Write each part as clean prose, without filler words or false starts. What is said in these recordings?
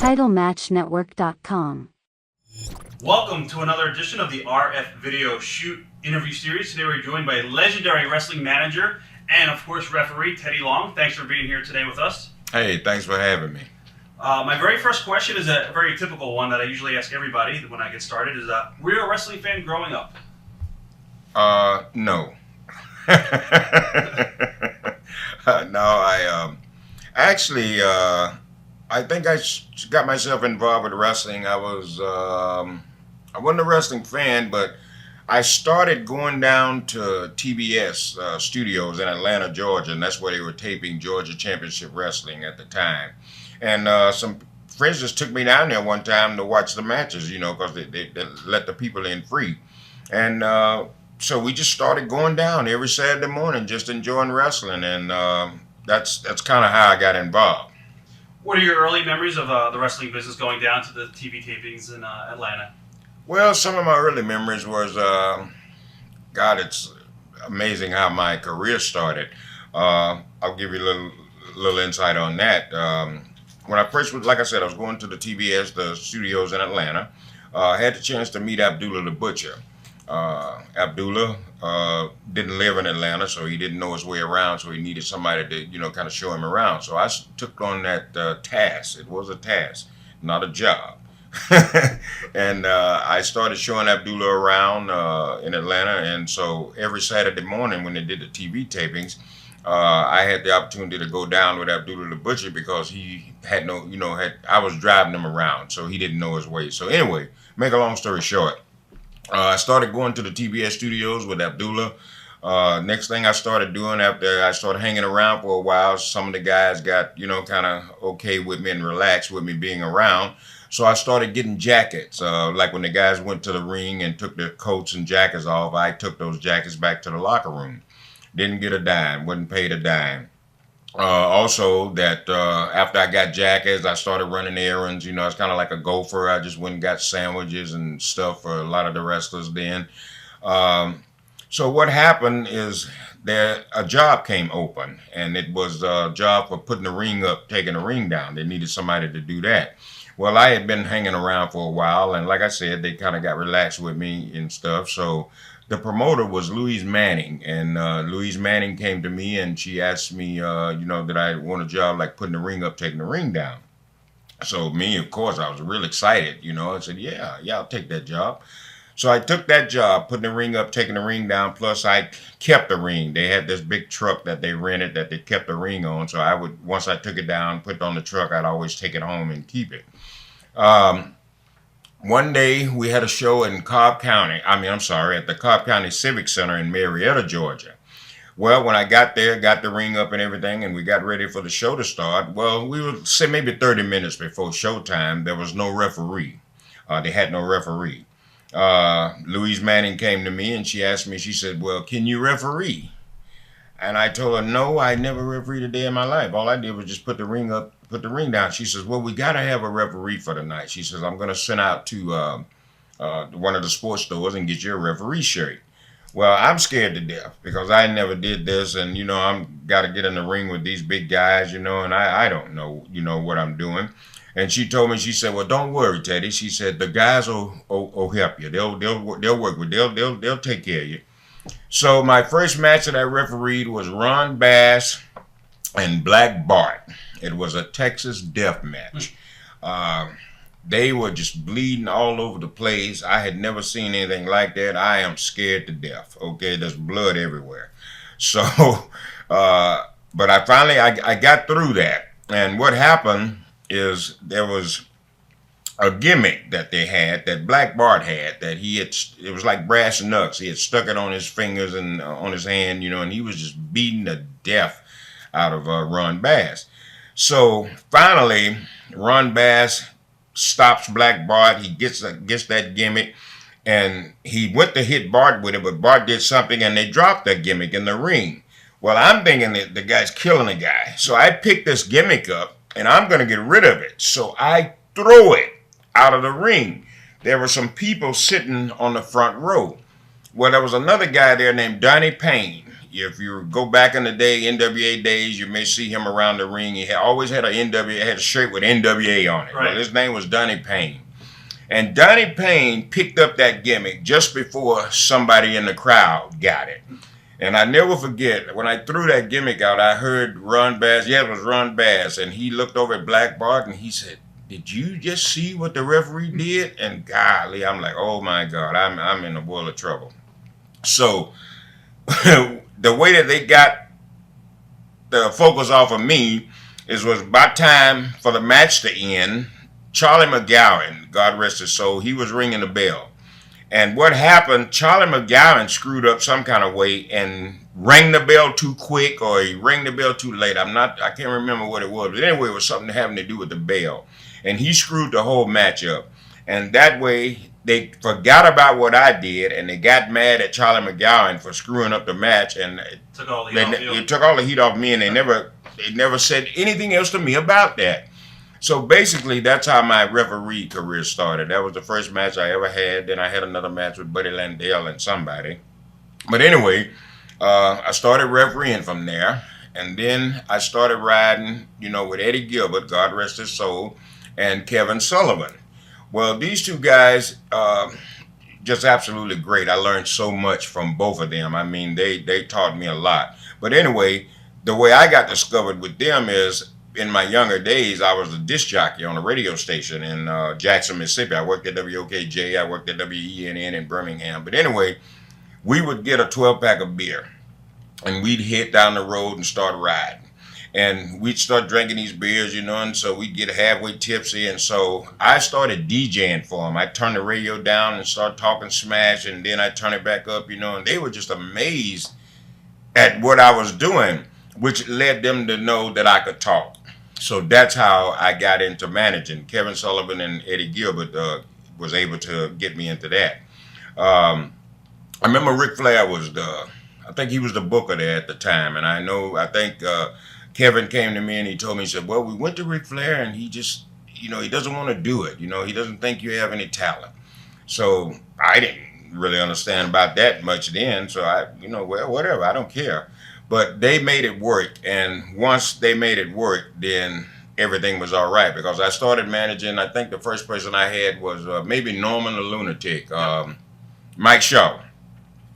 TitleMatchNetwork.com. Welcome to another edition of the RF Video Shoot interview series. Today we're joined by legendary wrestling manager and, of course, referee Teddy Long. Thanks for being here today with us. Hey, thanks for having me. My very first question is a very typical one that I usually ask everybody when I get started. Were you a wrestling fan growing up? No. No, I think I got myself involved with wrestling. I wasn't a wrestling fan, but I started going down to TBS studios in Atlanta, Georgia, and that's where they were taping Georgia Championship Wrestling at the time. And some friends just took me down there one time to watch the matches, you know, because they let the people in free. And so we just started going down every Saturday morning, just enjoying wrestling, and that's kind of how I got involved. What are your early memories of the wrestling business going down to the TV tapings in Atlanta? Well, some of my early memories was, God, it's amazing how my career started. I'll give you a little insight on that. When I first was, like I said, I was going to the TBS, the studios in Atlanta. I had the chance to meet Abdullah the Butcher. Abdullah didn't live in Atlanta, so he didn't know his way around, so he needed somebody to, you know, kind of show him around. So I took on that task. It was a task, not a job. And I started showing Abdullah around in Atlanta, and so every Saturday morning when they did the TV tapings, I had the opportunity to go down with Abdullah the Butcher because he had no, you know, I was driving him around, so he didn't know his way. So anyway, make a long story short, I started going to the TBS studios with Abdullah. Next thing I started doing after I started hanging around for a while, some of the guys got, you know, kind of okay with me and relaxed with me being around. So I started getting jackets. Like when the guys went to the ring and took their coats and jackets off, I took those jackets back to the locker room. Didn't get a dime, wasn't paid a dime. Also, that after I got jackets, I started running errands. You know, it's kind of like a gopher. I just went and got sandwiches and stuff for a lot of the wrestlers then. So what happened is a job came open, and it was a job for putting the ring up, taking the ring down. They needed somebody to do that. Well, I had been hanging around for a while, and like I said, they kind of got relaxed with me and stuff. So the promoter was Louise Manning, and Louise Manning came to me and she asked me, you know, that I want a job like putting the ring up, taking the ring down. So me, of course, I was real excited, you know. I said, yeah, I'll take that job. So I took that job, putting the ring up, taking the ring down, plus I kept the ring. They had this big truck that they rented that they kept the ring on. So I would, once I took it down, put it on the truck, I'd always take it home and keep it. One day we had a show in Cobb County, at the Cobb County Civic Center in Marietta, Georgia. Well, when I got there, got the ring up and everything, and we got ready for the show to start, well, we would say maybe 30 minutes before showtime, there was no referee. They had no referee. Louise Manning came to me and she asked me, she said, well, can you referee? And I told her, no, I never refereed a day in my life. All I did was just put the ring up, put the ring down. She says, well, we got to have a referee for the night. She says, I'm going to send out to one of the sports stores and get you a referee shirt. Well, I'm scared to death because I never did this. And, you know, I'm got to get in the ring with these big guys, you know, and I don't know, you know, what I'm doing. And she told me, she said, well, don't worry, Teddy. She said, the guys will help you. They'll work with you. They'll take care of you. So my first match that I refereed was Ron Bass and Black Bart. It was a Texas death match. They were just bleeding all over the place. I had never seen anything like that. I am scared to death. Okay, there's blood everywhere. So, but I finally got through that. And what happened is there was a gimmick that they had, that Black Bart had, that it was like brass knucks. He had stuck it on his fingers and on his hand, you know, and he was just beating the death out of Ron Bass. So finally, Ron Bass stops Black Bart. He gets that gimmick, and he went to hit Bart with it, but Bart did something, and they dropped that gimmick in the ring. Well, I'm thinking that the guy's killing the guy. So I picked this gimmick up, and I'm going to get rid of it. So I throw it out of the ring. There were some people sitting on the front row. Well, there was another guy there named Donnie Payne. if you go back in the day, NWA days, you may see him around the ring. He always had had a shirt with NWA on it. Right. Well, his name was Donnie Payne. And Donnie Payne picked up that gimmick just before somebody in the crowd got it. And I never forget, when I threw that gimmick out, I heard Ron Bass, it was Ron Bass, and he looked over at Black Bart and he said, "Did you just see what the referee did?" And golly, I'm like, oh my God, I'm in a world of trouble. So the way that they got the focus off of me was about time for the match to end. Charlie McGowan, God rest his soul, he was ringing the bell. And what happened, Charlie McGowan screwed up some kind of way and rang the bell too quick, or he rang the bell too late. I can't remember what it was. But anyway, it was something having to do with the bell. And he screwed the whole match up. And that way, they forgot about what I did, and they got mad at Charlie McGowan for screwing up the match. And it took all the heat off me, and they never said anything else to me about that. So basically, that's how my referee career started. That was the first match I ever had. Then I had another match with Buddy Landale and somebody. But anyway, I started refereeing from there. And then I started riding, with Eddie Gilbert, God rest his soul, and Kevin Sullivan. Well, these two guys, just absolutely great. I learned so much from both of them. I mean, they taught me a lot. But anyway, the way I got discovered with them is, in my younger days, I was a disc jockey on a radio station in Jackson, Mississippi. I worked at WOKJ. I worked at WENN in Birmingham. But anyway, we would get a 12-pack of beer, and we'd head down the road and start riding. And we'd start drinking these beers, and so we'd get halfway tipsy. And so I started DJing for them. I'd turn the radio down and start talking smash, and then I'd turn it back up, and they were just amazed at what I was doing, which led them to know that I could talk. So that's how I got into managing. Kevin Sullivan and Eddie Gilbert was able to get me into that. I remember Ric Flair I think he was the booker there at the time. And I think Kevin came to me and he told me, he said, well, we went to Ric Flair and he just, he doesn't want to do it. He doesn't think you have any talent. So I didn't really understand about that much then. So well, whatever, I don't care. But they made it work, and once they made it work, then everything was all right, because I started managing. I think the first person I had was maybe Norman the Lunatic, Mike Shaw.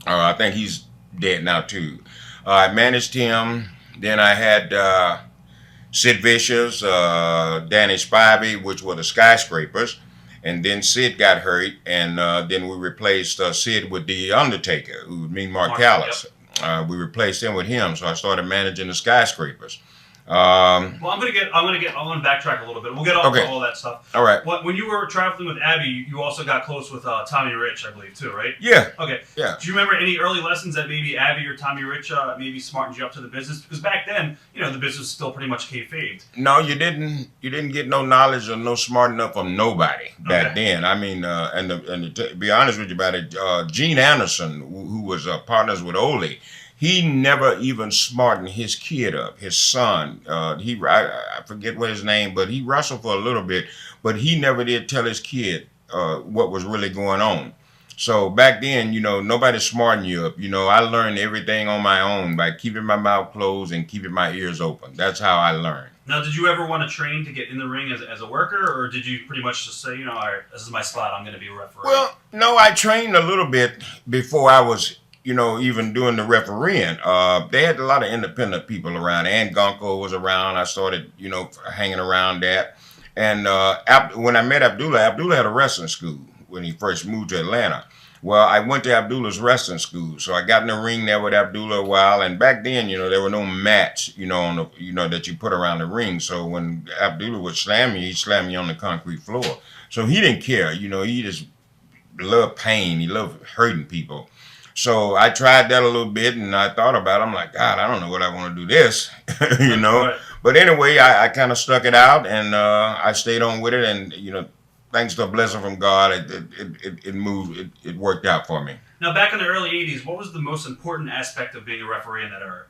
I think he's dead now too. I managed him. Then I had Sid Vicious, Danny Spivey, which were the Skyscrapers. And then Sid got hurt, and then we replaced Sid with the Undertaker, who would mean Mark Callis. Yep. We replaced him with him, so I started managing the Skyscrapers. Well, I'm gonna backtrack a little bit. We'll get off all that stuff. All right. When you were traveling with Abby, you also got close with Tommy Rich, I believe, too, right? Yeah. Okay. Yeah. Do you remember any early lessons that maybe Abby or Tommy Rich maybe smartened you up to the business? Because back then, the business was still pretty much kayfabed. No, you didn't. You didn't get no knowledge or no smart enough from nobody back then. I mean, and to be honest with you about it, Gene Anderson, who was partners with Ole, he never even smartened his kid up, his son. I forget what his name, but he wrestled for a little bit, but he never did tell his kid what was really going on. So back then, nobody smartened you up. I learned everything on my own by keeping my mouth closed and keeping my ears open. That's how I learned. Now, did you ever want to train to get in the ring as a worker, or did you pretty much just say, all right, this is my spot, I'm going to be a referee? Well, no, I trained a little bit before I was even doing the refereeing. They had a lot of independent people around. Ann Gunko was around. I started, hanging around that. And when I met Abdullah had a wrestling school when he first moved to Atlanta. Well, I went to Abdullah's wrestling school, so I got in the ring there with Abdullah a while. And back then, there were no mats, on the, that you put around the ring. So when Abdullah would slam me, he'd slam me on the concrete floor. So he didn't care, he just loved pain. He loved hurting people. So I tried that a little bit, and I thought about it. I'm like, God, I don't know what I want to do this, Right. But anyway, I kind of stuck it out, and I stayed on with it, and thanks to a blessing from God, it moved. It worked out for me. Now, back in the early '80s, what was the most important aspect of being a referee in that era?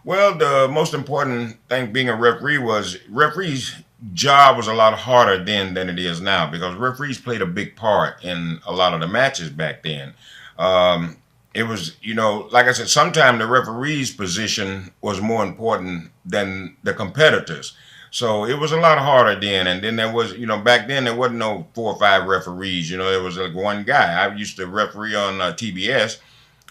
Well, the most important thing being a referee was referee's job was a lot harder then than it is now, because referees played a big part in a lot of the matches back then. it was, like I said, sometimes the referee's position was more important than the competitors. So it was a lot harder then. And then there was, back then there wasn't no 4 or 5 referees. There was like one guy. I used to referee on TBS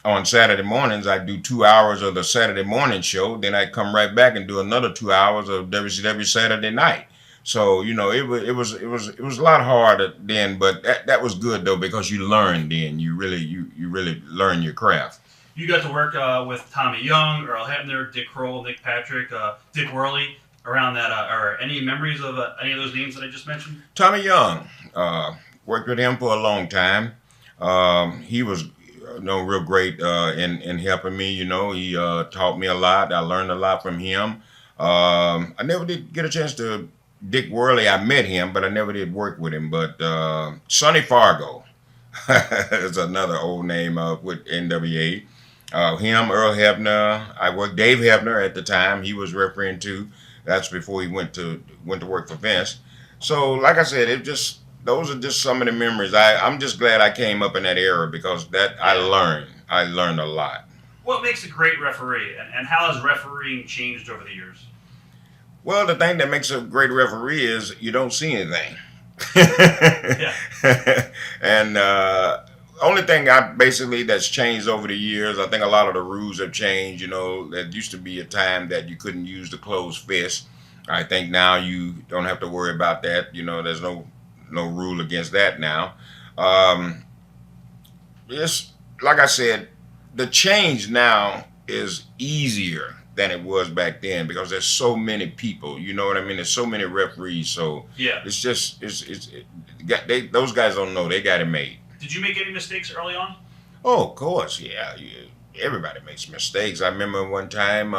on Saturday mornings. I'd do 2 hours of the Saturday morning show. Then I'd come right back and do another 2 hours of WCW Saturday night. So it was a lot harder then, but that was good though, because you learned then. You really learn your craft. You got to work with Tommy Young, Earl Hebner, Dick Kroll, Nick Patrick, Dick Worley, around that. Or any memories of any of those names that I just mentioned? Tommy Young, worked with him for a long time. He was real great in helping me. He taught me a lot. I learned a lot from him. I never did get a chance to Dick Worley. I met him, but I never did work with him. But Sonny Fargo is another old name with NWA. Him, Earl Hebner. I worked Dave Hebner at the time. He was refereeing too. That's before he went to work for Vince. So, like I said, those are just some of the memories. I'm just glad I came up in that era, because I learned a lot. What makes a great referee, and how has refereeing changed over the years? Well, the thing that makes a great referee is you don't see anything. Yeah. And only thing that's changed over the years, I think a lot of the rules have changed. There used to be a time that you couldn't use the closed fist. I think now you don't have to worry about that. There's no rule against that now. It's like I said, the change now is easier than it was back then, because there's so many people. You know what I mean? There's so many referees. So yeah, those guys don't know. They got it made. Did you make any mistakes early on? Oh, of course, yeah. Everybody makes mistakes. I remember one time.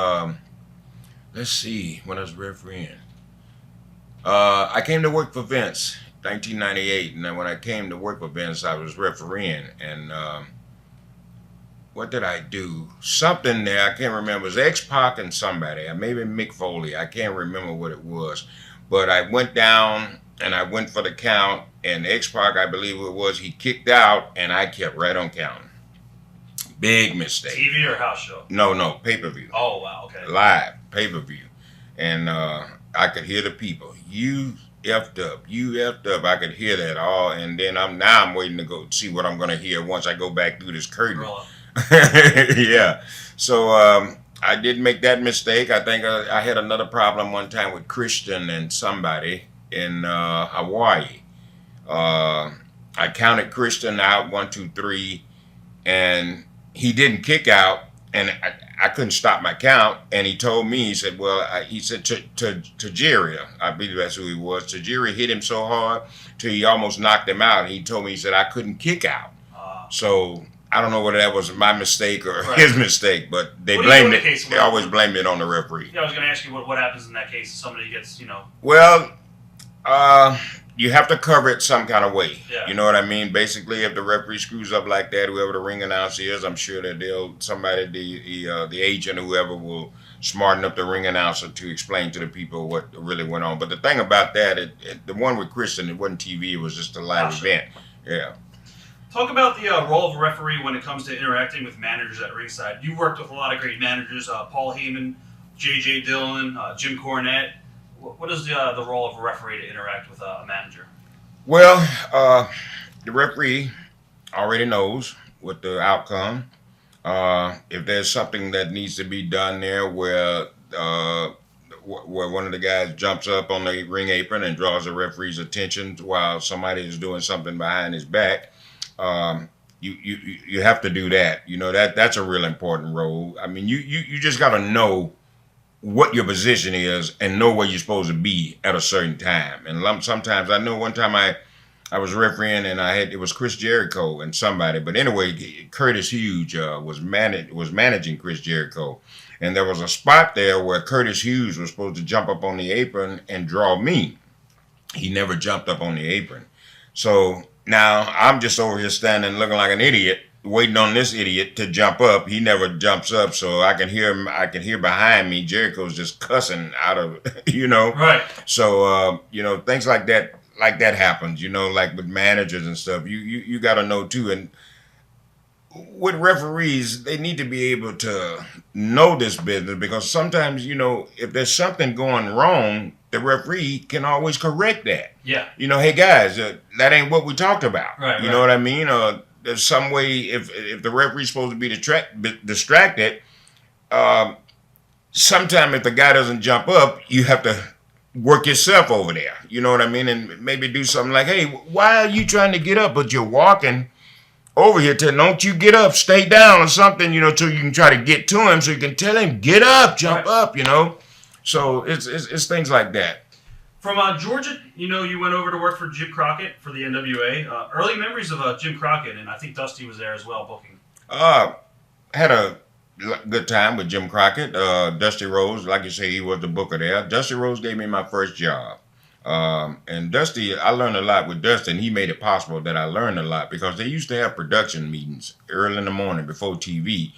Let's see, when I was refereeing, I came to work for Vince, 1998, and then when I came to work for Vince, I was refereeing, and what did I do? Something there, I can't remember. It was X-Pac and somebody, maybe Mick Foley. I can't remember what it was. But I went down and I went for the count, and X-Pac, I believe it was, he kicked out, and I kept right on counting. Big mistake. TV or house show? No, pay-per-view. Oh, wow, okay. Live, pay-per-view. And I could hear the people. You effed up. I could hear that all. And then I'm waiting to go see what I'm going to hear once I go back through this curtain. Yeah. So I did make that mistake. I think I had another problem one time with Christian and somebody in Hawaii. I counted Christian out 1, 2, 3, and he didn't kick out, and I couldn't stop my count. And he told me, he said, Tajiri, I believe that's who he was. Tajiri hit him so hard till he almost knocked him out. He told me, he said, I couldn't kick out. So I don't know whether that was my mistake or his mistake, but they blamed it. They always blamed it on the referee. Yeah, I was going to ask you what happens in that case if somebody gets, Well, you have to cover it some kind of way. Yeah. You know what I mean? Basically, if the referee screws up like that, whoever the ring announcer is, I'm sure that the agent or whoever will smarten up the ring announcer to explain to the people what really went on. But the thing about that, the one with Christian, it wasn't TV, it was just a live event. Yeah. Talk about the role of a referee when it comes to interacting with managers at ringside. You worked with a lot of great managers, Paul Heyman, J.J. Dillon, Jim Cornette. What is the role of a referee to interact with a manager? Well, the referee already knows what the outcome. If there's something that needs to be done there where one of the guys jumps up on the ring apron and draws the referee's attention while somebody is doing something behind his back, you have to do that. That's a real important role. I mean, you just got to know what your position is and know where you're supposed to be at a certain time. And sometimes, I know one time I was refereeing and it was Chris Jericho and somebody, but anyway, Curtis Hughes was managing Chris Jericho, and there was a spot there where Curtis Hughes was supposed to jump up on the apron and draw me. He never jumped up on the apron, so now I'm just over here standing looking like an idiot, waiting on this idiot to jump up. He never jumps up, so I can hear him. I can hear behind me. Jericho's just cussing out of, Right. So, things like that happens, like with managers and stuff. You got to know too. And with referees, they need to be able to know this business because sometimes, if there's something going wrong, the referee can always correct that. Yeah. Hey guys, that ain't what we talked about. Right. You know what I mean? There's some way if the referee's supposed to be distracted, sometime if the guy doesn't jump up, you have to work yourself over there. You know what I mean? And maybe do something like, hey, why are you trying to get up, but you're walking over here to don't you get up, stay down or something, so you can try to get to him so you can tell him, get up, jump up, So it's things like that. From Georgia, you went over to work for Jim Crockett for the NWA. Early memories of Jim Crockett, and I think Dusty was there as well, booking. Had a good time with Jim Crockett. Dusty Rhodes, like you say, he was the booker there. Dusty Rhodes gave me my first job. And Dusty, I learned a lot with Dusty, and he made it possible that I learned a lot because they used to have production meetings early in the morning before TV.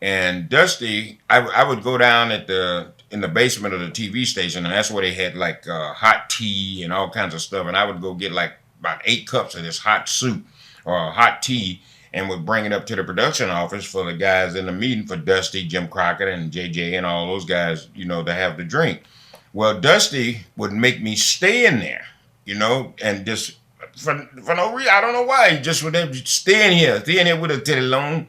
And Dusty, I would go down in the basement of the TV station, and that's where they had like hot tea and all kinds of stuff. And I would go get like about 8 cups of this hot soup or hot tea and would bring it up to the production office for the guys in the meeting for Dusty, Jim Crockett, and JJ and all those guys, to have the drink. Well, Dusty would make me stay in there, and just for no reason. I don't know why. He just would stay in here with a titty long.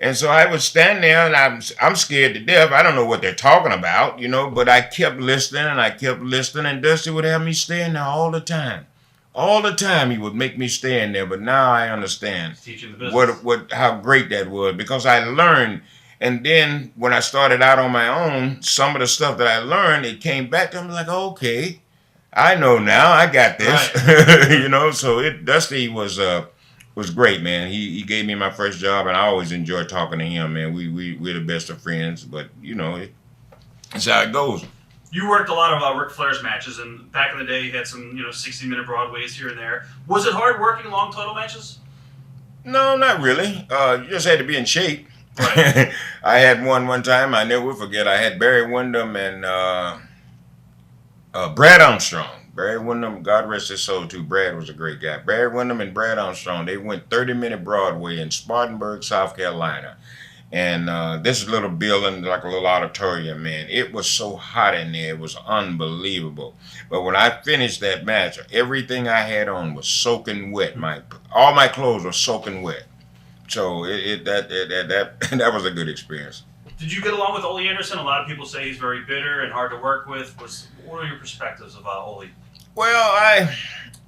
And so I would stand there, and I'm scared to death. I don't know what they're talking about, but I kept listening, and Dusty would have me stay in there all the time. All the time he would make me stay in there, but now I understand teaching the business. How great that was because I learned. And then when I started out on my own, some of the stuff that I learned, it came back to me like, okay, I know now. I got this, right. So Dusty was great, man. He gave me my first job, and I always enjoy talking to him, man. We're the best of friends, but it's how it goes. You worked a lot of Ric Flair's matches, and back in the day, you had some 60-minute Broadways here and there. Was it hard working long title matches? No, not really. You just had to be in shape. Right. I had one time, I never will forget, I had Barry Windham and Brad Armstrong. Barry Windham, God rest his soul too, Brad was a great guy. Barry Windham and Brad Armstrong, they went 30-minute Broadway in Spartanburg, South Carolina. And this little building, like a little auditorium, man, it was so hot in there, it was unbelievable. But when I finished that match, everything I had on was soaking wet. All my clothes were soaking wet. So that was a good experience. Did you get along with Ole Anderson? A lot of people say he's very bitter and hard to work with. What are your perspectives of Ole? Well,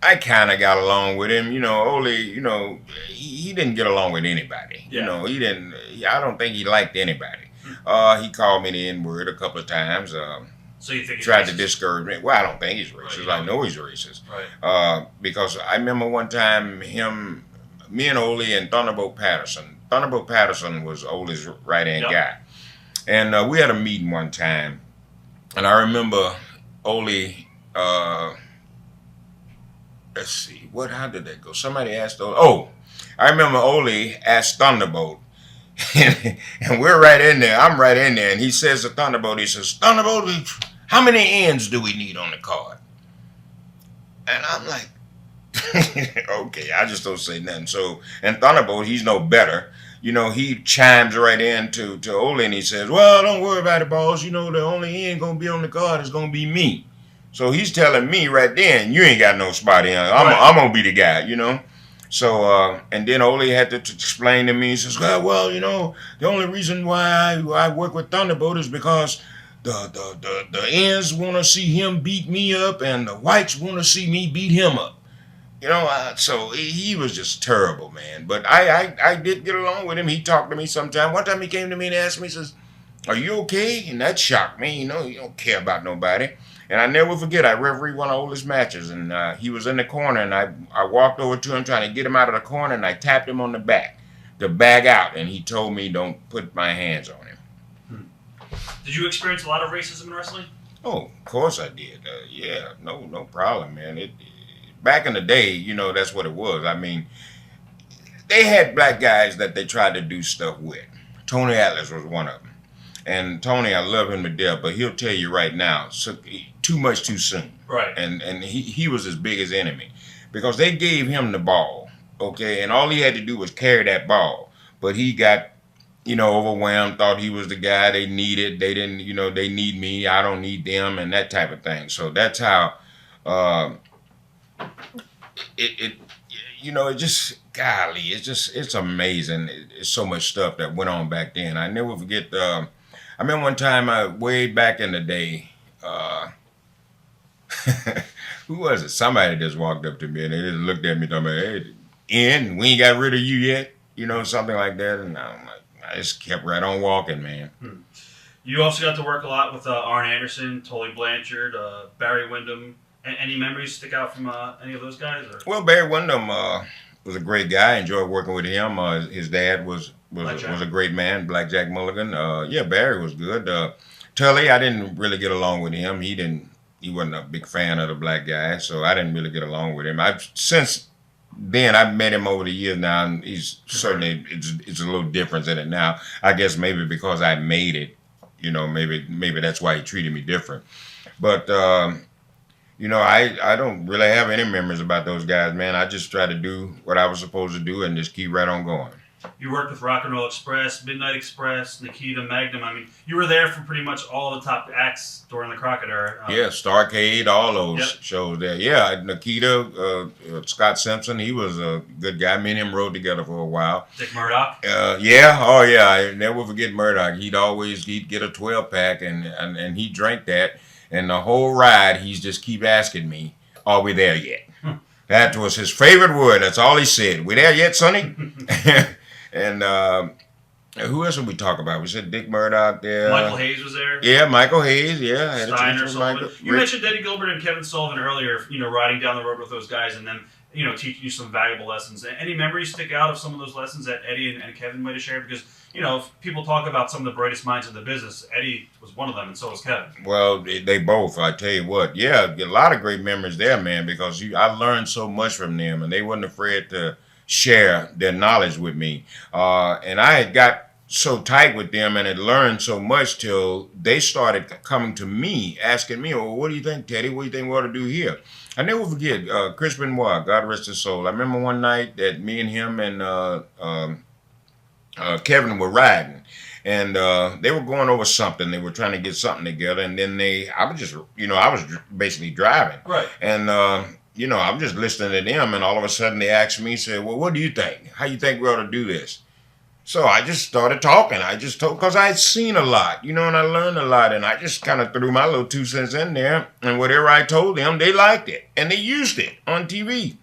I kind of got along with him. Ole, he didn't get along with anybody. Yeah. He didn't. I don't think he liked anybody. He called me the N-word a couple of times. So you think he's tried racist? to discourage me. Well, I don't think he's racist. Right, I know he's racist. Right. Because I remember one time me and Ole and Thunderbolt Patterson. Thunderbolt Patterson was Ole's right-hand guy. And we had a meeting one time. And I remember Ole, let's see, how did that go? Somebody asked Ole. Oh, I remember Ole asked Thunderbolt. And we're right in there. I'm right in there. And he says to Thunderbolt, he says, Thunderbolt, how many ends do we need on the card? And I'm like, okay, I just don't say nothing. So, and Thunderbolt, he's no better. He chimes right in to Ole and he says, well, don't worry about it, boss. The only end going to be on the card is going to be me. So he's telling me right then, you ain't got no spot in. I'm going to be the guy, So, and then Ole had to explain to me, he says, well, the only reason why I work with Thunderbolt is because the ends want to see him beat me up and the whites want to see me beat him up. So he was just terrible, man. But I did get along with him. He talked to me sometime. One time he came to me and asked me, he says, are you okay? And that shocked me. You don't care about nobody. And I never forget, I refereed one of Ole's matches. And he was in the corner, and I walked over to him trying to get him out of the corner, and I tapped him on the back to bag out. And he told me, don't put my hands on him. Did you experience a lot of racism in wrestling? Oh, of course I did. Yeah, no problem, man. Back in the day, that's what it was. I mean, they had black guys that they tried to do stuff with. Tony Atlas was one of them. And Tony, I love him to death, but he'll tell you right now, too much too soon. Right. And he was his biggest enemy because they gave him the ball, okay? And all he had to do was carry that ball. but he got, overwhelmed, thought he was the guy they needed. They didn't, they need me. I don't need them, and that type of thing. So that's how it it just, golly, it's amazing. It's so much stuff that went on back then. I never forget. I remember one time, way back in the day, who was it? Somebody just walked up to me and they just looked at me, talking about, "Hey, Ian, we ain't got rid of you yet," something like that. And I'm like, I just kept right on walking, man. You also got to work a lot with Arn Anderson, Tully Blanchard, Barry Windham. Any memories stick out from any of those guys? Or? Well, Barry Windham was a great guy. I enjoyed working with him. His dad was a great man, Blackjack Mulligan. Yeah, Barry was good. Tully, I didn't really get along with him. He wasn't a big fan of the black guy, so I didn't really get along with him. Since then, I've met him over the years now, and he's certainly, it's a little different in it now. I guess maybe because I made it, maybe that's why he treated me different. But I don't really have any memories about those guys, man. I just try to do what I was supposed to do and just keep right on going. You worked with Rock and Roll Express, Midnight Express, Nikita, Magnum. I mean, you were there for pretty much all the top acts during the Crockett era. Yeah, Starcade, all those shows there. Yeah, Nikita, Scott Simpson, he was a good guy. Me and him rode together for a while. Dick Murdoch? Yeah, oh yeah, I never forget Murdoch. He'd get a 12-pack and he drank that. And the whole ride, he's just keep asking me, "Are we there yet?" That was his favorite word. That's all he said. "We there yet, Sonny?" And who else did we talk about? We said Dick Murdoch there. Michael Hayes was there. Yeah, Michael Hayes. Yeah, Steiner, Sullivan. You mentioned Eddie Gilbert and Kevin Sullivan earlier. Riding down the road with those guys and then teaching you some valuable lessons. Any memories stick out of some of those lessons that Eddie and Kevin might have shared? Because if people talk about some of the brightest minds in the business, Eddie was one of them, and so was Kevin. Well, they both. I tell you what, yeah, a lot of great memories there, man. Because I learned so much from them, and they weren't afraid to share their knowledge with me. And I had got so tight with them and had learned so much till they started coming to me, asking me, "Well, what do you think, Teddy? What do you think we ought to do here?" I never forget Chris Benoit, God rest his soul. I remember one night that me and him and Kevin were riding, and they were going over something. They were trying to get something together, and then I was basically driving. Right. And, I'm just listening to them, and all of a sudden they asked me, said, "Well, what do you think? How you think we ought to do this?" So I just started talking. I just told, because I had seen a lot, and I learned a lot, and I just kind of threw my little 2 cents in there, and whatever I told them, they liked it, and they used it on TV.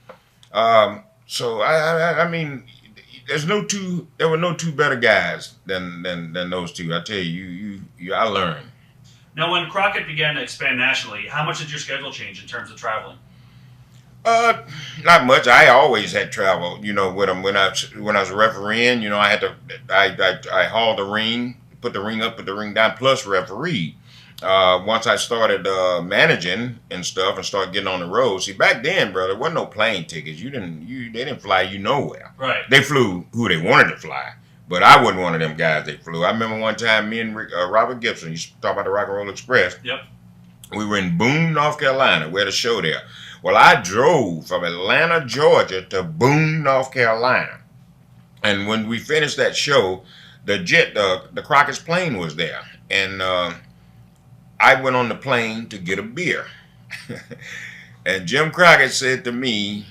So I mean, there were no two better guys than those two. I tell you, I learned. Now, when Crockett began to expand nationally, how much did your schedule change in terms of traveling? Not much. I always had travel, with them. When I was refereeing, I had to, I hauled the ring, put the ring up, put the ring down, plus referee. Once I started managing and stuff and started getting on the road, see, back then, brother, there wasn't no plane tickets. They didn't fly you nowhere. Right. They flew who they wanted to fly, but I wasn't one of them guys they flew. I remember one time me and Robert Gibson, you talk about the Rock and Roll Express. Yep. We were in Boone, North Carolina. We had a show there. Well, I drove from Atlanta, Georgia to Boone, North Carolina. And when we finished that show, the Crockett's plane was there. And I went on the plane to get a beer. And Jim Crockett said to me,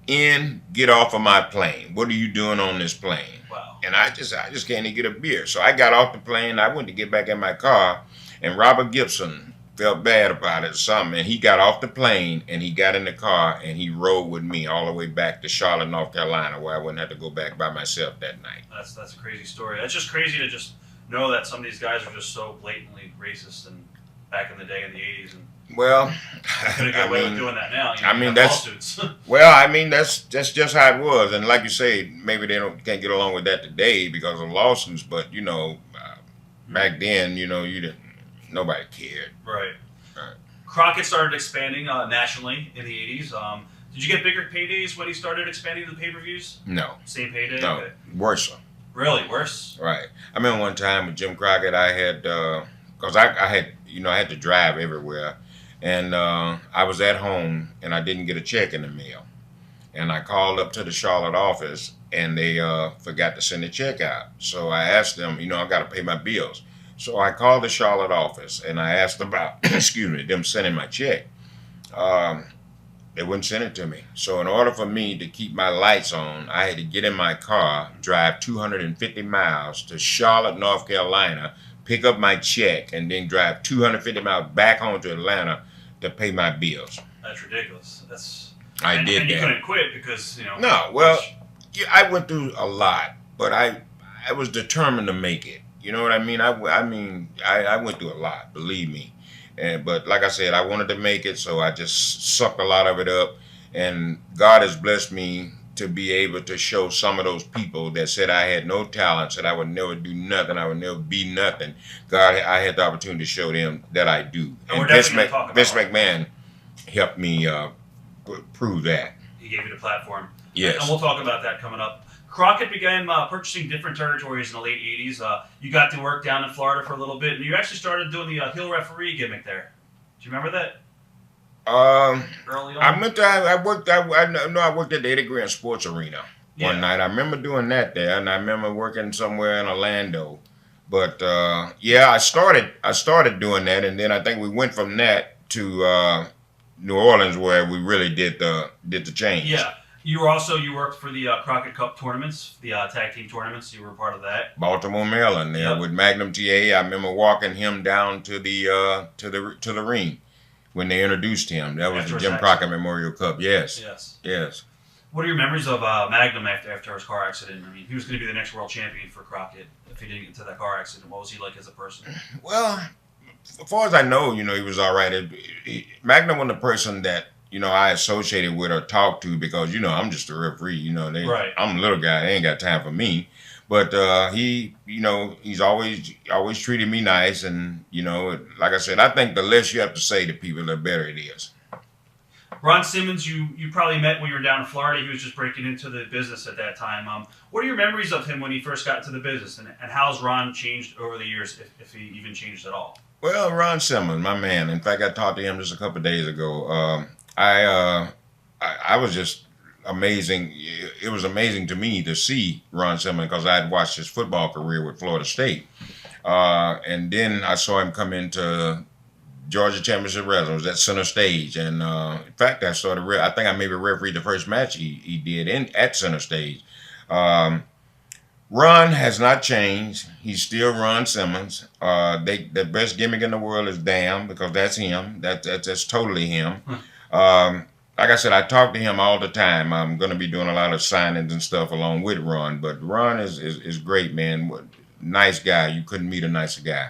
"Ian, get off of my plane. What are you doing on this plane?" Wow. And I just came to get a beer. So I got off the plane. I went to get back in my car. And Robert Gibson felt bad about it or something, and he got off the plane and he got in the car and he rode with me all the way back to Charlotte, North Carolina, where I wouldn't have to go back by myself that night. That's a crazy story. That's just crazy to just know that some of these guys are just so blatantly racist and back in the day in the 80s. And well, couldn't get away with doing that now. That's well, I mean that's just how it was, and like you say, maybe they can't get along with that today because of lawsuits, but back then, you didn't. Nobody cared. Right. Crockett started expanding nationally in the 80s. Did you get bigger paydays when he started expanding the pay-per-views? No. Same payday? No. Okay. Worse. Really? Worse? Right. I remember one time with Jim Crockett, I had, because I had to drive everywhere, and I was at home, and I didn't get a check in the mail. And I called up to the Charlotte office, and they forgot to send a check out. So I asked them, I got to pay my bills. So I called the Charlotte office, and I asked about, them sending my check. They wouldn't send it to me. So in order for me to keep my lights on, I had to get in my car, drive 250 miles to Charlotte, North Carolina, pick up my check, and then drive 250 miles back home to Atlanta to pay my bills. That's ridiculous. I did and that. You couldn't quit because, No, well, I went through a lot, but I was determined to make it. You know what I mean? I went through a lot, believe me. But like I said, I wanted to make it, so I just sucked a lot of it up. And God has blessed me to be able to show some of those people that said I had no talent, said I would never do nothing, I would never be nothing. I had the opportunity to show them that I do. And Vince McMahon helped me prove that. He gave you the platform. Yes. And we'll talk about that coming up. Crockett began purchasing different territories in the late 80s. You got to work down in Florida for a little bit, and you actually started doing the heel referee gimmick there. Do you remember that? Early on? I worked at the Eddie Grant Sports Arena one night. I remember doing that there, and I remember working somewhere in Orlando. But I started doing that, and then I think we went from that to New Orleans, where we really did the change. Yeah. You worked for the Crockett Cup tournaments, the tag team tournaments. You were part of that. Baltimore, Maryland, there with Magnum TA. I remember walking him down to the ring when they introduced him. That was the Jim Crockett Memorial Cup. Yes. What are your memories of Magnum after his car accident? I mean, he was going to be the next world champion for Crockett if he didn't get into that car accident. What was he like as a person? Well, as far as I know, he was all right. Magnum was the person that I associated with or talked to because, I'm just a referee, right. I'm a little guy, they ain't got time for me. But he's always treated me nice. And, like I said, I think the less you have to say to people, the better it is. Ron Simmons, you probably met when you were down in Florida. He was just breaking into the business at that time. What are your memories of him when he first got into the business? And how's Ron changed over the years, if he even changed at all? Well, Ron Simmons, my man. In fact, I talked to him just a couple of days ago. I was just amazing. It was amazing to me to see Ron Simmons because I had watched his football career with Florida State. And then I saw him come into Georgia Championship Wrestling. It was at Center Stage. And in fact, I think I maybe refereed the first match he did at Center Stage. Ron has not changed. He's still Ron Simmons. The best gimmick in the world is damn, because that's him. That's totally him. Like I said, I talk to him all the time. I'm going to be doing a lot of signings and stuff along with Ron. But Ron is great, man. Nice guy. You couldn't meet a nicer guy.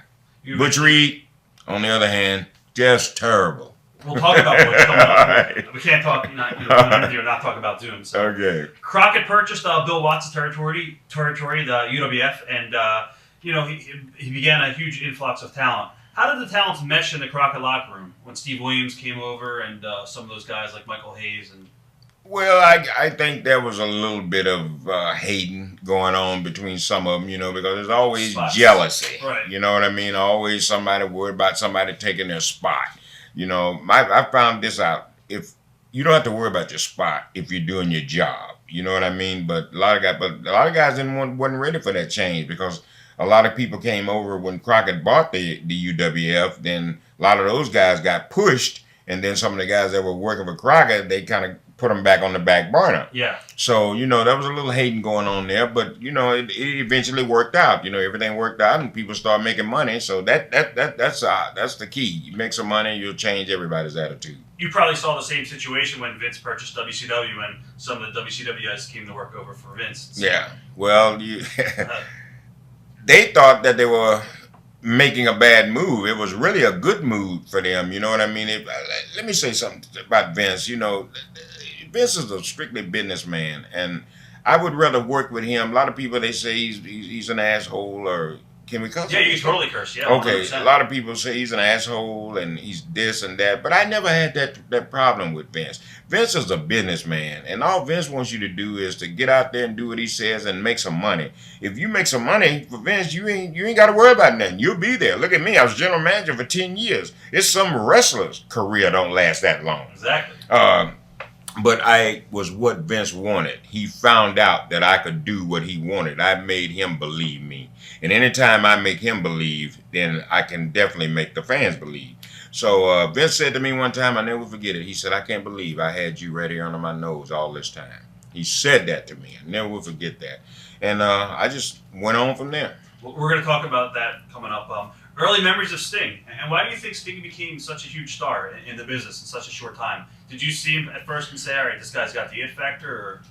Butch Reed, on the other hand, just terrible. We'll talk about what's coming up. Right. We can't talk, not talk about Doom. So. Okay. Crockett purchased Bill Watts' territory, the UWF, and he began a huge influx of talent. How did the talents mesh in the Crockett locker room when Steve Williams came over and some of those guys like Michael Hayes and? Well, I think there was a little bit of hating going on between some of them, because there's always jealousy. Right. You know what I mean? Always somebody worried about somebody taking their spot. I found this out. If you don't have to worry about your spot if you're doing your job, you know what I mean? But a lot of guys wasn't ready for that change because a lot of people came over when Crockett bought the UWF. Then a lot of those guys got pushed, and then some of the guys that were working for Crockett, they kind of put them back on the back burner. Yeah. So, there was a little hating going on there, but, it eventually worked out. Everything worked out and people started making money. So that's the key. You make some money, you'll change everybody's attitude. You probably saw the same situation when Vince purchased WCW and some of the WCW guys came to work over for Vince. So. Yeah. Well, they thought that they were making a bad move. It was really a good move for them. You know what I mean? Let me say something about Vince. Vince is a strictly businessman, and I would rather work with him. A lot of people, they say he's an asshole, or can we curse? Yeah, you can totally curse. Yeah. Okay. 100%. A lot of people say he's an asshole and he's this and that, but I never had that problem with Vince. Vince is a businessman, and all Vince wants you to do is to get out there and do what he says and make some money. If you make some money for Vince, you ain't got to worry about nothing. You'll be there. Look at me. I was general manager for 10 years. It's some wrestler's career don't last that long. Exactly. But I was what Vince wanted. He found out that I could do what he wanted. I made him believe me. And anytime I make him believe, then I can definitely make the fans believe. So Vince said to me one time, I never forget it. He said, I can't believe I had you right here under my nose all this time. He said that to me. I never will forget that. And I just went on from there. Well, we're going to talk about that coming up. Early memories of Sting. And why do you think Sting became such a huge star in the business in such a short time? Did you see him at first and say, all right, this guy's got the it factor? Or?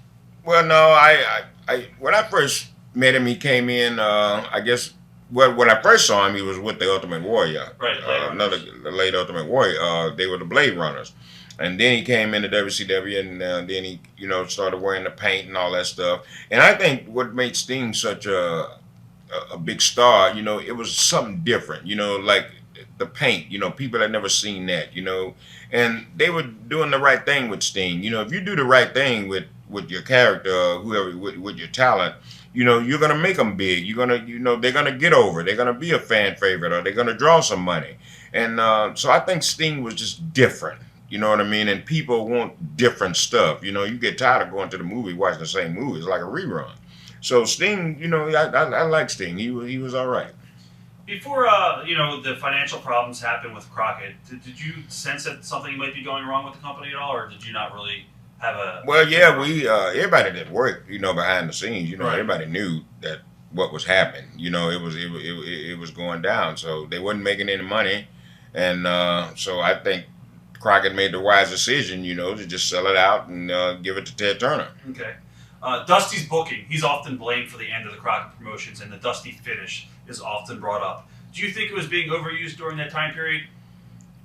Well, no, I when I first met him, he came in, I guess, well, when I first saw him, he was with the Ultimate Warrior. Right, the late Ultimate Warrior. They were the Blade Runners. And then he came into WCW, and then he, started wearing the paint and all that stuff. And I think what made Sting such a big star, it was something different, like the paint, people had never seen that, and they were doing the right thing with Sting. If you do the right thing with your character, or whoever, with your talent, you're going to make them big. You're going to, they're going to get over. They're going to be a fan favorite, or they're going to draw some money. And so I think Sting was just different. You know what I mean? And people want different stuff. You get tired of going to the movie, watching the same movie. It's like a rerun. So Sting, I like Sting. He was all right. Before, the financial problems happened with Crockett, did you sense that something might be going wrong with the company at all, or did you not really have a... Well, yeah, everybody that worked, behind the scenes, right. Everybody knew that what was happening. It was going down, so they wasn't making any money. And so I think Crockett made the wise decision, to just sell it out and give it to Ted Turner. Okay. Dusty's booking, he's often blamed for the end of the Crockett promotions, and the Dusty finish is often brought up. Do you think it was being overused during that time period?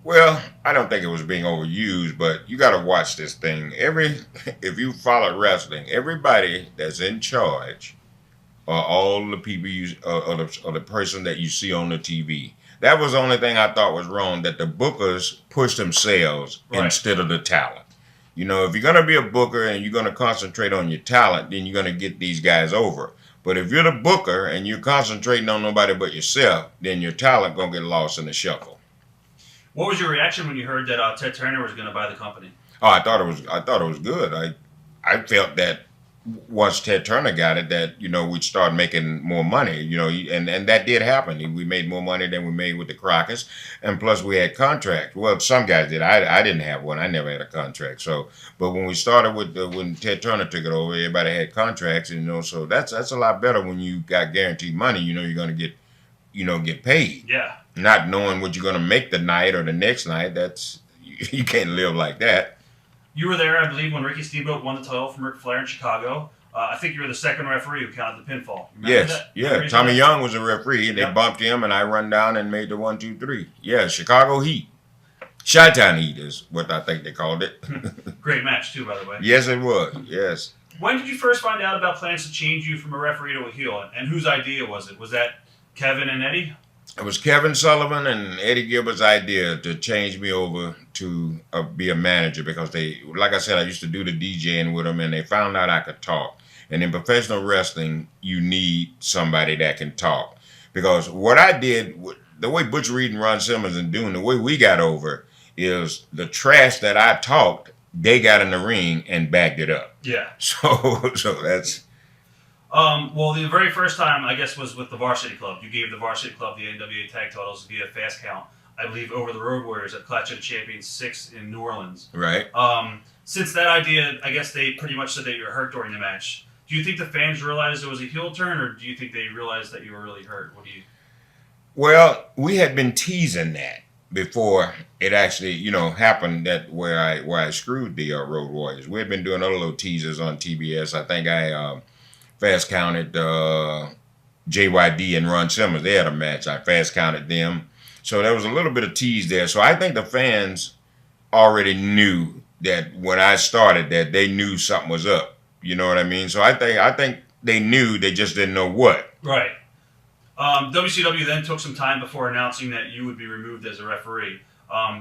Well, I don't think it was being overused, but you got to watch this thing. If you follow wrestling, everybody that's in charge are all the people or the person that you see on the TV. That was the only thing I thought was wrong, that the bookers pushed themselves instead of the talent. If you're going to be a booker and you're going to concentrate on your talent, then you're going to get these guys over. But if you're the booker and you're concentrating on nobody but yourself, then your talent going to get lost in the shuffle. What was your reaction when you heard that Ted Turner was going to buy the company? Oh, I thought it was good. I felt that once Ted Turner got it, that we'd start making more money. And that did happen. We made more money than we made with the Crockett's, and plus we had contracts. Well, some guys did. I didn't have one. I never had a contract. So, but when we started when Ted Turner took it over, everybody had contracts, and so that's a lot better when you got guaranteed money. You're going to get paid. Yeah. Not knowing what you're going to make the night or the next night. You can't live like that. You were there, I believe, when Ricky Steamboat won the title from Ric Flair in Chicago. I think you were the second referee who counted the pinfall. Yeah. Tommy Young was a referee, and they bumped him, and I run down and made the 1, 2, 3. Yeah, Chicago Heat. Chi-Town Heat is what I think they called it. Great match, too, by the way. Yes, it was. Yes. When did you first find out about plans to change you from a referee to a heel, and whose idea was it? Was that Kevin and Eddie? It was Kevin Sullivan and Eddie Gilbert's idea to change me over to be a manager, because like I said, I used to do the DJing with them, and they found out I could talk. And in professional wrestling, you need somebody that can talk. Because what I did, the way Butch Reed and Ron Simmons and doing, the way we got over is the trash that I talked, they got in the ring and backed it up. Yeah. So that's... Well, the very first time, I guess, was with the Varsity Club. You gave the Varsity Club the NWA Tag Titles via Fast Count, I believe, over the Road Warriors at Clash of the Champions 6 in New Orleans. Right. Since that idea, I guess they pretty much said that you were hurt during the match. Do you think the fans realized it was a heel turn, or do you think they realized that you were really hurt? What do you... Well, we had been teasing that before it actually, happened, that where I screwed the Road Warriors. We had been doing other little teasers on TBS. I think I... fast counted JYD and Ron Simmons. They had a match. I fast counted them. So there was a little bit of tease there. So I think the fans already knew that when I started, that they knew something was up. You know what I mean? So I think they knew, they just didn't know what. Right. WCW then took some time before announcing that you would be removed as a referee.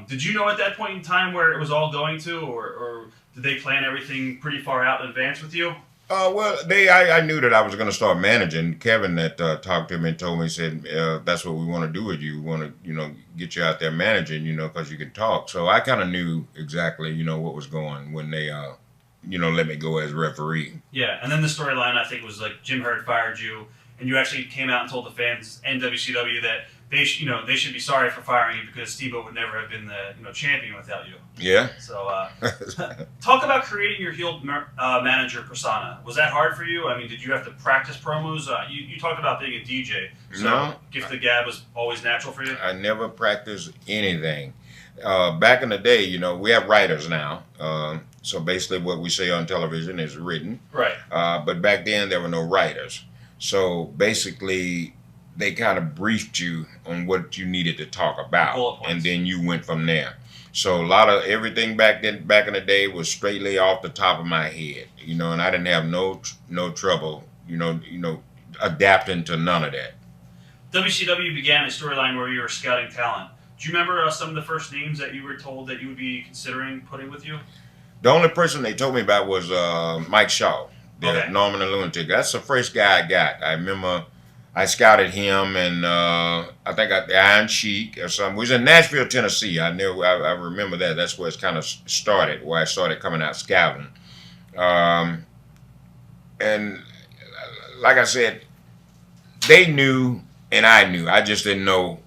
Did you know at that point in time where it was all going to, or did they plan everything pretty far out in advance with you? Well, I knew that I was going to start managing. Kevin that talked to me and told me, said, that's what we want to do with you. We want to, get you out there managing, because you can talk. So I kind of knew exactly, what was going when they let me go as referee. Yeah, and then the storyline, I think, was like Jim Herd fired you, and you actually came out and told the fans and WCW that they should be sorry for firing you because Steve-O would never have been the champion without you. Yeah. So talk about creating your heel manager persona. Was that hard for you? I mean, did you have to practice promos? You talked about being a DJ. So No. Gift the Gab was always natural for you? I never practiced anything. Back in the day, we have writers now. So basically what we say on television is written. Right. But back then there were no writers. So basically they kind of briefed you on what you needed to talk about. And then you went from there. So a lot of everything back in the day was straightly off the top of my head. And I didn't have no trouble, adapting to none of that. WCW began a storyline where you were scouting talent. Do you remember some of the first names that you were told that you would be considering putting with you? The only person they told me about was Mike Shaw, Okay. Norman the Lunatic. That's the first guy I got. I remember I scouted him, and I think the Iron Sheik or something. We was in Nashville, Tennessee. I remember that. That's where it's kind of started, where I started coming out scouting. And like I said, they knew and I knew. I just didn't know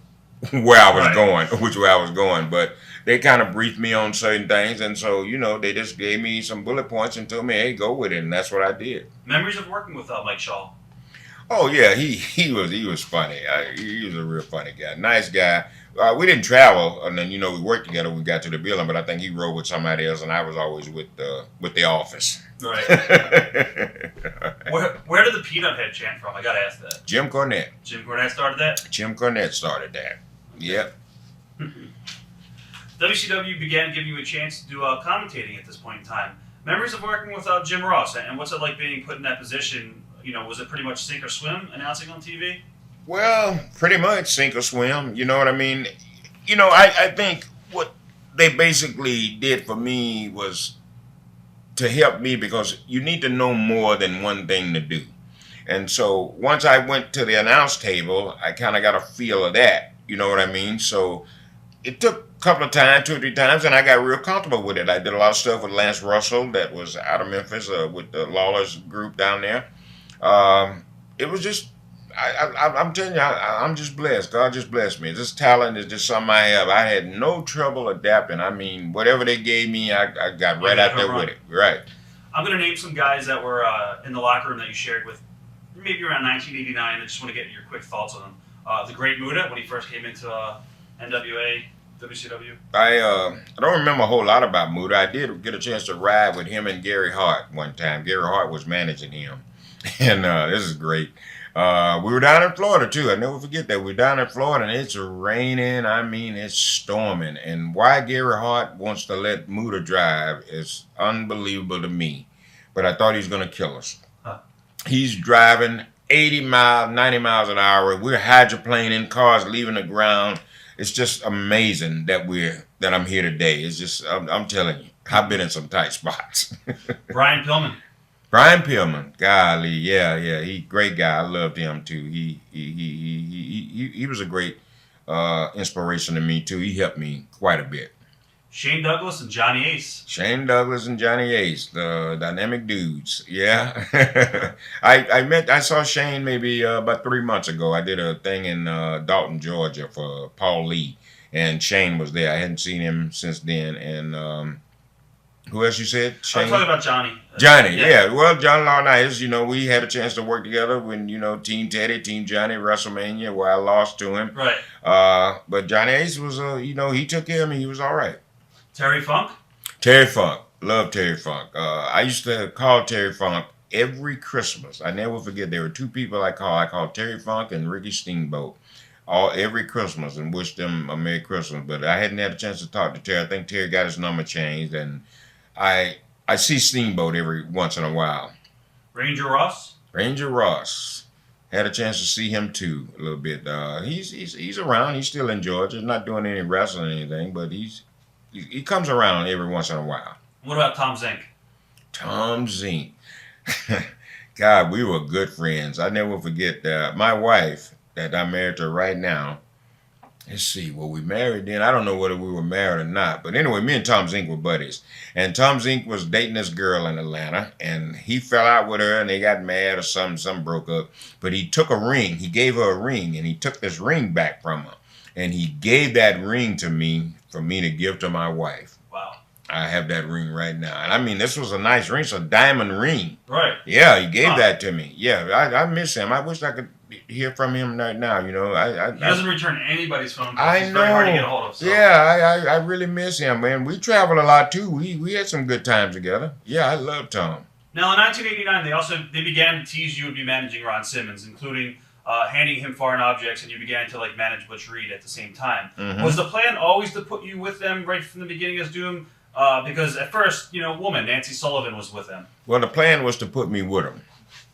where I was going, which way I was going. But they kind of briefed me on certain things, and so they just gave me some bullet points and told me, "Hey, go with it," and that's what I did. Memories of working with Mike Shaw. Oh yeah, he was funny. He was a real funny guy, nice guy. We didn't travel, and then we worked together. We got to the building, but I think he rode with somebody else, and I was always with the office. Right. Where did the Peanut Head chant from? I gotta ask that. Jim Cornette. Jim Cornette started that. Jim Cornette started that. Yep. WCW began giving you a chance to do commentating at this point in time. Memories of working with Jim Ross, and what's it like being put in that position? Was it pretty much sink or swim announcing on TV? Well, pretty much sink or swim. You know what I mean? I think what they basically did for me was to help me, because you need to know more than one thing to do. And so once I went to the announce table, I kind of got a feel of that. You know what I mean? So it took a couple of times, 2 or 3 times, and I got real comfortable with it. I did a lot of stuff with Lance Russell that was out of Memphis with the Lawless group down there. It was just, I'm telling you, I'm just blessed. God just blessed me. This talent is just something I have. I had no trouble adapting. I mean, whatever they gave me, I got right out there with it. Right. I'm going to name some guys that were in the locker room that you shared with maybe around 1989. I just want to get your quick thoughts on them. The Great Muta, when he first came into NWA, WCW. I don't remember a whole lot about Muta. I did get a chance to ride with him and Gary Hart one time. Gary Hart was managing him. And this is great. We were down in Florida, too. I never forget that. We're down in Florida, and it's raining. I mean, it's storming. And why Gary Hart wants to let Muta drive is unbelievable to me. But I thought he was going to kill us. Huh. He's driving 80 miles, 90 miles an hour. We're hydroplaning, cars leaving the ground. It's just amazing that I'm here today. It's just, I'm telling you, I've been in some tight spots. Brian Pillman. Brian Pillman, golly, yeah, he great guy. I loved him too. He was a great inspiration to me too. He helped me quite a bit. Shane Douglas and Johnny Ace. Shane Douglas and Johnny Ace, the dynamic dudes. Yeah, I saw Shane maybe about 3 months ago. I did a thing in Dalton, Georgia for Paul Lee, and Shane was there. I hadn't seen him since then, and. Who else you said? Shane? I'm talking about Johnny. Johnny, yeah. Well, John Laurinaitis, we had a chance to work together when, Team Teddy, Team Johnny, WrestleMania, where I lost to him. Right. But Johnny Ace was, he took care of me. He was all right. Terry Funk? Terry Funk. Love Terry Funk. I used to call Terry Funk every Christmas. I never forget, there were 2 people I called. I called Terry Funk and Ricky Steamboat every Christmas and wished them a Merry Christmas. But I hadn't had a chance to talk to Terry. I think Terry got his number changed, and I see Steamboat every once in a while. Ranger Ross? Ranger Ross. Had a chance to see him too a little bit. He's around. He's still in Georgia. Not doing any wrestling or anything, but he comes around every once in a while. What about Tom Zink? Tom Zink. God, we were good friends. I never forget that. My wife, that I'm married to right now, Let's see. Well, we married then. I don't know whether we were married or not. But anyway, me and Tom Zink were buddies. And Tom Zink was dating this girl in Atlanta. And he fell out with her and they got mad or something. Something broke up. But he took a ring. He gave her a ring. And he took this ring back from her. And he gave that ring to me for me to give to my wife. Wow. I have that ring right now. And I mean, this was a nice ring. It's a diamond ring. Right. Yeah, he gave that to me. Yeah, I miss him. I wish I could hear from him right now. You know, he doesn't return anybody's phone calls. I He's know. very hard to get a hold of. So. Yeah, I really miss him, man. We traveled a lot too. We had some good times together. Yeah, I love Tom. Now in 1989, they began to tease you would be managing Ron Simmons, including handing him foreign objects, and you began to manage Butch Reed at the same time. Mm-hmm. Was the plan always to put you with them right from the beginning as Doom? Because at first, woman Nancy Sullivan was with them. Well, the plan was to put me with them.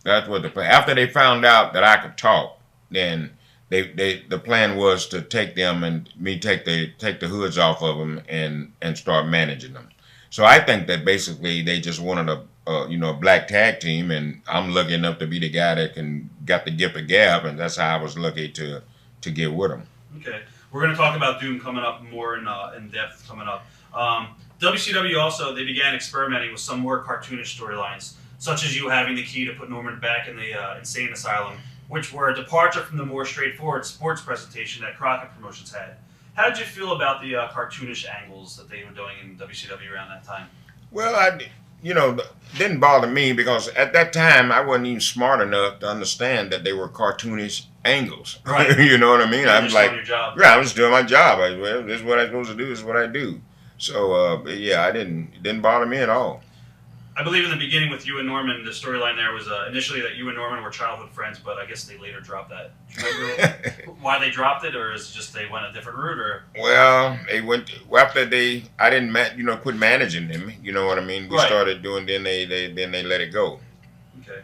That's what the plan. After they found out that I could talk, then the plan was to take them and me take the hoods off of them and start managing them. So I think that basically they just wanted a black tag team, and I'm lucky enough to be the guy that got the gift of gab, and that's how I was lucky to get with them. Okay, we're going to talk about Doom coming up more in depth coming up. WCW also, they began experimenting with some more cartoonish storylines, such as you having the key to put Norman back in the insane asylum, which were a departure from the more straightforward sports presentation that Crockett Promotions had. How did you feel about the cartoonish angles that they were doing in WCW around that time? Well, it didn't bother me because at that time I wasn't even smart enough to understand that they were cartoonish angles. Right. You know what I mean? I'm like, your job. yeah, I'm just doing my job. This is what I'm supposed to do. This is what I do. So yeah, it didn't bother me at all. I believe in the beginning with you and Norman, the storyline there was initially that you and Norman were childhood friends, but I guess they later dropped that. Do you remember why they dropped it, or is it just they went a different route? Or well, they went after I didn't quit managing them. You know what I mean? We started doing. Then they let it go. Okay.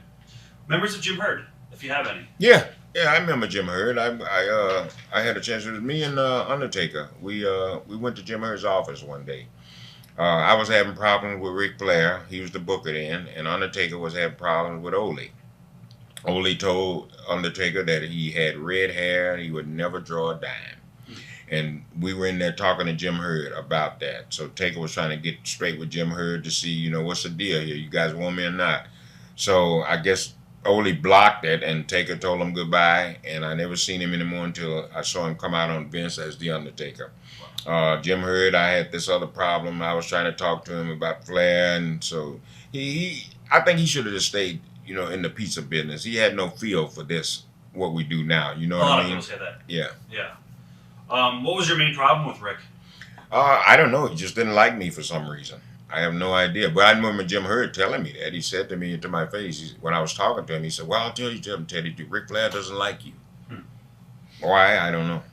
Members of Jim Herd, if you have any. Yeah, I remember Jim Herd. I had a chance. It was me and Undertaker. We went to Jim Herd's office one day. I was having problems with Ric Flair. He was the booker then, and Undertaker was having problems with Ole. Ole told Undertaker that he had red hair and he would never draw a dime. And we were in there talking to Jim Herd about that. So Taker was trying to get straight with Jim Herd to see, what's the deal here? You guys want me or not? So I guess Ole blocked it, and Taker told him goodbye, and I never seen him anymore until I saw him come out on Vince as The Undertaker. Jim Herd, I had this other problem. I was trying to talk to him about Flair, and so I think he should have just stayed, in the pizza business. He had no feel for this, what we do now. You know what I mean? A lot of people say that. Yeah. Yeah. What was your main problem with Rick? I don't know. He just didn't like me for some reason. I have no idea. But I remember Jim Herd telling me that. He said to me, to my face, when I was talking to him, he said, well, I'll tell you, Teddy, Ric Flair doesn't like you. Why? I don't know.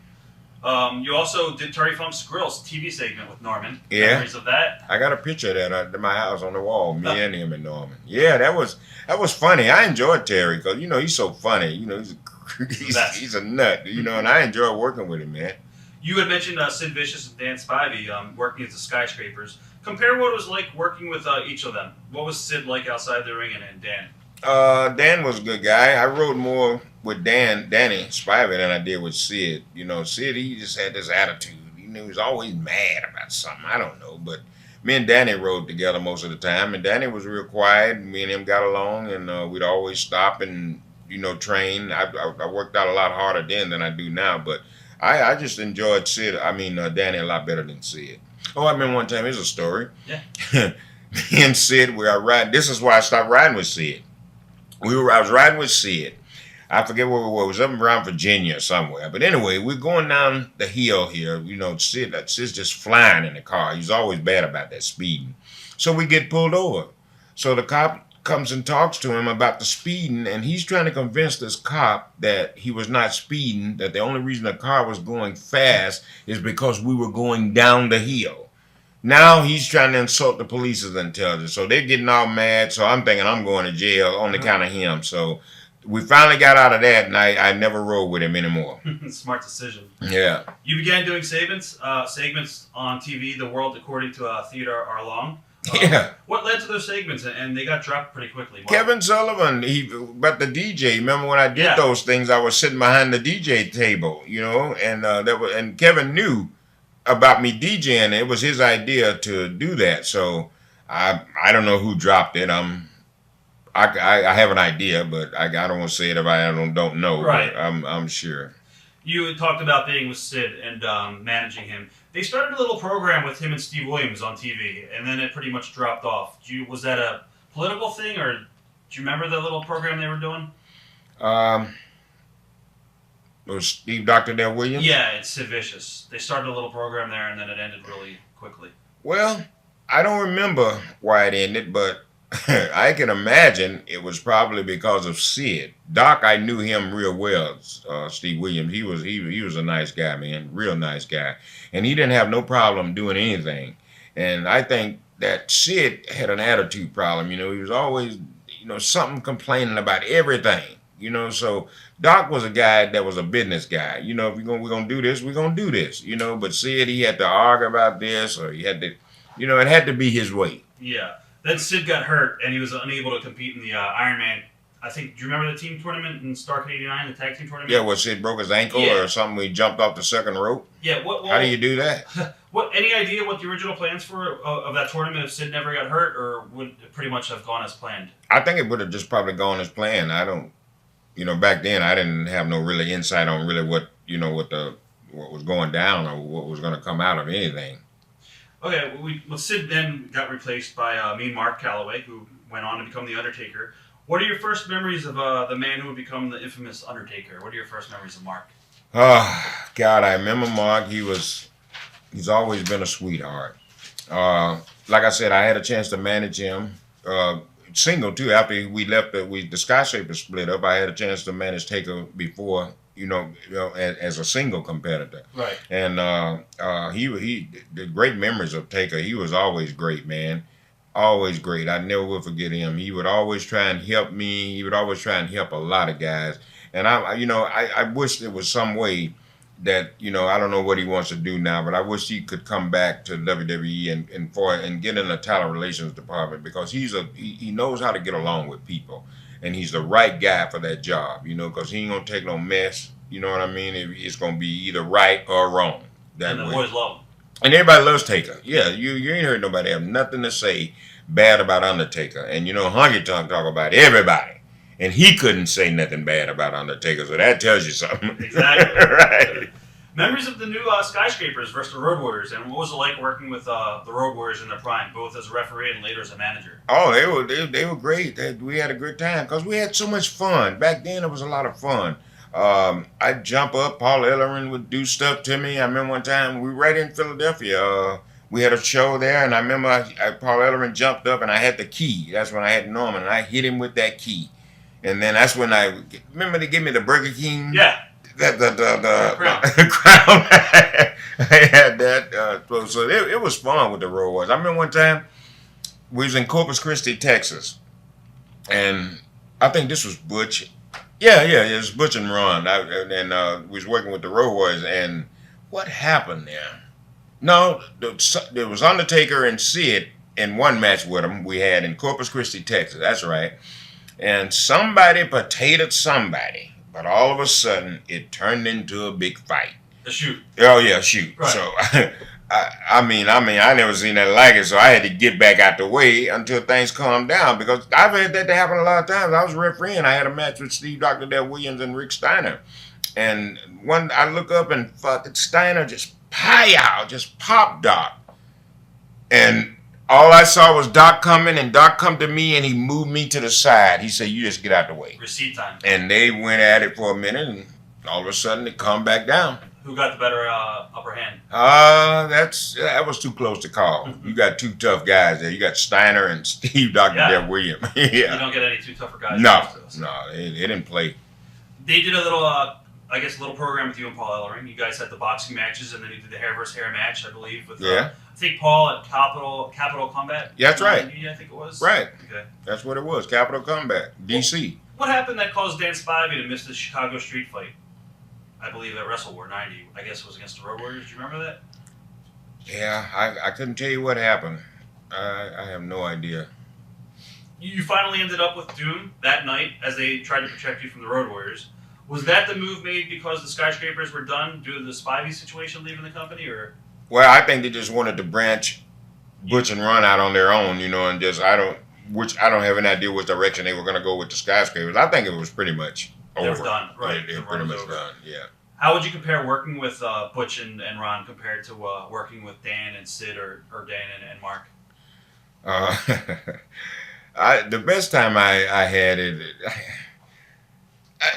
You also did Terry Funk's Grills TV segment with Norman. Yeah. Memories of that? I got a picture of that at my house on the wall, me and him and Norman. Yeah, that was funny. I enjoyed Terry because, he's so funny. He's a nut, and I enjoy working with him, man. You had mentioned Sid Vicious and Dan Spivey working as the Skyscrapers. Compare what it was like working with each of them. What was Sid like outside the ring and Dan? Dan was a good guy. I rode more with Danny Spivey than I did with Sid. Sid, he just had this attitude. He was always mad about something. I don't know. But me and Danny rode together most of the time. And Danny was real quiet. Me and him got along. And we'd always stop and, train. I worked out a lot harder then than I do now. But I just enjoyed Danny a lot better than Sid. Oh, I remember one time, here's a story. Yeah. Me and Sid, we are riding. This is why I stopped riding with Sid. I was riding with Sid. I forget where we were. It was up around Virginia somewhere. But anyway, we're going down the hill here. Sid's just flying in the car. He's always bad about that speeding. So we get pulled over. So the cop comes and talks to him about the speeding, and he's trying to convince this cop that he was not speeding, that the only reason the car was going fast is because we were going down the hill. Now he's trying to insult the police's intelligence. So they're getting all mad. So I'm thinking I'm going to jail on account of him. So we finally got out of that, and I never rode with him anymore. Smart decision. Yeah. You began doing segments on TV, The World According to Theodore Arlong. Yeah. What led to those segments, and they got dropped pretty quickly? Mark? Kevin Sullivan, but the DJ. Remember when I did those things? I was sitting behind the DJ table, and Kevin knew about me DJing. It was his idea to do that. So I don't know who dropped it. I have an idea, but I don't want to say it if I don't know. Right. I'm sure. You had talked about being with Sid and managing him. They started a little program with him and Steve Williams on TV, and then it pretty much dropped off. Was that a political thing, or do you remember the little program they were doing? Was Steve Dr. Dale Williams? Yeah, it's Sid Vicious. They started a little program there, and then it ended really quickly. Well, I don't remember why it ended, but I can imagine it was probably because of Sid. Doc, I knew him real well. Steve Williams, he was a nice guy, man, real nice guy, and he didn't have no problem doing anything. And I think that Sid had an attitude problem. He was always, something complaining about everything. So Doc was a guy that was a business guy. If we're gonna do this, we're gonna do this. But Sid, he had to argue about this, or he had to, it had to be his way. Yeah. Then Sid got hurt, and he was unable to compete in the Iron Man. I think, do you remember the team tournament in Starrcade '89, the tag team tournament? Yeah, where Sid broke his ankle or something. We jumped off the second rope. Yeah. How do you do that? Any idea what the original plans for of that tournament if Sid never got hurt, or would it pretty much have gone as planned? I think it would have just probably gone as planned. I don't, back then I didn't have no really insight on really what was going down or what was going to come out of anything. Okay, Sid then got replaced by Mean Mark Calloway, who went on to become the Undertaker. What are your first memories of the man who would become the infamous Undertaker? What are your first memories of Mark? Oh, God, I remember Mark. He's always been a sweetheart. Like I said, I had a chance to manage him. Single, too. After we left, the Skyscraper split up, I had a chance to manage Taker before, as a single competitor. Right. And he did great memories of Taker. He was always great, man. Always great. I never will forget him. He would always try and help me. He would always try and help a lot of guys. And I wish there was some way that, I don't know what he wants to do now, but I wish he could come back to WWE and get in the talent relations department, because he knows how to get along with people. And he's the right guy for that job, because he ain't going to take no mess. You know what I mean? It's going to be either right or wrong. And the boys love him. And everybody loves Taker. Yeah, you ain't heard nobody have nothing to say bad about Undertaker. And Honky Tonk talk about everybody. And he couldn't say nothing bad about Undertaker, so that tells you something. Exactly. Right. Memories of the new Skyscrapers versus the Road Warriors, and what was it like working with the Road Warriors in their prime, both as a referee and later as a manager? Oh, they were great. We had a good time because we had so much fun. Back then, it was a lot of fun. I'd jump up. Paul Ellering would do stuff to me. I remember one time we were right in Philadelphia. We had a show there, and I remember Paul Ellering jumped up, and I had the key. That's when I had Norman, and I hit him with that key. And then that's when remember they gave me the Burger King? Yeah. The crown. I had that. So it was fun with the Road Warriors. I remember one time we was in Corpus Christi, Texas, and I think this was Butch. Yeah, it was Butch and Ron. And we was working with the Road Warriors, and what happened there? No, there was Undertaker and Sid in one match with them we had in Corpus Christi, Texas. That's right. And somebody potatoed somebody, but all of a sudden it turned into a big fight. A shoot. Oh yeah, shoot. Right. So I never seen that like it. So I had to get back out the way until things calmed down, because I've had that to happen a lot of times. I was refereeing. I had a match with Steve Dr. Dale Williams and Rick Steiner, and I look up and fucking Steiner just popped Doc, and all I saw was Doc coming, and Doc come to me, and he moved me to the side. He said, "You just get out the way." Receipt time. And they went at it for a minute, and all of a sudden it come back down. Who got the better upper hand? That was too close to call. You got two tough guys there. You got Steiner and Steve Dr. Dale Williams. Yeah. You don't get any two tougher guys. No, they didn't play. They did a little, a little program with you and Paul Ellering. You guys had the boxing matches, and then you did the hair versus hair match, I believe, with I think Paul at Capital Combat. Yeah, that's right. I think it was. Right. Okay. That's what it was. Capital Combat, DC. What happened that caused Dan Spivey to miss the Chicago Street Fight? I believe at Wrestle War 90. I guess it was against the Road Warriors. Do you remember that? Yeah, I couldn't tell you what happened. I have no idea. You finally ended up with Doom that night as they tried to protect you from the Road Warriors. Was that the move made because the Skyscrapers were done due to the Spivey situation leaving the company, or? Well, I think they just wanted to branch Butch and Ron out on their own, and just I don't have any idea which direction they were going to go with the Skyscrapers. I think it was pretty much over. They were done, right? They were pretty much done. Yeah. How would you compare working with Butch and Ron compared to working with Dan and Sid or Dan and Mark? The best time I had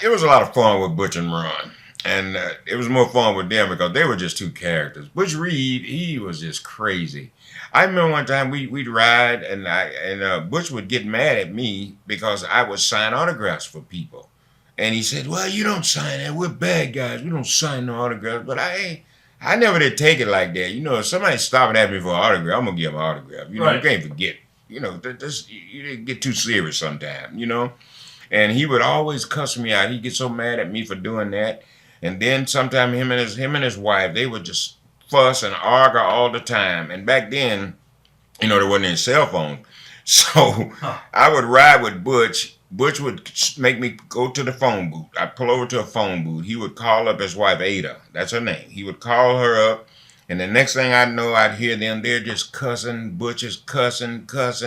it was a lot of fun with Butch and Ron. And it was more fun with them because they were just two characters. Butch Reed, he was just crazy. I remember one time we'd ride and Butch would get mad at me because I would sign autographs for people. And he said, well, you don't sign that. We're bad guys. We don't sign no autographs. But I never did take it like that. If somebody's stopping at me for an autograph, I'm going to give them an autograph. Right. You can't forget. You get too serious sometimes, And he would always cuss me out. He'd get so mad at me for doing that. And then sometime him and his wife, they would just fuss and argue all the time. And back then, there wasn't any cell phone. So I would ride with Butch. Butch would make me go to the phone booth. I'd pull over to a phone booth. He would call up his wife, Ada. That's her name. He would call her up. And the next thing I know, I'd hear them. They're just cussing. Butch is cussing.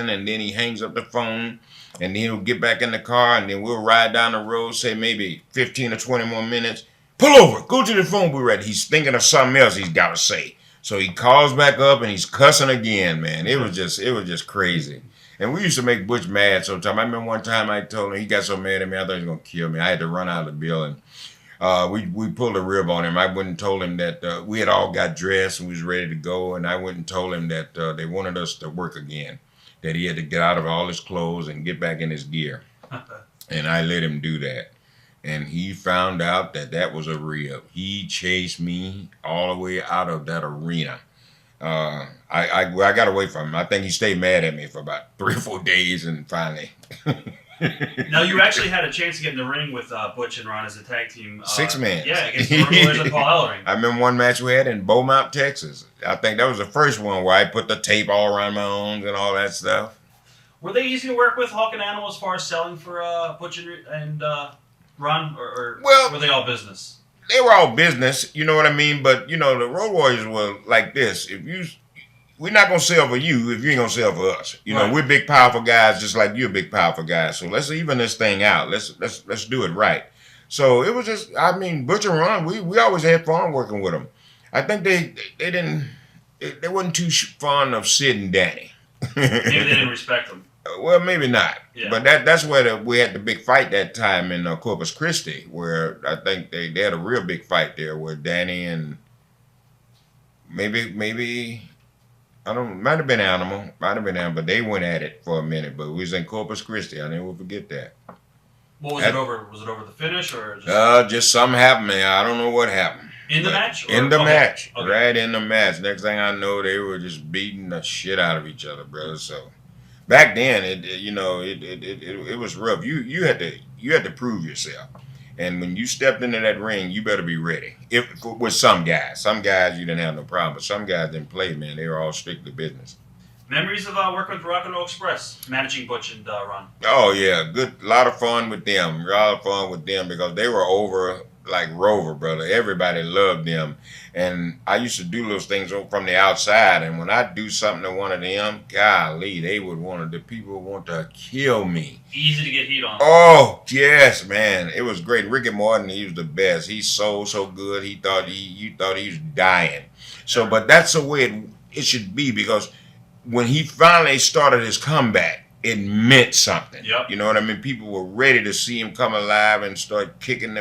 And then he hangs up the phone. And then he'll get back in the car. And then we'll ride down the road, say maybe 15 or 20 more minutes. Pull over. Go to the phone booth. Right. He's thinking of something else he's got to say. So he calls back up and he's cussing again, man. It was just crazy. And we used to make Butch mad sometimes. I remember one time I told him, he got so mad at me, I thought he was going to kill me. I had to run out of the building. We pulled a rib on him. I went and told him that we had all got dressed and we was ready to go. And I went and told him that they wanted us to work again, that he had to get out of all his clothes and get back in his gear. And I let him do that. And he found out that was a rib. He chased me all the way out of that arena. I got away from him. I think he stayed mad at me for about 3 or 4 days, and finally. Now, you actually had a chance to get in the ring with Butch and Ron as a tag team. 6 man. Yeah, against the Road Warriors and Paul Ellering. I remember one match we had in Beaumont, Texas. I think that was the first one where I put the tape all around my arms and all that stuff. Were they easy to work with, Hawk and Animal, as far as selling for Butch and Ron, or were they all business? They were all business, you know what I mean? But, the Road Warriors were like this. We're not going to sell for you if you ain't going to sell for us. Right. We're big, powerful guys just like you're big, powerful guys. So let's even this thing out. Let's do it right. So it was just, Butch and Ron, we always had fun working with them. I think they wasn't too fond of Sid and Danny. Maybe they didn't respect them. Well, maybe not. Yeah. But that's where we had the big fight that time in Corpus Christi, where I think they had a real big fight there where Danny and maybe might have been Animal, but they went at it for a minute. But we was in Corpus Christi. I never forget that. What was it over? Was it over the finish or just something happened, man. I don't know what happened. In the match? In the match. Okay. Right in the match. Next thing I know, they were just beating the shit out of each other, brother. So back then, it was rough. You had to prove yourself, and when you stepped into that ring, you better be ready. With some guys you didn't have no problem, but some guys didn't play, man. They were all strictly business. Memories of working with Rock and Roll Express, managing Butch and Ron. Oh yeah, lot of fun with them. A lot of fun with them because they were over like Rover, brother. Everybody loved them. And I used to do those things from the outside. And when I do something to one of them, golly, the people would want to kill me. Easy to get heat on. Oh, yes, man. It was great. Ricky Morton, he was the best. He's so good. You thought he was dying. So, but that's the way it should be because when he finally started his comeback, it meant something. Yep. You know what I mean? People were ready to see him come alive and start kicking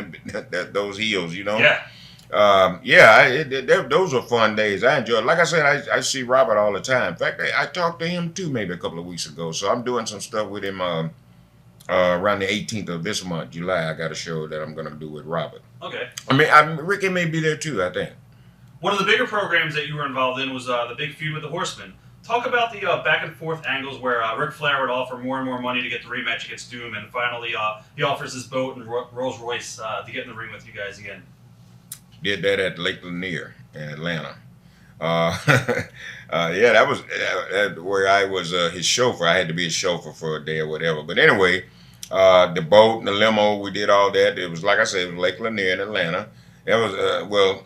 those heels, Yeah. Those were fun days. I enjoyed it. Like I said, I see Robert all the time. In fact, I talked to him too maybe a couple of weeks ago. So I'm doing some stuff with him around the 18th of this month, July. I got a show that I'm going to do with Robert. Okay. Ricky may be there too, I think. One of the bigger programs that you were involved in was the big feud with the Horsemen. Talk about the back and forth angles where Ric Flair would offer more and more money to get the rematch against Doom, and finally he offers his boat and Rolls Royce to get in the ring with you guys again. Did that at Lake Lanier in Atlanta. Yeah, that was where I was his chauffeur. I had to be his chauffeur for a day or whatever. But anyway, the boat and the limo, we did all that. It was like I said, it was Lake Lanier in Atlanta. That was well,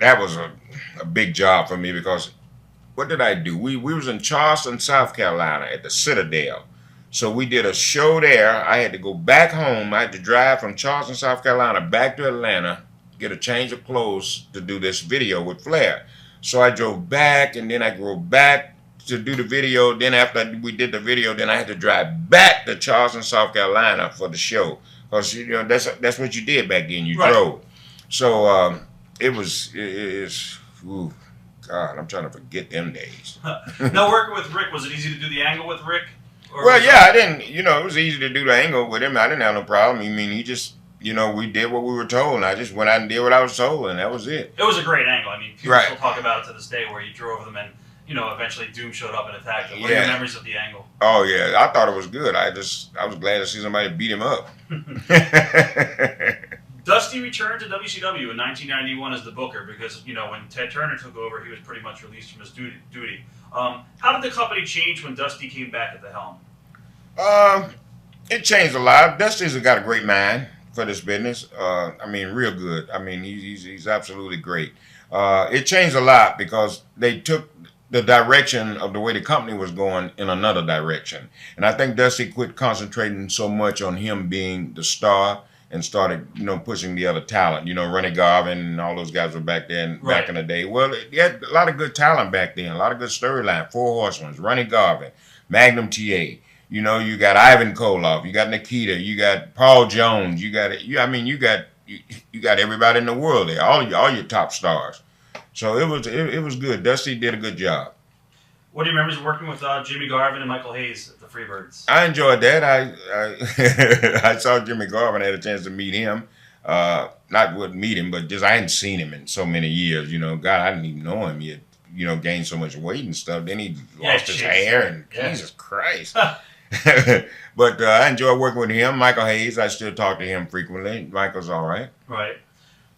that was a big job for me because what did I do? We was in Charleston, South Carolina at the Citadel. So we did a show there. I had to go back home. I had to drive from Charleston, South Carolina back to Atlanta, get a change of clothes to do this video with Flair. So I drove back and then I drove back to do the video. Then after we did the video, then I had to drive back to Charleston, South Carolina for the show. Because that's what you did back then. You drove. So it's ooh, God, I'm trying to forget them days. Now working with Rick, was it easy to do the angle with Rick? Well, yeah, I didn't. It was easy to do the angle with him. I didn't have no problem. I mean, he just, we did what we were told, and I just went out and did what I was told, and that was it. It was a great angle. I mean, people still talk about it to this day, where you drew over them, and eventually Doom showed up and attacked him. What are your memories of the angle? Oh yeah, I thought it was good. I was glad to see somebody beat him up. Dusty returned to WCW in 1991 as the booker because, when Ted Turner took over, he was pretty much released from his duty. How did the company change when Dusty came back at the helm? It changed a lot. Dusty's got a great mind for this business. I mean, real good. I mean, he's absolutely great. It changed a lot because they took the direction of the way the company was going in another direction. And I think Dusty quit concentrating so much on him being the star and started, pushing the other talent. Ronnie Garvin and all those guys were back then, back in the day. Well, he had a lot of good talent back then, a lot of good storyline. Four Horsemen, Ronnie Garvin, Magnum TA. You got Ivan Koloff, you got Nikita, you got Paul Jones, you got everybody in the world there, all your top stars. So it was good. Dusty did a good job. What do you remember working with Jimmy Garvin and Michael Hayes at the Freebirds? I enjoyed that. I saw Jimmy Garvin. I had a chance to meet him. Not would meet him, but just I hadn't seen him in so many years. God, I didn't even know him. He had, gained so much weight and stuff. Then he lost his hair, and Jesus Christ. But I enjoyed working with him. Michael Hayes, I still talk to him frequently. Michael's all right. Right.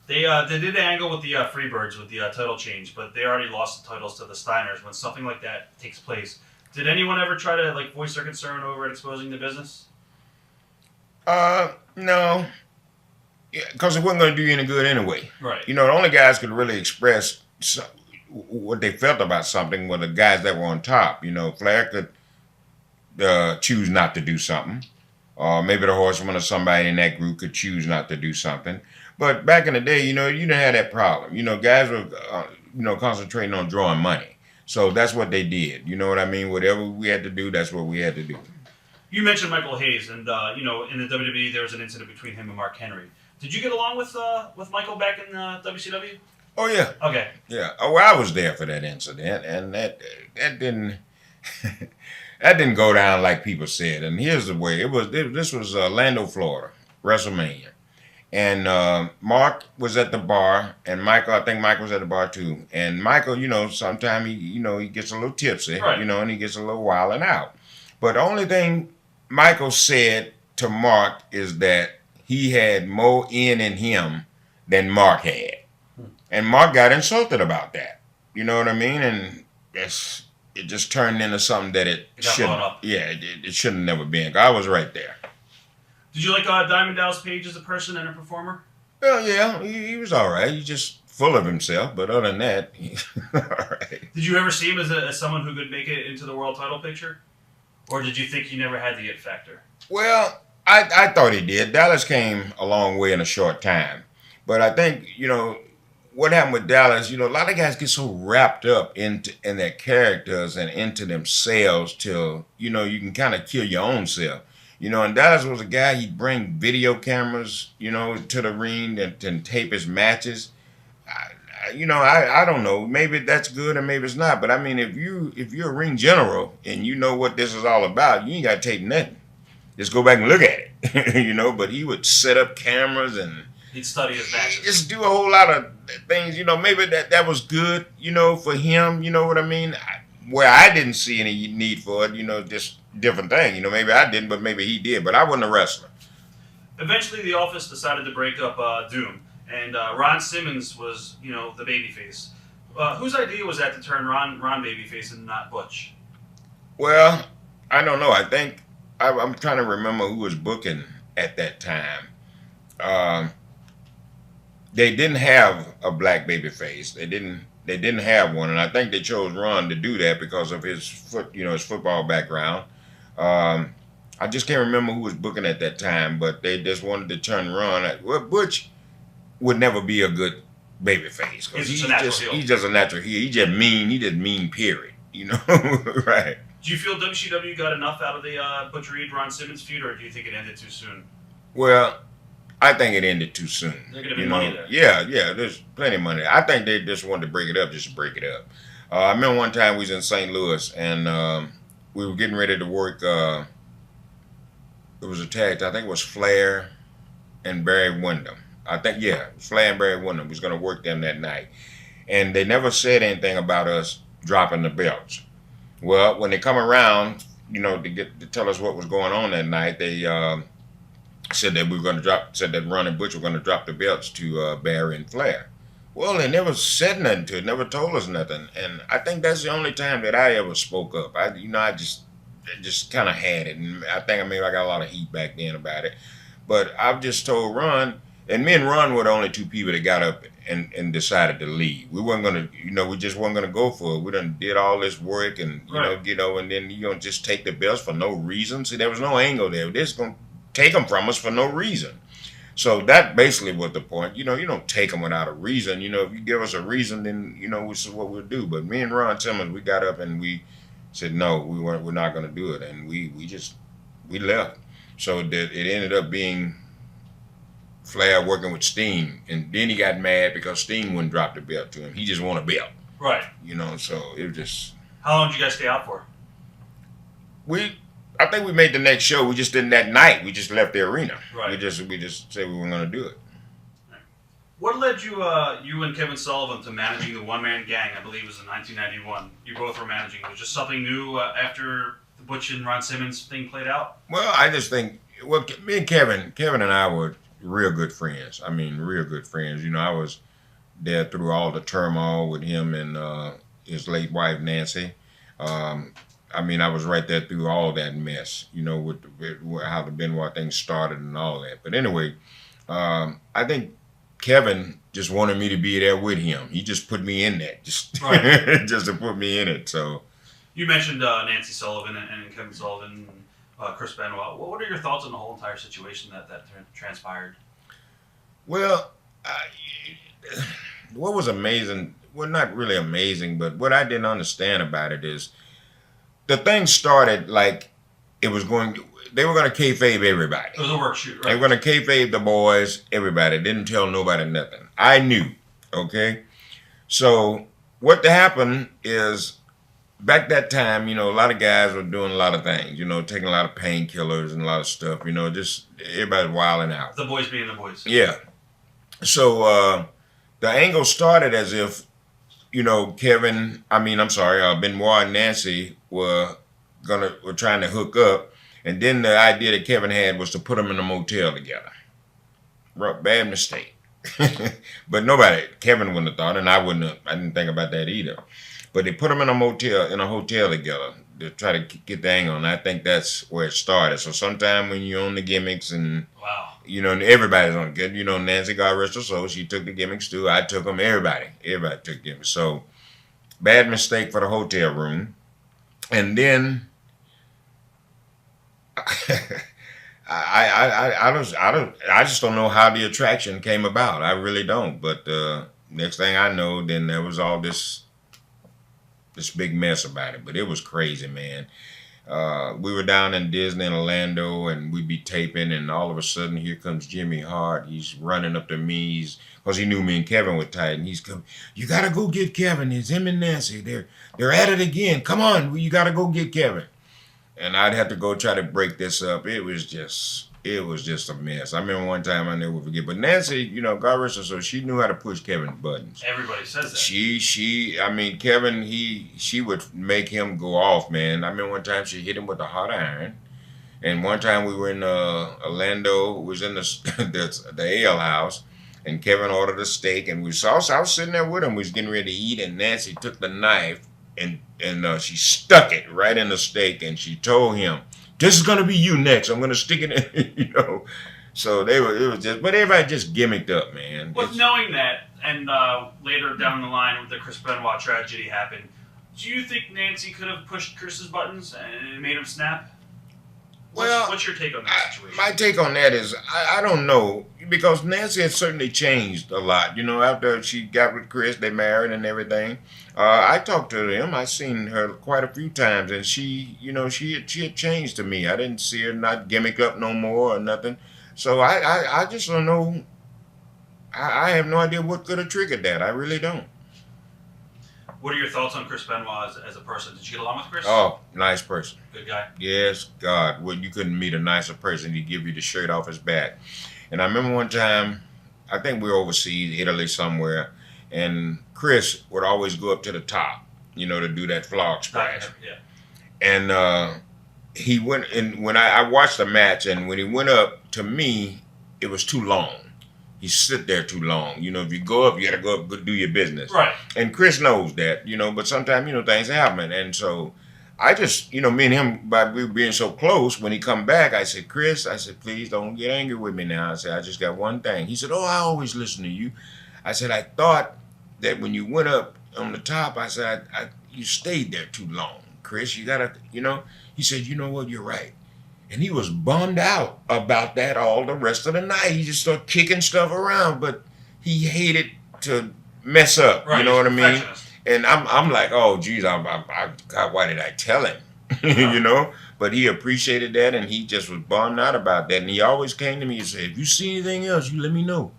They did the angle with the Freebirds with the title change, but they already lost the titles to the Steiners. When something like that takes place, did anyone ever try to voice their concern over it exposing the business? No, because it wasn't going to do you any good anyway. Right. The only guys could really express what they felt about something were the guys that were on top. Flair could choose not to do something, or maybe the Horseman or somebody in that group could choose not to do something. But back in the day, you didn't have that problem. Guys were, concentrating on drawing money. So that's what they did. You know what I mean? Whatever we had to do, that's what we had to do. You mentioned Michael Hayes, and, in the WWE, there was an incident between him and Mark Henry. Did you get along with Michael back in WCW? Oh, yeah. Okay. Yeah. Oh, well, I was there for that incident, and that didn't... that didn't go down like people said. And here's the way. This was Orlando, Florida, WrestleMania. And Mark was at the bar, and I think Michael was at the bar too. And Michael, sometimes he gets a little tipsy, and he gets a little wilding out. But the only thing Michael said to Mark is that he had more in him than Mark had. And Mark got insulted about that. You know what I mean? And it just turned into something that it shouldn't. Yeah, it shouldn't have never been. I was right there. Did you like Diamond Dallas Page as a person and a performer? Well, yeah, he was all right. He's just full of himself, but other than that, he's all right. Did you ever see him as someone who could make it into the world title picture? Or did you think he never had the it factor? Well, I thought he did. Dallas came a long way in a short time. But I think, what happened with Dallas, a lot of guys get so wrapped up in their characters and into themselves till, you can kind of kill your own self. And Dallas was a guy, he'd bring video cameras, to the ring and tape his matches. I don't know. Maybe that's good or maybe it's not. But I mean, if you're a ring general and you know what this is all about, you ain't got to tape nothing. Just go back and look at it, But he would set up cameras and he'd study his matches. Just do a whole lot of things, maybe that was good, for him, you know what I mean? Where I didn't see any need for it, just different thing. Maybe I didn't, but maybe he did. But I wasn't a wrestler. Eventually, the Office decided to break up Doom, and Ron Simmons was, the babyface. Whose idea was that to turn Ron babyface and not Butch? Well, I don't know. I think I'm trying to remember who was booking at that time. Um, they didn't have a black baby face. They didn't have one, and I think they chose Ron to do that because of his his football background. Um, I just can't remember who was booking at that time, but they just wanted to turn Ron. Well, Butch would never be a good baby face because he's just a natural heel. He just mean. He just mean. Period. You know, right? Do you feel WCW got enough out of the Butch Reed Ron Simmons feud, or do you think it ended too soon? Well, I think it ended too soon. There's gonna be money there. Yeah, there's plenty of money. I think they just wanted to break it up just to break it up. I remember one time we was in St. Louis and we were getting ready to work. It was a tag. I think it was Flair and Barry Windham. Flair and Barry Windham was going to work them that night, and they never said anything about us dropping the belts. Well, when they come around, to tell us what was going on that night, they said that we were going to said that Ron and Butch were going to drop the belts to Barry and Flair. Well, they never said nothing to it, never told us nothing, and I think that's the only time that I ever spoke up. I just kind of had it, and I think maybe I got a lot of heat back then about it. But I've just told Ron, and me and Ron were the only two people that got up and decided to leave. We weren't gonna, we just weren't gonna go for it. We done did all this work and and then just take the belts for no reason. See, there was no angle there. They're just gonna take them from us for no reason. So that basically was the point. You don't take them without a reason. If you give us a reason, then this is what we'll do. But me and Ron Simmons, we got up and we said no, we're not gonna do it, and we left. So that it ended up being Flair working with Steen, and then he got mad because Steen wouldn't drop the belt to him. He just wanted a belt. Right. So it was just... How long did you guys stay out for? I think we made the next show. We just didn't that night. We just left the arena. Right. We just said we were going to do it. What led you and Kevin Sullivan to managing the one-man gang? I believe it was in 1991. You both were managing. Was just something new after the Butch and Ron Simmons thing played out? Well, I just think... Well, me and Kevin and I were real good friends. I mean, real good friends. I was there through all the turmoil with him and his late wife, Nancy. I was right there through all that mess, with how the Benoit thing started and all that. But anyway, I think Kevin just wanted me to be there with him. He just put me in that, just to put me in it. So you mentioned Nancy Sullivan and Kevin Sullivan, Chris Benoit. What are your thoughts on the whole entire situation that transpired? Well, what was amazing, well, not really amazing, but what I didn't understand about it is the thing started like they were going to kayfabe everybody. It was a work shoot, right? They were going to kayfabe the boys, everybody. Didn't tell nobody nothing. I knew, okay? So what happened is back that time, a lot of guys were doing a lot of things, taking a lot of painkillers and a lot of stuff, just everybody wilding out. The boys being the boys. Yeah. So the angle started as if, Benoit and Nancy were trying to hook up, and then the idea that Kevin had was to put them in a motel together. Bad mistake. But Kevin wouldn't have thought, and I didn't think about that either. But they put them in a hotel together to try to get the angle, and I think that's where it started. So sometime when you're on the gimmicks and everybody's on it. Nancy, God rest her soul, she took the gimmicks too. I took them. Everybody took gimmicks. So bad mistake for the hotel room, and then I just don't know how the attraction came about. I really don't. But next thing I know, then there was all this big mess about it. But it was crazy, man. We were down in Disney in Orlando, and we'd be taping, and all of a sudden, here comes Jimmy Hart. He's running up to me, because he knew me and Kevin were tight, and he's coming. You gotta go get Kevin. It's him and Nancy. They're at it again. Come on, you gotta go get Kevin. And I'd have to go try to break this up. It was just a mess. I remember one time, I never forget. But Nancy, God rest her soul, she knew how to push Kevin's buttons. Everybody says that. Kevin, she would make him go off, man. I remember one time she hit him with a hot iron. And one time we were in Orlando, was in the ale house, and Kevin ordered a steak, and I was sitting there with him. We was getting ready to eat, and Nancy took the knife and she stuck it right in the steak, and she told him, "This is gonna be you next. I'm gonna stick it in," you know. So it was just, but everybody just gimmicked up, man. With knowing that, and later down the line, with the Chris Benoit tragedy happened, do you think Nancy could have pushed Chris's buttons and made him snap? Well, what's your take on that situation? My take on that is, I don't know, because Nancy has certainly changed a lot. You know, after she got with Chris, they married and everything. I talked to them. I seen her quite a few times, and she, you know, she had changed to me. I didn't see her not gimmick up no more or nothing. So I just don't know. I have no idea what could have triggered that. I really don't. What are your thoughts on Chris Benoit as a person? Did you get along with Chris? Oh, nice person. Good guy. Yes, God. Well, you couldn't meet a nicer person. He'd give you the shirt off his back. And I remember one time, I think we were overseas, Italy somewhere, and Chris would always go up to the top, you know, to do that flog splash. Yeah. And he went, and when I watched the match, and when he went up, to me, it was too long. He sit there too long. You know, if you go up, you got to go up, go do your business. Right. And Chris knows that, you know, but sometimes, you know, things happen. And so I just, you know, me and him, by we being so close, when he come back, I said, "Chris," I said, "please don't get angry with me now." I said, "I just got one thing." He said, "Oh, I always listen to you." I said, "I thought that when you went up on the top," I said, you stayed there too long, Chris. You got to, you know." He said, "You know what, you're right." And he was bummed out about that all the rest of the night. He just started kicking stuff around, but he hated to mess up. Right, you know what I mean? And I'm like, oh, geez, God, why did I tell him? You know? But he appreciated that, and he just was bummed out about that. And he always came to me and said, "If you see anything else, you let me know."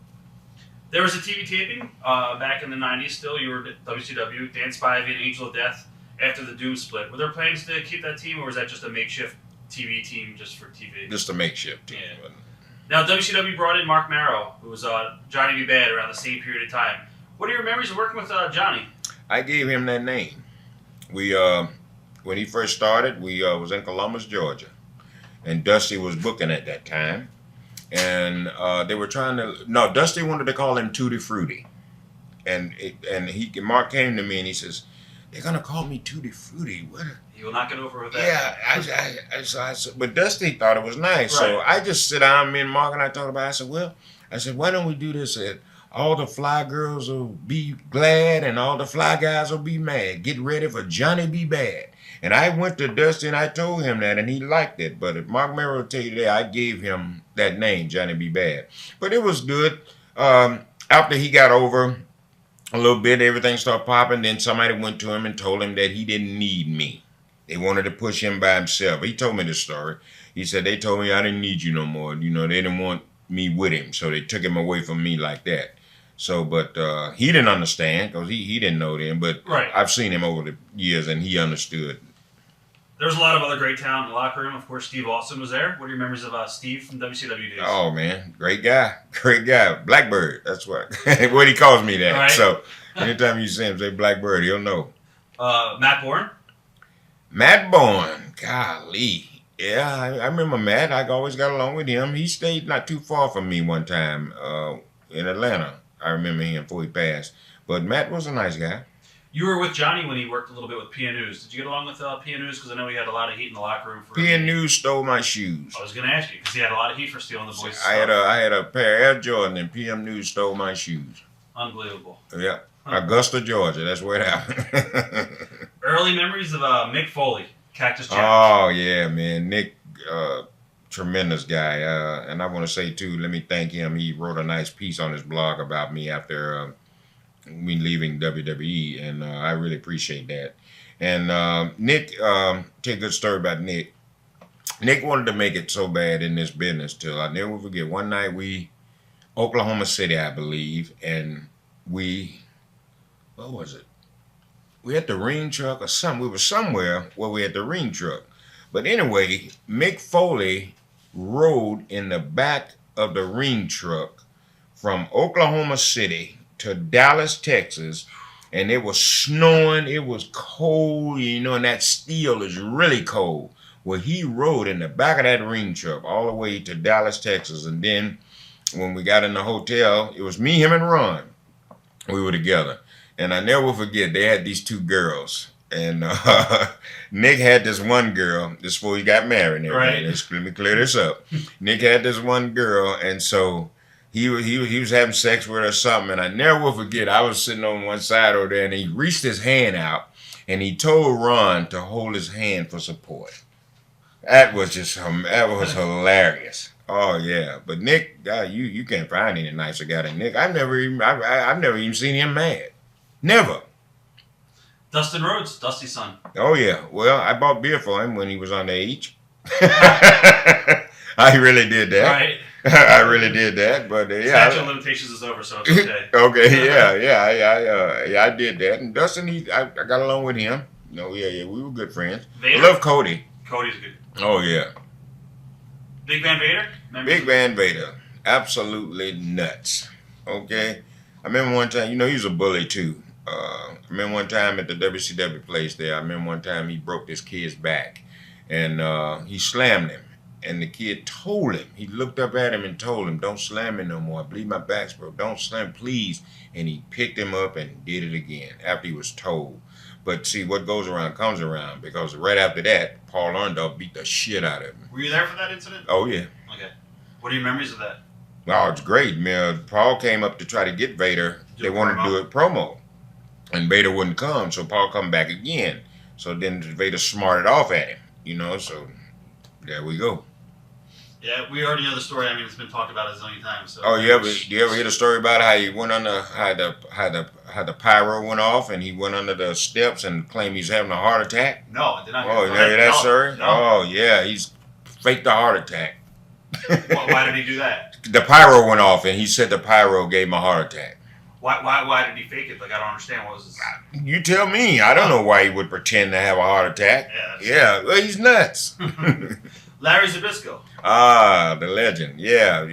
There was a TV taping back in the 90s still. You were at WCW, Dan Spivey and Angel of Death after the Doom split. Were there plans to keep that team, or was that just a makeshift TV team just for TV? Just a makeshift team. Yeah. Now, WCW brought in Mark Marrow, who was Johnny B. Bad around the same period of time. What are your memories of working with Johnny? I gave him that name. We, when he first started, we was in Columbus, Georgia. And Dusty was booking at that time. And they were trying to, no, Dusty wanted to call him Tutti Frutti. And Mark came to me and he says, "They're going to call me Tutti Frutti. What?" You will not get over with that. Yeah, I said, but Dusty thought it was nice. Right. So I just sit down, me and Mark and I talked about it. I said, "Why don't we do this? All the fly girls will be glad and all the fly guys will be mad. Get ready for Johnny B. Bad." And I went to Dusty and I told him that, and he liked it. But if Mark Merrill will tell you that, I gave him that name, Johnny B. Bad. But it was good. After he got over a little bit, everything started popping. Then somebody went to him and told him that he didn't need me. They wanted to push him by himself. He told me the story. He said, "They told me I didn't need you no more. You know, they didn't want me with him. So they took him away from me like that." So, but he didn't understand because he didn't know then. But right. I've seen him over the years and he understood. There was a lot of other great talent in the locker room. Of course, Steve Austin was there. What are your memories of Steve from WCW days? Oh, man. Great guy. Great guy. Blackbird. That's what he calls me that. Right. So anytime you see him say Blackbird, he'll know. Matt Bourne? Matt Bourne. Golly. Yeah, I remember Matt. I always got along with him. He stayed not too far from me one time in Atlanta. I remember him before he passed. But Matt was a nice guy. You were with Johnny when he worked a little bit with PNUs. Did you get along with PNUs? Because I know he had a lot of heat in the locker room. PNUs stole my shoes. I was going to ask you because he had a lot of heat for stealing the boys' stuff. I had a pair of Air Jordan and PNUs stole my shoes. Unbelievable. Yeah. Augusta, Georgia. That's where it happened. Early memories of Mick Foley, Cactus Jack. Oh, yeah, man. Nick, tremendous guy. And I want to say, too, let me thank him. He wrote a nice piece on his blog about me after me leaving WWE, and I really appreciate that. And Nick, tell you a good story about Nick. Nick wanted to make it so bad in this business till I never forget. One night Oklahoma City, I believe, and what was it? We had the ring truck or something. We were somewhere where we had the ring truck. But anyway, Mick Foley rode in the back of the ring truck from Oklahoma City to Dallas, Texas, and it was snowing. It was cold, you know, and that steel is really cold. Well, he rode in the back of that ring truck all the way to Dallas, Texas, and then when we got in the hotel, it was me, him, and Ron. We were together. And I never will forget, they had these two girls. And Nick had this one girl, this before he got married. Right. Let me clear this up. Nick had this one girl, and so he was having sex with her or something. And I never will forget, I was sitting on one side over there, and he reached his hand out, and he told Ron to hold his hand for support. That was hilarious. Oh yeah, but Nick, God, you can't find any nicer guy than Nick. I've never even seen him mad. Never. Dustin Rhodes, Dusty's son. Oh yeah. Well, I bought beer for him when he was underage. I really did that. Right. I really did that. But yeah. Statute of limitations is over, so it's okay. Okay. Yeah. I did that. And Dustin, I got along with him. No, yeah. We were good friends. Vader? I love Cody. Cody's good. Oh yeah. Big Van Vader? Big Van Vader. Absolutely nuts. Okay. I remember one time, he was a bully too. I remember one time at the WCW place there, I remember one time he broke this kid's back. And he slammed him. And the kid told him, he looked up at him and told him, don't slam me no more. I believe my back's broke. Don't slam, please. And he picked him up and did it again after he was told. But see, what goes around comes around, because right after that, Paul Orndorff beat the shit out of him. Were you there for that incident? Oh, yeah. Okay. What are your memories of that? Oh, it's great, man. Paul came up to try to get Vader. They wanted to do a promo. And Vader wouldn't come, so Paul come back again. So then Vader smarted off at him, so there we go. Yeah, we already know the story. I mean, it's been talked about a zillion times. So Oh, you ever hear the story about how he went under, how the pyro went off and he went under the steps and claimed he's having a heart attack? No, I did not hear Oh, you never hear that story? No. Oh, yeah, he's faked a heart attack. Why did he do that? The pyro went off and he said the pyro gave him a heart attack. Why did he fake it? Like, I don't understand. What was this? You tell me. I don't know why he would pretend to have a heart attack. Yeah, well, he's nuts. Larry Zbyszko. Ah, the legend. Yeah.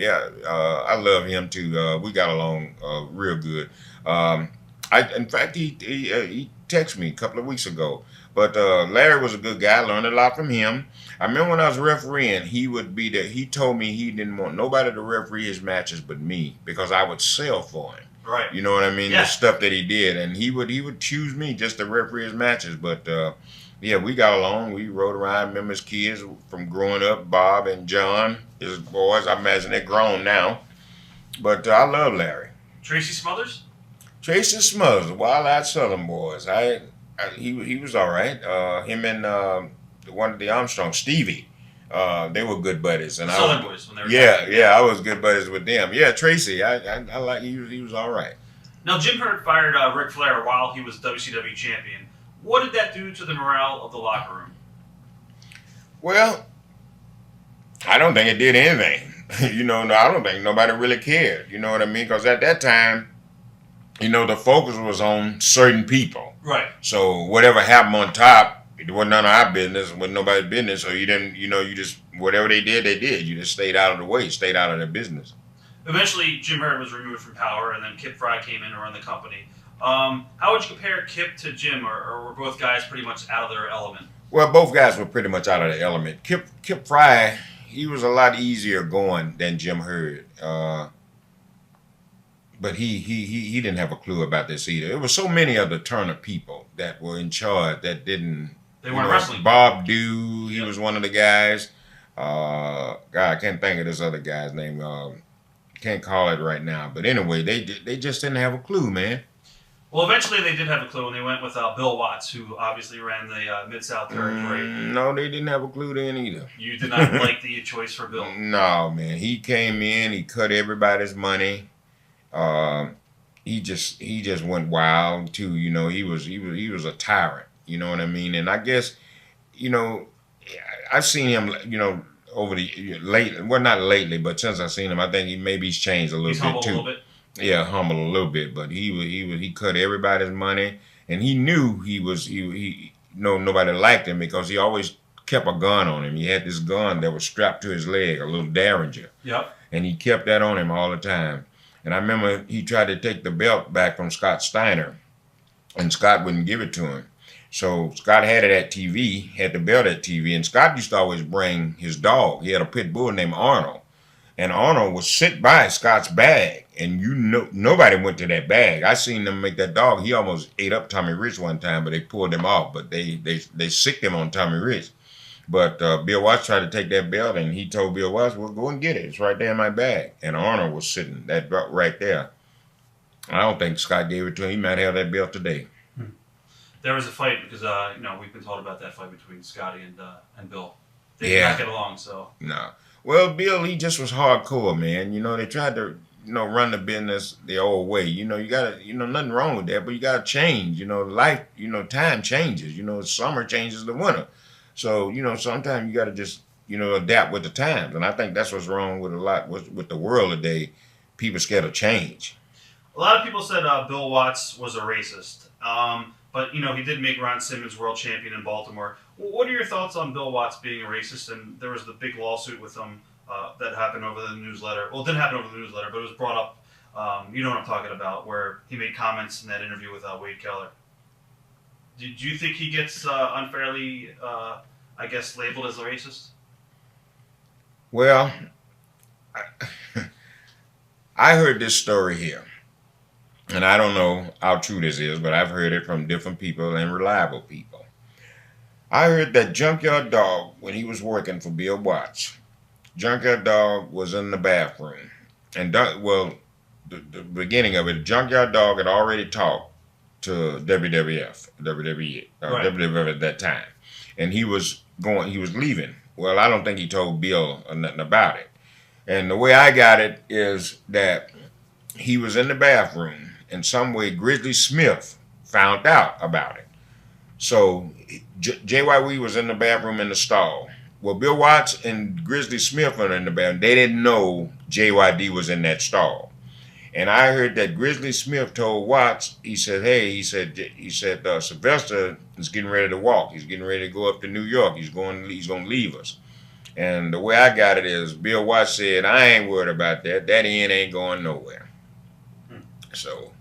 I love him too. We got along real good. In fact, he texted me a couple of weeks ago. But Larry was a good guy. I learned a lot from him. I remember when I was refereeing, he told me he didn't want nobody to referee his matches but me, because I would sell for him. Right. You know what I mean? Yeah. The stuff that he did, and he would choose me just to referee his matches. But yeah, we got along. We rode around. Remember his kids from growing up, Bob and John, his boys. I imagine they're grown now. But I love Larry. Tracy Smothers. Tracy Smothers, the Wild Eyed Southern Boys. He was all right. Him and one of the Armstrong, Stevie. They were good buddies, and Southern Boys when they were yeah, I was good buddies with them. Yeah, Tracy, I like he was all right. Now Jim Herd fired Ric Flair while he was WCW champion. What did that do to the morale of the locker room? Well, I don't think it did anything. I don't think nobody really cared. You know what I mean? Because at that time, the focus was on certain people. Right. So whatever happened on top, it wasn't none of our business, it wasn't nobody's business. So you didn't, you just, whatever they did, they did. You just stayed out of the way, stayed out of their business. Eventually, Jim Herd was removed from power, and then Kip Fry came in to run the company. How would you compare Kip to Jim, or were both guys pretty much out of their element? Well, both guys were pretty much out of their element. Kip Fry, he was a lot easier going than Jim Herd. But he didn't have a clue about this either. There were so many of the Turner people that were in charge that didn't. They weren't wrestling. Bob Dew, he was one of the guys. God, I can't think of this other guy's name. Can't call it right now. But anyway, they just didn't have a clue, man. Well, eventually they did have a clue, and they went with Bill Watts, who obviously ran the Mid-South Territory. No, they didn't have a clue then either. You did not like the choice for Bill? No, man. He came in, he cut everybody's money. He just went wild too. He was a tyrant. You know what I mean? And I guess, I've seen him, over not lately, but since I've seen him, I think he's changed a little bit too. A little bit. Yeah, humble a little bit, but he cut everybody's money, and he knew nobody liked him because he always kept a gun on him. He had this gun that was strapped to his leg, a little Derringer. Yep. And he kept that on him all the time. And I remember he tried to take the belt back from Scott Steiner, and Scott wouldn't give it to him. So Scott had it at TV, had the belt at TV, and Scott used to always bring his dog. He had a pit bull named Arnold. and Arnold was sit by Scott's bag, and nobody went to that bag. I seen them make that dog. He almost ate up Tommy Rich one time, but they pulled him off. But they sicked him on Tommy Rich. But Bill Watts tried to take that belt, and he told Bill Watts, "Well, go and get it. It's right there in my bag." And Arnold was sitting that belt right there. I don't think Scott gave it to him. He might have that belt today. There was a fight because we've been told about that fight between Scotty and Bill. They did not get along, so. No. Well, Bill, he just was hardcore, man. They tried to, run the business the old way. You gotta, nothing wrong with that, but you gotta change. Life, time changes. Summer changes the winter. So, sometimes you gotta just, adapt with the times. And I think that's what's wrong with with the world today. People scared of change. A lot of people said Bill Watts was a racist. But, he did make Ron Simmons world champion in Baltimore. What are your thoughts on Bill Watts being a racist? And there was the big lawsuit with him that happened over the newsletter. Well, it didn't happen over the newsletter, but it was brought up, you know what I'm talking about, where he made comments in that interview with Wade Keller. Do you think he gets unfairly, labeled as a racist? Well, I heard this story here. And I don't know how true this is, but I've heard it from different people and reliable people. I heard that Junkyard Dog, when he was working for Bill Watts, Junkyard Dog was in the bathroom. And, the beginning of it, Junkyard Dog had already talked to WWF at that time. And he was leaving. Well, I don't think he told Bill or nothing about it. And the way I got it is that he was in the bathroom. In some way, Grizzly Smith found out about it. So JYD was in the bathroom in the stall. Well, Bill Watts and Grizzly Smith were in the bathroom. They didn't know JYD was in that stall. And I heard that Grizzly Smith told Watts, he said, Sylvester is getting ready to walk. He's getting ready to go up to New York. He's going to leave us. And the way I got it is Bill Watts said, I ain't worried about that. That end ain't going nowhere. So,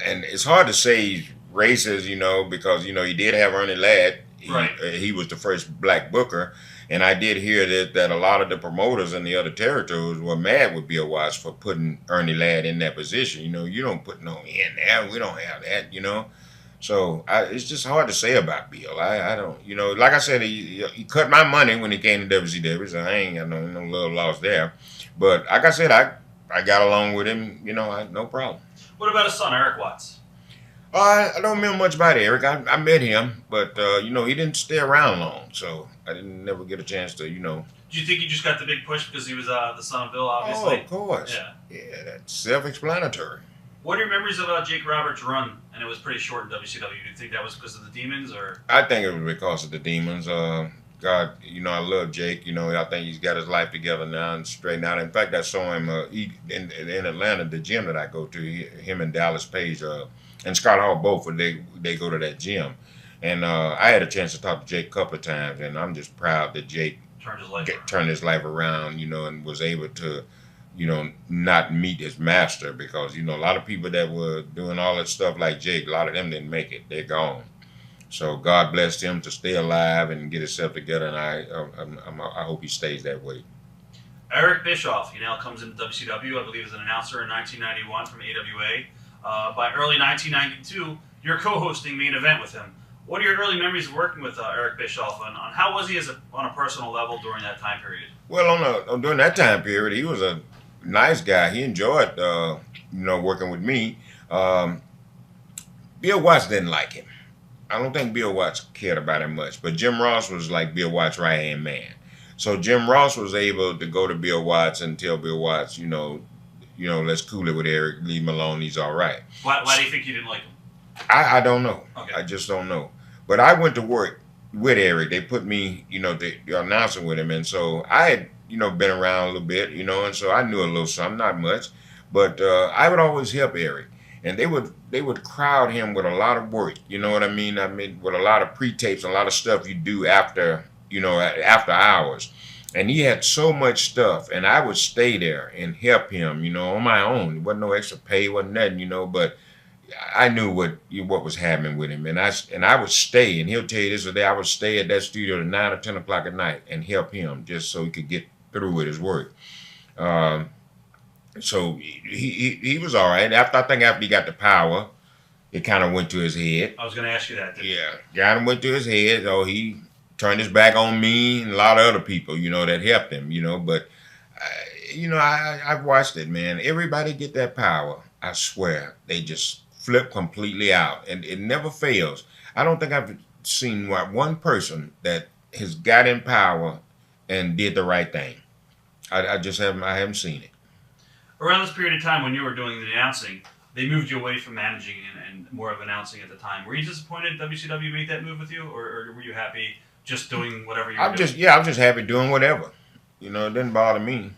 and it's hard to say racist, because, he did have Ernie Ladd. He was the first black booker. And I did hear that a lot of the promoters in the other territories were mad with Bill Watts for putting Ernie Ladd in that position. You don't put no in there. We don't have that, So it's just hard to say about Bill. I don't, like I said, he cut my money when he came to WCW, so I ain't got no love lost there. But like I said, I got along with him, no problem. What about his son, Eric Watts? I don't remember much about Eric. I met him, but, he didn't stay around long, so I didn't never get a chance to, Do you think he just got the big push because he was the son of Bill, obviously? Oh, of course. Yeah, that's self-explanatory. What are your memories of Jake Roberts' run? And it was pretty short in WCW. Do you think that was because of the Demons, or? I think it was because of the Demons. God, I love Jake. I think he's got his life together now and straightened out. In fact, I saw him in Atlanta, the gym that I go to. Him and Dallas Page and Scott Hall both, they go to that gym. And I had a chance to talk to Jake a couple of times, and I'm just proud that Jake turned his life around, and was able to, not meet his master, because, a lot of people that were doing all that stuff like Jake, a lot of them didn't make it. They're gone. So God blessed him to stay alive and get himself together, and I hope he stays that way. Eric Bischoff, he now comes into WCW, I believe, as an announcer in 1991 from AWA. By early 1992, you're co-hosting Main Event with him. What are your early memories of working with Eric Bischoff, and on how was he on a personal level during that time period? Well, during that time period, he was a nice guy. He enjoyed, working with me. Bill Watts didn't like him. I don't think Bill Watts cared about him much, but Jim Ross was like Bill Watts' right-hand man. So Jim Ross was able to go to Bill Watts and tell Bill Watts, let's cool it with Eric, leave him alone, he's all right. Why do you think you didn't like him? I don't know. Okay. I just don't know. But I went to work with Eric. They put me, the announcing with him, and so I had, been around a little bit, and so I knew a little something, not much, but I would always help Eric. And they would crowd him with a lot of work, you know what I mean? With a lot of pre-tapes, a lot of stuff you do after hours. And he had so much stuff, and I would stay there and help him, on my own. It wasn't no extra pay, wasn't nothing, but I knew what was happening with him. And I would stay, and he'll tell you this or that, I would stay at that studio at 9 or 10 o'clock at night and help him just so he could get through with his work. Um, so he was all right. I think after he got the power, it kind of went to his head. I was going to ask you that. Yeah, got him went to his head. So he turned his back on me and a lot of other people, that helped him, But, I've watched it, man. Everybody get that power. I swear. They just flip completely out. And it never fails. I don't think I've seen one person that has got in power and did the right thing. I haven't seen it. Around this period of time when you were doing the announcing, they moved you away from managing and more of announcing at the time. Were you disappointed WCW made that move with you, or were you happy just doing whatever you were doing? I was just happy doing whatever. It didn't bother me.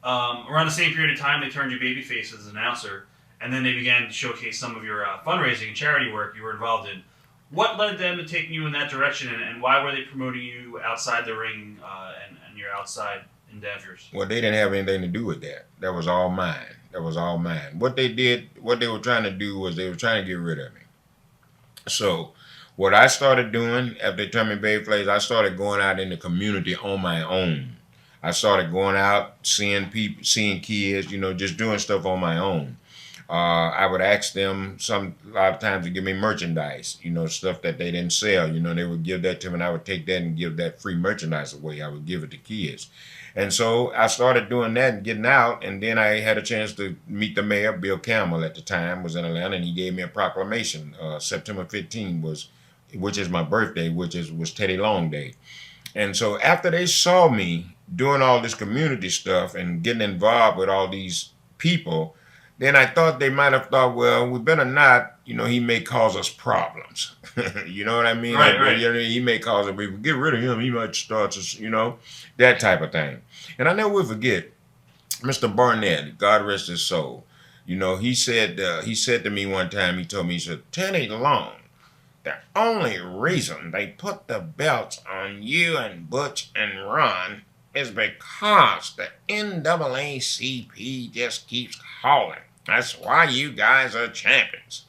Around the same period of time, they turned you babyface as an announcer, and then they began to showcase some of your fundraising and charity work you were involved in. What led them to taking you in that direction, and why were they promoting you outside the ring and your outside endeavors? Well, they didn't have anything to do with that. That was all mine. What they were trying to do was they were trying to get rid of me. So what I started doing after they turned me babyface, I started going out in the community on my own. I started going out, seeing people, seeing kids, just doing stuff on my own. I would ask them a lot of times to give me merchandise, stuff that they didn't sell. They would give that to me, and I would take that and give that free merchandise away. I would give it to kids. And so I started doing that and getting out, and then I had a chance to meet the mayor, Bill Campbell at the time, was in Atlanta, and he gave me a proclamation. September 15 which is my birthday, was Teddy Long Day. And so after they saw me doing all this community stuff and getting involved with all these people, then I thought they might have thought, well, we better not, he may cause us problems. You know what I mean? Right. He may cause us, if we get rid of him, he might start to, that type of thing. And I never will forget, Mr. Barnett, God rest his soul, he said to me one time, he told me, he said, Teddy Long, the only reason they put the belts on you and Butch and Ron is because the NAACP just keeps calling. That's why you guys are champions.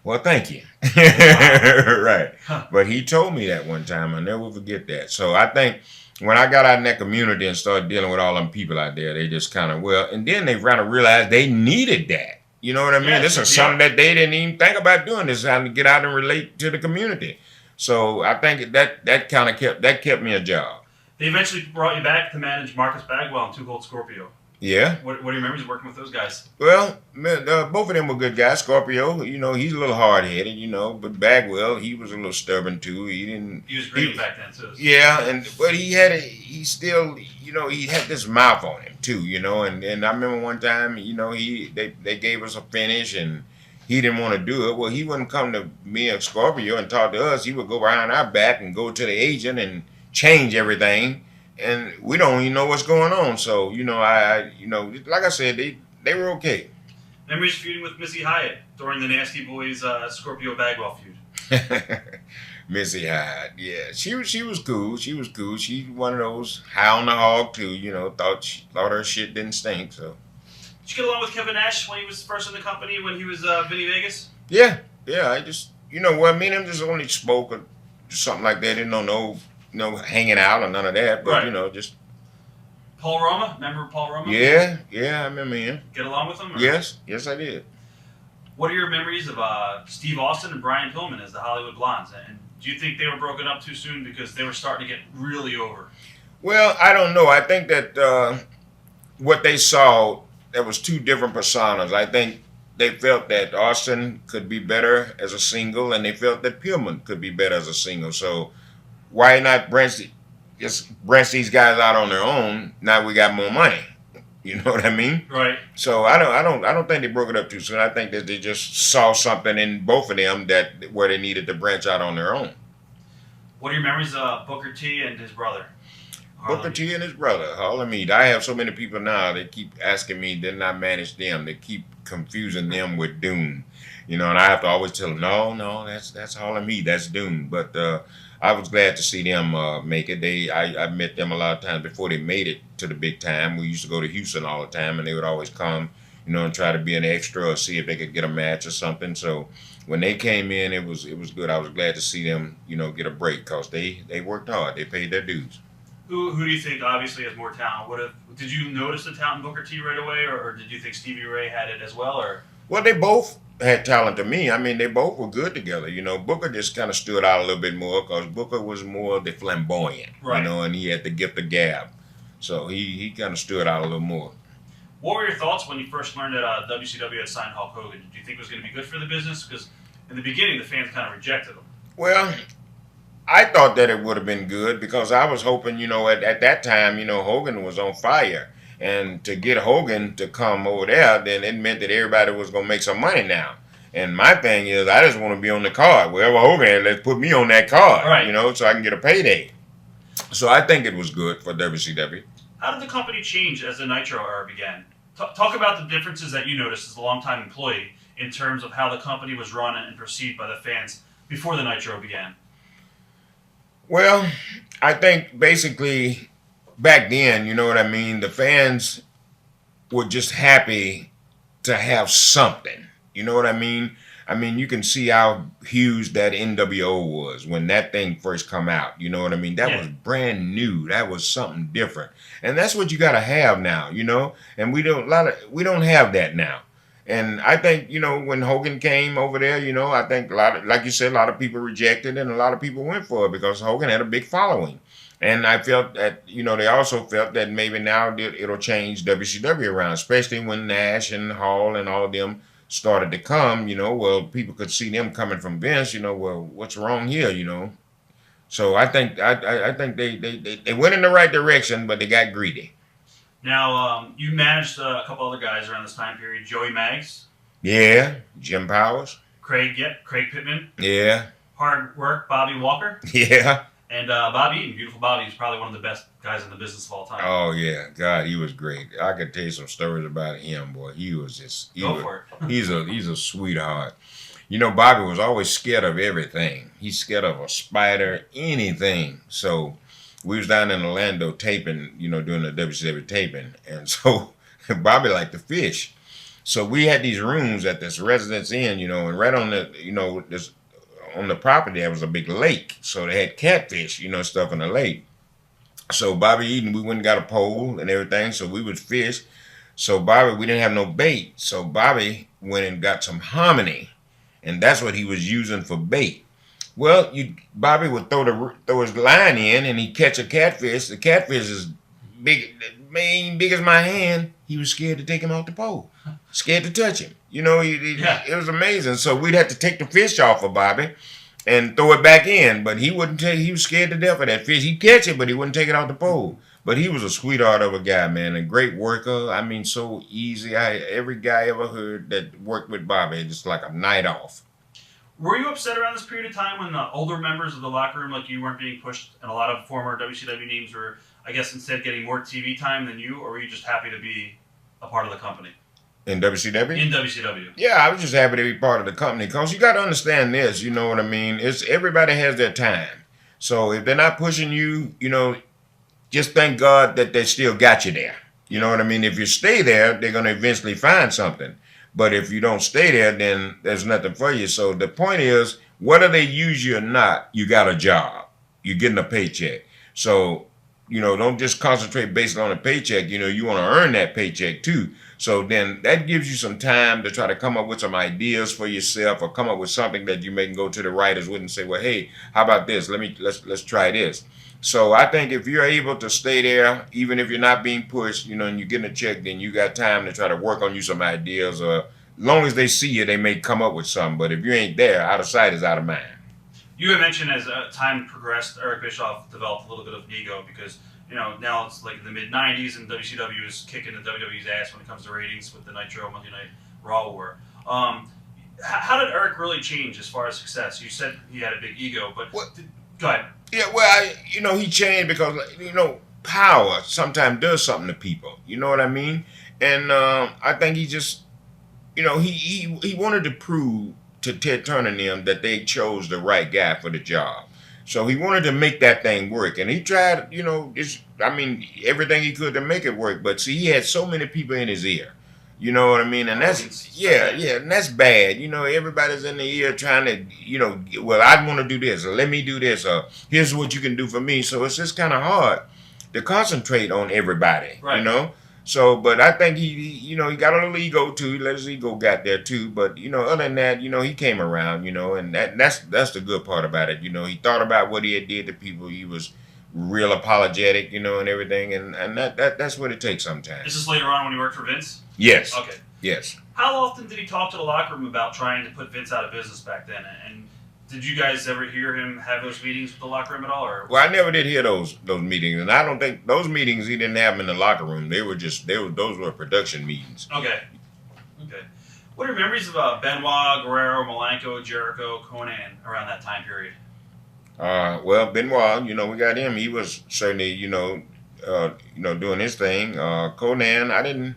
Well, thank you. Right. But he told me that one time. I'll never forget that. So I think when I got out in that community and started dealing with all them people out there, they just kind of, and then they kind of realized they needed that. You know what I mean? This is something that they didn't even think about doing, this time to get out and relate to the community. So I think that kind of kept me a job. They eventually brought you back to manage Marcus Bagwell and Too Cold Scorpio. Yeah. What are your memories of working with those guys? Well, both of them were good guys. Scorpio, he's a little hard-headed, but Bagwell, he was a little stubborn too. He was green back then too. Yeah, but he had he had this mouth on him too, and I remember one time, they gave us a finish and he didn't want to do it. Well, he wouldn't come to me and Scorpio and talk to us. He would go behind our back and go to the agent and change everything. And we don't even know what's going on. So, like I said, they were okay. Memories feuding with Missy Hyatt during the Nasty Boys Scorpio Bagwell feud. Missy Hyatt, yeah. She was cool. She's one of those high on the hog too, thought her shit didn't stink, so. Did you get along with Kevin Nash when he was first in the company, when he was Vinny Vegas? Yeah. I just, me and him just only spoke or something like that. Didn't know no hanging out or none of that, but right. Just. Paul Roma, remember Paul Roma? Yeah, I remember him. Get along with him? Or? Yes, I did. What are your memories of Steve Austin and Brian Pillman as the Hollywood Blondes? And do you think they were broken up too soon because they were starting to get really over? Well, I don't know. I think that what they saw, there was two different personas. I think they felt that Austin could be better as a single, and they felt that Pillman could be better as a single. So why not branch these guys out on their own? Now we got more money. You know what I mean? Right. So I don't think they broke it up too soon. I think that they just saw something in both of them where they needed to branch out on their own. What are your memories of Booker T and his brother? Booker T and his brother, HOLLA. I have so many people now that keep asking me, didn't I manage them? They keep confusing them with Doom. And I have to always tell them, no, that's HOLLA, that's Doom. But I was glad to see them make it. I met them a lot of times before they made it to the big time. We used to go to Houston all the time, and they would always come, and try to be an extra or see if they could get a match or something. So when they came in, it was good. I was glad to see them, get a break because they worked hard. They paid their dues. Who do you think obviously has more talent? Did you notice the talent in Booker T right away, or did you think Stevie Ray had it as well? Or Well, they both had talent to me. I mean, they both were good together. Booker just kind of stood out a little bit more because Booker was more the flamboyant, right. And he had the gift of gab. So he kind of stood out a little more. What were your thoughts when you first learned that WCW had signed Hulk Hogan? Did you think it was going to be good for the business? Because in the beginning, the fans kind of rejected him. Well, I thought that it would have been good because I was hoping, at that time, Hogan was on fire. And to get Hogan to come over there, then it meant that everybody was going to make some money now. And my thing is, I just want to be on the card. Wherever Hogan is, let's put me on that card, right. So I can get a payday. So I think it was good for WCW. How did the company change as the Nitro era began? Talk about the differences that you noticed as a longtime employee in terms of how the company was run and perceived by the fans before the Nitro began. Well, I think basically back then, you know what I mean, the fans were just happy to have something. You know what I mean? I mean, you can see how huge that NWO was when that thing first come out. You know what I mean? That was brand new. That was something different. And that's what you got to have now, And we don't have that now. And I think, when Hogan came over there, I think like you said, a lot of people rejected and a lot of people went for it because Hogan had a big following. And I felt that, they also felt that maybe now it'll change WCW around, especially when Nash and Hall and all of them started to come, well, people could see them coming from Vince, well, what's wrong here, So I think they went in the right direction, but they got greedy. Now, you managed a couple other guys around this time period. Joey Maggs. Yeah. Jim Powers. Craig Pittman. Yeah. Hard Work, Bobby Walker. Yeah. And Bobby Eaton, Beautiful Bobby, is probably one of the best guys in the business of all time. Oh, yeah. God, he was great. I could tell you some stories about him, boy. He was just... Go for it. he's a sweetheart. Bobby was always scared of everything. He's scared of a spider, anything. So we was down in Orlando taping, doing the WCW taping. And so Bobby liked to fish. So we had these rooms at this Residence Inn, and right on the, on the property there was a big lake. So they had catfish, stuff in the lake. So Bobby Eaton, we went and got a pole and everything. So we would fish. So Bobby, we didn't have no bait. So Bobby went and got some hominy. And that's what he was using for bait. Well, Bobby would throw his line in and he'd catch a catfish. The catfish is big as my hand. He was scared to take him off the pole. Scared to touch him. It was amazing. So we'd have to take the fish off of Bobby and throw it back in. But he wouldn't take. He was scared to death of that fish. He'd catch it, but he wouldn't take it off the pole. But he was a sweetheart of a guy, man. A great worker. I mean, so easy. Every guy ever heard that worked with Bobby, just like a night off. Were you upset around this period of time when the older members of the locker room, like you, weren't being pushed, and a lot of former WCW names were, I guess, instead getting more TV time than you, or were you just happy to be a part of the company? In WCW? In WCW. Yeah, I was just happy to be part of the company because you got to understand this, you know what I mean? Everybody has their time. So if they're not pushing you, just thank God that they still got you there. You know what I mean? If you stay there, they're going to eventually find something. But if you don't stay there, then there's nothing for you. So the point is, whether they use you or not, you got a job. You're getting a paycheck. So, don't just concentrate based on a paycheck. You want to earn that paycheck too. So then that gives you some time to try to come up with some ideas for yourself or come up with something that you may go to the writers with and say, well, hey, how about this? Let's try this. So I think if you're able to stay there, even if you're not being pushed, and you're getting a check, then you got time to try to work on you some ideas. As long as they see you, they may come up with something. But if you ain't there, out of sight is out of mind. You had mentioned as time progressed, Eric Bischoff developed a little bit of an ego because, now it's like in the mid-'90s and WCW is kicking the WWE's ass when it comes to ratings with the Nitro Monday Night Raw War. How did Eric really change as far as success? You said he had a big ego, but go ahead. Yeah, well, he changed because, power sometimes does something to people. You know what I mean? And I think he just, he wanted to prove to Ted Turner and them that they chose the right guy for the job. So he wanted to make that thing work. And he tried, everything he could to make it work. But see, he had so many people in his ear. You know what I mean? And that's, and that's bad. Everybody's in the ear trying to, well, I want to do this, or let me do this, or here's what you can do for me. So it's just kind of hard. to concentrate on everybody, right. you know. So, but I think he got a little ego too. He let his ego got there too. But other than that, he came around, and that's the good part about it. He thought about what he had did to people. He was real apologetic, and everything, and that's what it takes sometimes. Is this later on when he worked for Vince? Yes. Okay. Yes. How often did he talk to the locker room about trying to put Vince out of business back then? And did you guys ever hear him have those meetings with the locker room at all? Or well, I never did hear those meetings, and I don't think those meetings he didn't have them in the locker room. Those were production meetings. Okay. What are your memories of Benoit, Guerrero, Malenko, Jericho, Conan around that time period? Well, Benoit, we got him. He was certainly, doing his thing. Conan,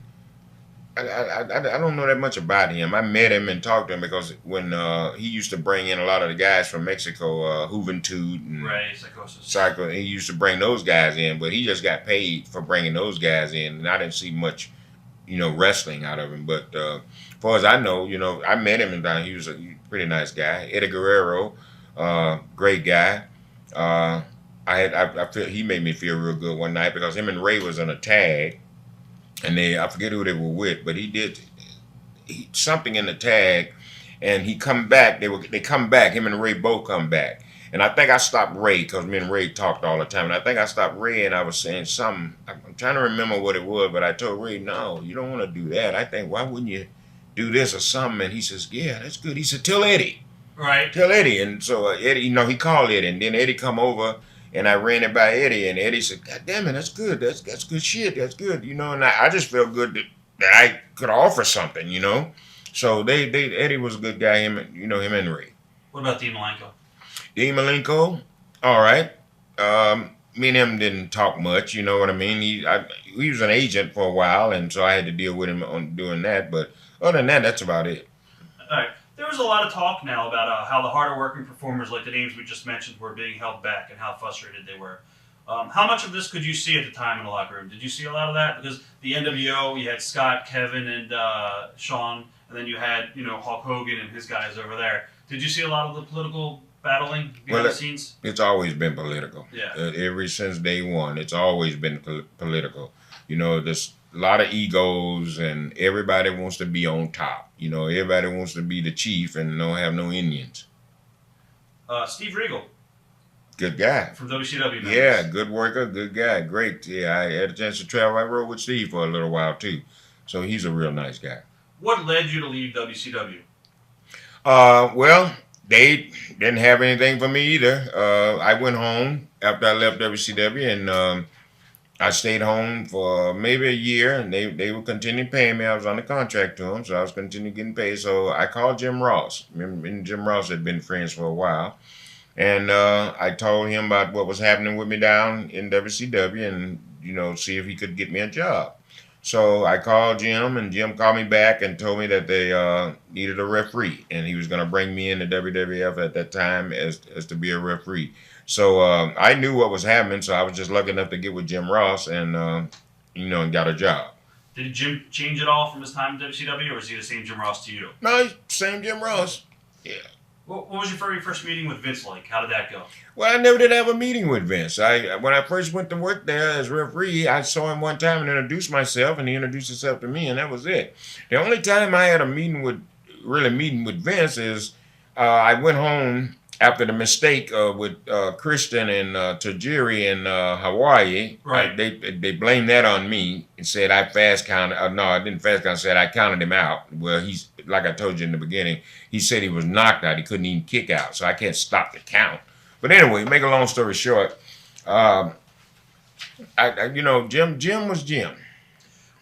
I don't know that much about him. I met him and talked to him because when he used to bring in a lot of the guys from Mexico, Juventud and Psycho, he used to bring those guys in, but he just got paid for bringing those guys in, and I didn't see much, wrestling out of him. But as far as I know, I met him and he was a pretty nice guy. Eddie Guerrero, great guy. I feel he made me feel real good one night because him and Ray was on a tag. And I forget who they were with, but he did something in the tag, and he come back. They come back. Him and Ray both come back. And I think I stopped Ray because me and Ray talked all the time. And I think I stopped Ray, and I was saying something. I'm trying to remember what it was, but I told Ray, no, you don't want to do that. I think, why wouldn't you do this or something? And he says, yeah, that's good. He said, tell Eddie. Right. Tell Eddie. And so Eddie, he called Eddie, and then Eddie come over. And I ran it by Eddie, and Eddie said, God damn it, that's good. That's good shit. That's good. And I just felt good that I could offer something, So Eddie was a good guy, him and Ray. What about Dean Malenko? Dean Malenko, all right. Me and him didn't talk much, you know what I mean? He was an agent for a while, and so I had to deal with him on doing that. But other than that, that's about it. All right. There was a lot of talk now about how the harder working performers like the names we just mentioned were being held back and how frustrated they were. How much of this could you see at the time in the locker room? Did you see a lot of that? Because the NWO, you had Scott, Kevin, and Sean, and then you had Hulk Hogan and his guys over there. Did you see a lot of the political battling behind the scenes? It's always been political. Yeah. Ever since day one, it's always been political. There's a lot of egos, and everybody wants to be on top. Everybody wants to be the chief and don't have no Indians. Steve Regal. Good guy. From WCW. Members. Yeah, good worker, good guy, great. Yeah, I had a chance to travel. I rode with Steve for a little while too, so he's a real nice guy. What led you to leave WCW? Well, they didn't have anything for me either. I went home after I left WCW, and I stayed home for maybe a year, and they would continue paying me. I was under contract to them, so I was continuing getting paid. So I called Jim Ross. Me and Jim Ross had been friends for a while. And I told him about what was happening with me down in WCW and, see if he could get me a job. So I called Jim, and Jim called me back and told me that they needed a referee, and he was going to bring me into WWF at that time as to be a referee. So I knew what was happening, so I was just lucky enough to get with Jim Ross and, and got a job. Did Jim change at all from his time in WCW, or is he the same Jim Ross to you? No, same Jim Ross. Yeah. What was your very first meeting with Vince like? How did that go? Well, I never did have a meeting with Vince. When I first went to work there as referee, I saw him one time and introduced myself, and he introduced himself to me, and that was it. The only time I had a meeting with Vince is I went home after the mistake with Kristen and Tajiri in Hawaii. Right. They blamed that on me and said I fast counted. No, I didn't fast count. I said I counted him out. Well, he's like I told you in the beginning. He said he was knocked out. He couldn't even kick out, so I can't stop the count. But anyway, make a long story short, Jim was Jim.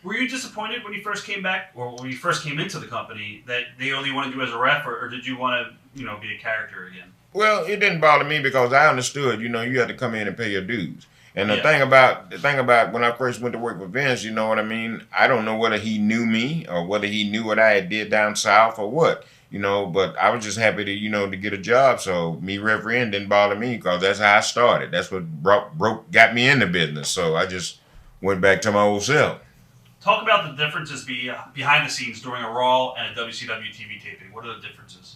Were you disappointed when you first came back, or when you first came into the company, that they only wanted you as a ref, or did you want to, be a character again? Well, it didn't bother me because I understood, you had to come in and pay your dues. And the thing about when I first went to work with Vince, you know what I mean? I don't know whether he knew me or whether he knew what I did down south or what, but I was just happy to, to get a job. So me refereeing didn't bother me because that's how I started. That's what got me in the business. So I just went back to my old self. Talk about the differences behind the scenes during a Raw and a WCW TV taping. What are the differences?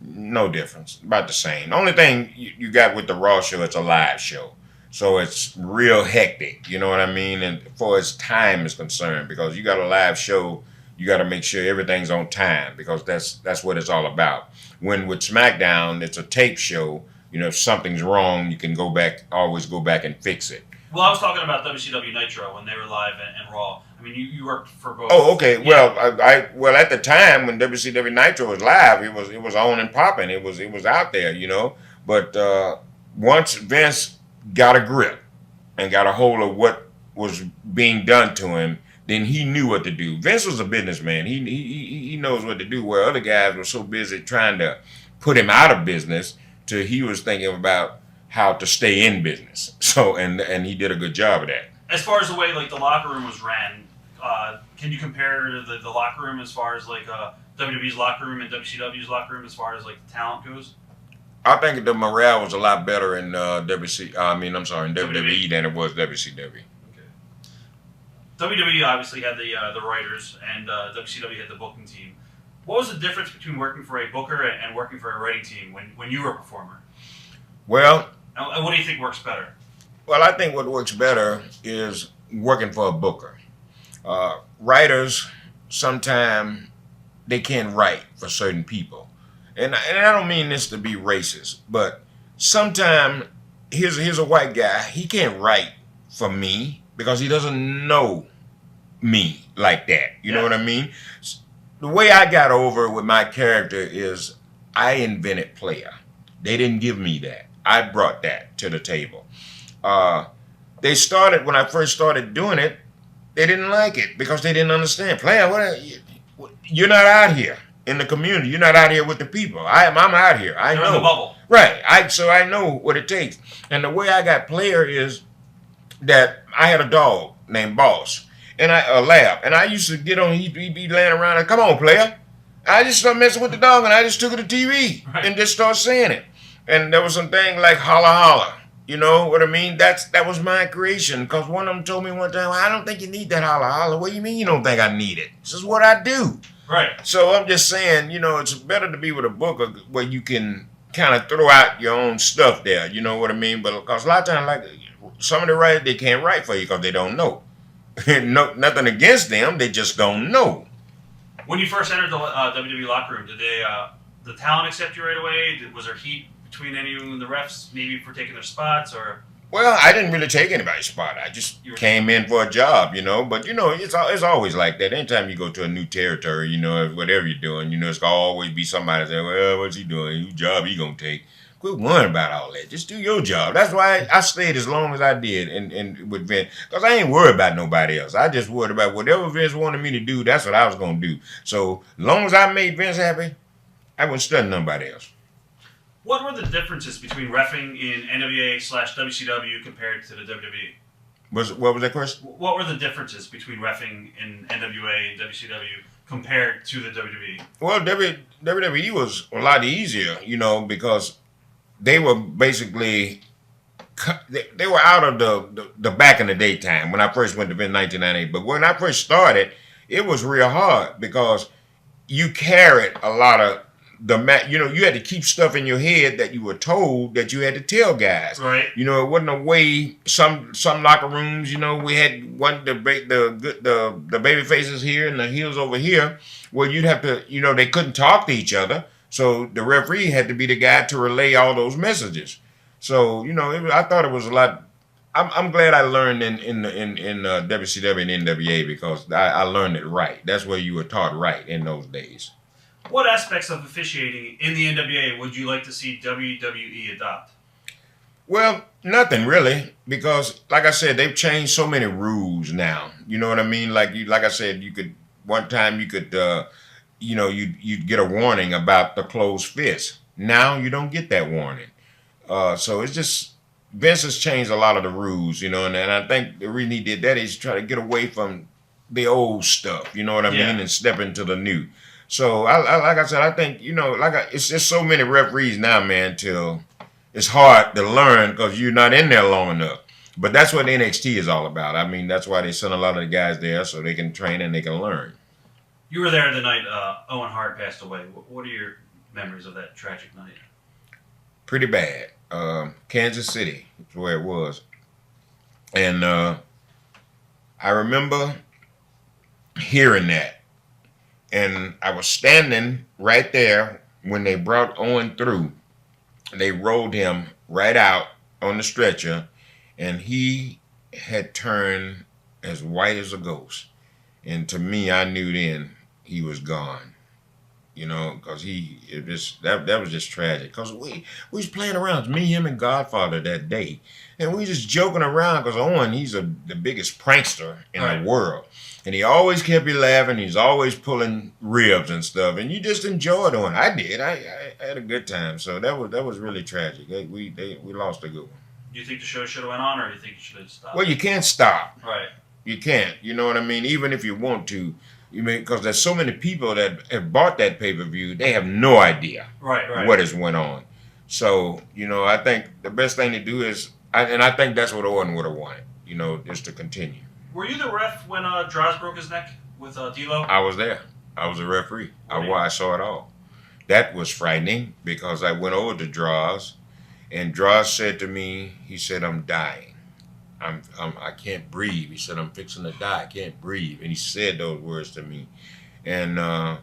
No difference. About the same. The only thing you got with the Raw show, it's a live show. So it's real hectic, you know what I mean? And for as time is concerned, because you got a live show, you got to make sure everything's on time, because that's what it's all about. When with SmackDown, it's a tape show. You know, if something's wrong, you can always go back and fix it. Well, I was talking about WCW Nitro when they were live and Raw. I mean, you worked for both. Oh, okay. Yeah. Well, at the time when WCW Nitro was live, it was on and popping. It was out there, you know. But once Vince got a grip and got a hold of what was being done to him, then he knew what to do. Vince was a businessman. He knows what to do. Where other guys were so busy trying to put him out of business, he was thinking about how to stay in business. So and he did a good job of that. As far as the way like the locker room was ran, can you compare the locker room as far as like WWE's locker room and WCW's locker room as far as like talent goes? I think the morale was a lot better in WWE than it was WCW. Okay. WWE obviously had the writers, and WCW had the booking team. What was the difference between working for a booker and working for a writing team when you were a performer? Well, and what do you think works better? Well, I think what works better is working for a booker. Writers, sometimes they can't write for certain people. And I don't mean this to be racist, but sometimes here's a white guy. He can't write for me because he doesn't know me like that. You know what I mean? The way I got over with my character is I invented PLAYA. They didn't give me that. I brought that to the table. They started, when I first started doing it, they didn't like it because they didn't understand. PLAYA, you're not out here in the community. You're not out here with the people. I'm out here. I know. You're in the bubble. Right. So I know what it takes. And the way I got PLAYA is that I had a dog named Boss, and a lab, and I used to get on. He'd be laying around and come on, PLAYA. I just started messing with the dog, and I just took it to TV and just started saying it. And there was some thing like HOLLA HOLLA. You know what I mean? That was my creation. Because one of them told me one time, I don't think you need that HOLLA HOLLA. What do you mean you don't think I need it? This is what I do. Right. So I'm just saying, you know, it's better to be with a booker where you can kind of throw out your own stuff there. You know what I mean? But because a lot of times, like some of the writers, they can't write for you because they don't know. No, nothing against them. They just don't know. When you first entered the WWE locker room, did the talent accept you right away? Was there heat between anyone and the refs, maybe for taking their spots, or? Well, I didn't really take anybody's spot. I just came in for a job, you know. But, you know, it's always like that. Anytime you go to a new territory, you know, whatever you're doing, you know, it's going to always be somebody saying, well, what's he doing? Whose job he going to take? Quit worrying about all that. Just do your job. That's why I stayed as long as I did and with Vince. Because I ain't worried about nobody else. I just worried about whatever Vince wanted me to do, that's what I was going to do. So, as long as I made Vince happy, I wouldn't study nobody else. What were the differences between reffing in NWA/WCW compared to the WWE? What was that question? What were the differences between reffing in NWA and WCW compared to the WWE? Well, WWE was a lot easier, you know, because they were basically they were out of the back in the daytime when I first went to Vince in 1998. But when I first started, it was real hard because you carried a lot of you know, you had to keep stuff in your head that you were told that you had to tell guys. Right. You know, it wasn't a way. Some locker rooms, you know, we had the baby faces here and the heels over here, where you'd have to, you know, they couldn't talk to each other, so the referee had to be the guy to relay all those messages. So, you know, I thought it was a lot. I'm glad I learned in WCW and NWA because I learned it right. That's where you were taught right in those days. What aspects of officiating in the NWA would you like to see WWE adopt? Well, nothing really, because like I said, they've changed so many rules now. You know what I mean? Like I said, you could you know, you'd get a warning about the closed fist. Now you don't get that warning. So it's just Vince has changed a lot of the rules, you know, and I think the reason he did that is try to get away from the old stuff. You know what I mean, and step into the new. So, like I said, I think, you know, it's just so many referees now, man, till it's hard to learn because you're not in there long enough. But that's what NXT is all about. I mean, that's why they send a lot of the guys there so they can train and they can learn. You were there the night Owen Hart passed away. What are your memories of that tragic night? Pretty bad. Kansas City is where it was. And I remember hearing that. And I was standing right there when they brought Owen through. They rolled him right out on the stretcher, and he had turned as white as a ghost. And to me, I knew then he was gone. You know, because that was just tragic. Because we was playing around, it was me, him, and Godfather that day, and we just joking around. Because Owen, he's the biggest prankster in the world, and he always kept you laughing. He's always pulling ribs and stuff, and you just enjoyed Owen. I did. I had a good time. So that was really tragic. We lost a good one. Do you think the show should have went on, or do you think you should have stopped? Well, you can't stop. Right. You can't. You know what I mean? Even if you want to. You mean, because there's so many people that have bought that pay-per-view, they have no idea what has went on. So, you know, I think the best thing to do is, and I think that's what Owen would have wanted, you know, just to continue. Were you the ref when Droz broke his neck with D'Lo? I was there. I was a referee. I saw it all. That was frightening because I went over to Droz, and Droz said to me, he said, "I'm dying. I can't breathe." He said, "I'm fixing to die. I can't breathe." And he said those words to me. And that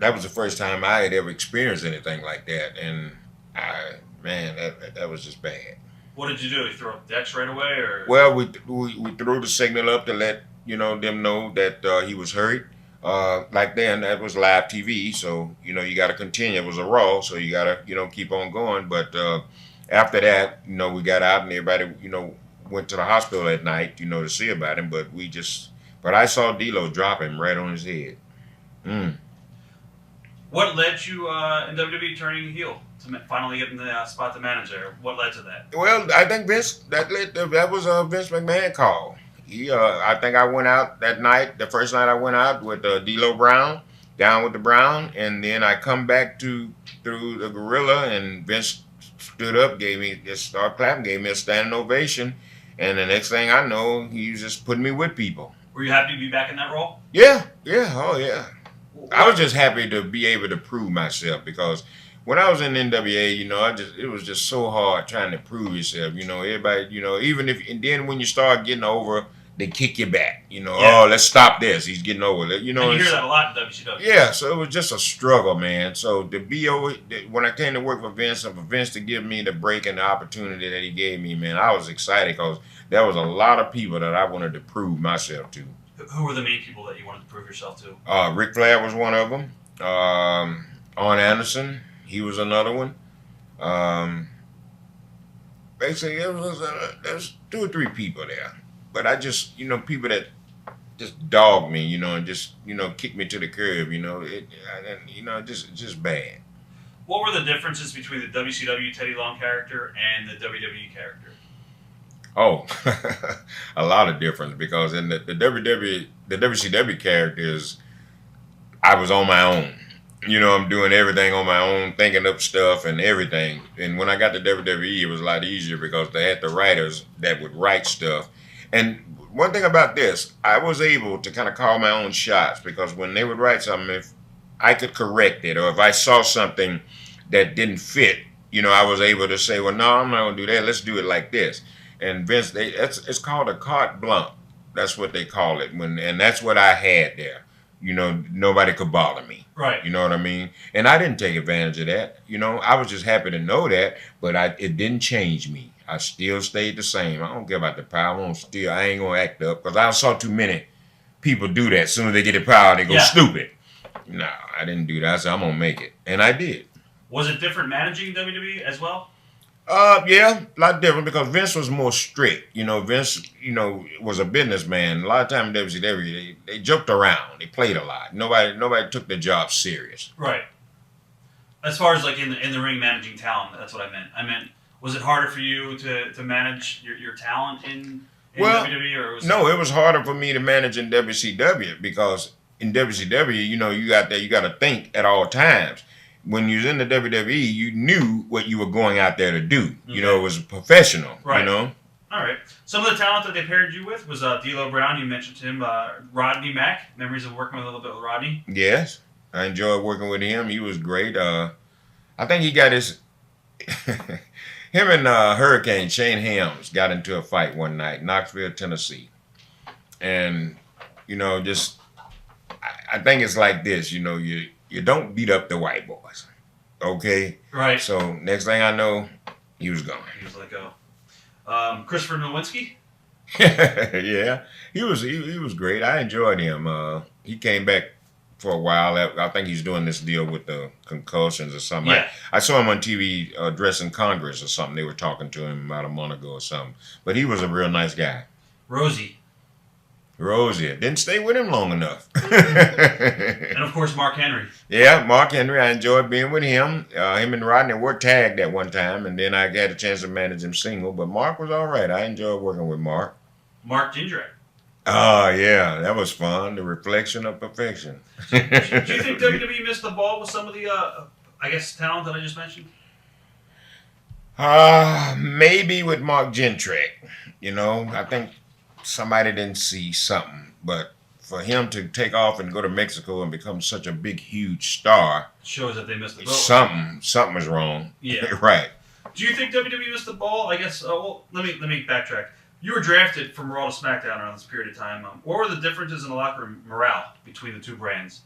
was the first time I had ever experienced anything like that. And that was just bad. What did you do? You throw up decks right away, or? Well, we threw the signal up to let them know that he was hurt. Like then, that was live TV, so you got to continue. It was a Raw, so you got to keep on going. But after that, we got out and everybody, went to the hospital at night, to see about him. But I saw D'Lo drop him right on his head. What led you in WWE turning heel to finally getting the spot to manager? What led to that? Well, I think Vince, that was a Vince McMahon call. I think I went out that night, the first night I went out with D'Lo Brown, down with the Brown, and then I come back through the Gorilla, and Vince stood up, started clapping, gave me a standing ovation, and the next thing I know, he was just putting me with people. Were you happy to be back in that role? Yeah, oh yeah. I was just happy to be able to prove myself because when I was in NWA, it was just so hard trying to prove yourself. Everybody, even if, and then when you start getting over, they kick you back. Oh, let's stop this. He's getting over it. And you hear that a lot in WCW. Yeah, so it was just a struggle, man. So to be over, when I came to work for Vince, and for Vince to give me the break and the opportunity that he gave me, man, I was excited because there was a lot of people that I wanted to prove myself to. Who were the main people that you wanted to prove yourself to? Ric Flair was one of them. Arn Anderson, he was another one. Basically, there's 2 or 3 people there. But I just, people that just dogged me, and just, kicked me to the curb, just bad. What were the differences between the WCW Teddy Long character and the WWE character? Oh, a lot of difference because in the WCW characters, I was on my own. I'm doing everything on my own, thinking up stuff and everything. And when I got to WWE, it was a lot easier because they had the writers that would write stuff. And one thing about this, I was able to kind of call my own shots because when they would write something, if I could correct it or if I saw something that didn't fit, I was able to say, well, no, I'm not going to do that. Let's do it like this. And Vince, it's called a carte blanche. That's what they call it. And that's what I had there. Nobody could bother me. Right. You know what I mean? And I didn't take advantage of that. I was just happy to know that, but it didn't change me. I still stayed the same. I don't care about the power. I ain't going to act up because I saw too many people do that. As soon as they get the power, they go stupid. No, I didn't do that. I said, I'm going to make it. And I did. Was it different managing WWE as well? Yeah, a lot different because Vince was more strict. Vince, was a businessman. A lot of time in WCW, they joked around. They played a lot. Nobody took their job serious. Right. As far as like in the ring managing talent, that's what I meant. I meant, was it harder for you to manage your talent in WWE? Or it was harder for me to manage in WCW because in WCW, you got to think at all times. When you was in the WWE, you knew what you were going out there to do. Okay. It was professional. Right. All right. Some of the talent that they paired you with was D'Lo Brown. You mentioned him. Rodney Mack. Memories of working a little bit with Rodney. Yes, I enjoyed working with him. He was great. I think he got his Him and Hurricane Shane Helms got into a fight one night, Knoxville, Tennessee. And, just, I think it's like this, you don't beat up the white boys, okay? Right. So next thing I know, he was gone. He was let go. Christopher Nowinski? Yeah, he was great. I enjoyed him. He came back for a while. I think he's doing this deal with the concussions or something. Yeah. I saw him on TV addressing Congress or something. They were talking to him about a month ago or something. But he was a real nice guy. Rosie didn't stay with him long enough. And of course, Mark Henry. Yeah, Mark Henry. I enjoyed being with him. Him and Rodney were tagged at one time, and then I had a chance to manage him single. But Mark was all right. I enjoyed working with Mark. Mark Jindrak. Oh, yeah, that was fun. The reflection of perfection. Do you think WWE missed the ball with some of the, talent that I just mentioned? Maybe with Mark Jindrak. I think somebody didn't see something. But for him to take off and go to Mexico and become such a big, huge star, shows that they missed the boat. Something was wrong. Yeah. Right. Do you think WWE missed the ball? I guess. Let me backtrack. You were drafted from Raw to SmackDown around this period of time. What were the differences in the locker room morale between the two brands?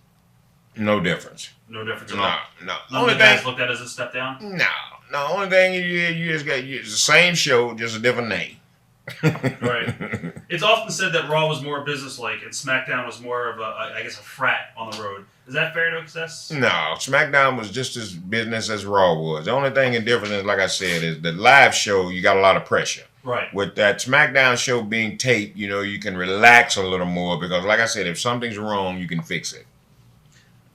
No difference. No difference at all? No. None of the guys looked at it as a step down? No. Only thing you just got it's the same show, just a different name. Right. It's often said that Raw was more business-like and SmackDown was more of a frat on the road. Is that fair to assess? No, SmackDown was just as business as Raw was. The only thing in difference is, like I said, is the live show, you got a lot of pressure. Right. With that SmackDown show being taped, you can relax a little more because, like I said, if something's wrong, you can fix it.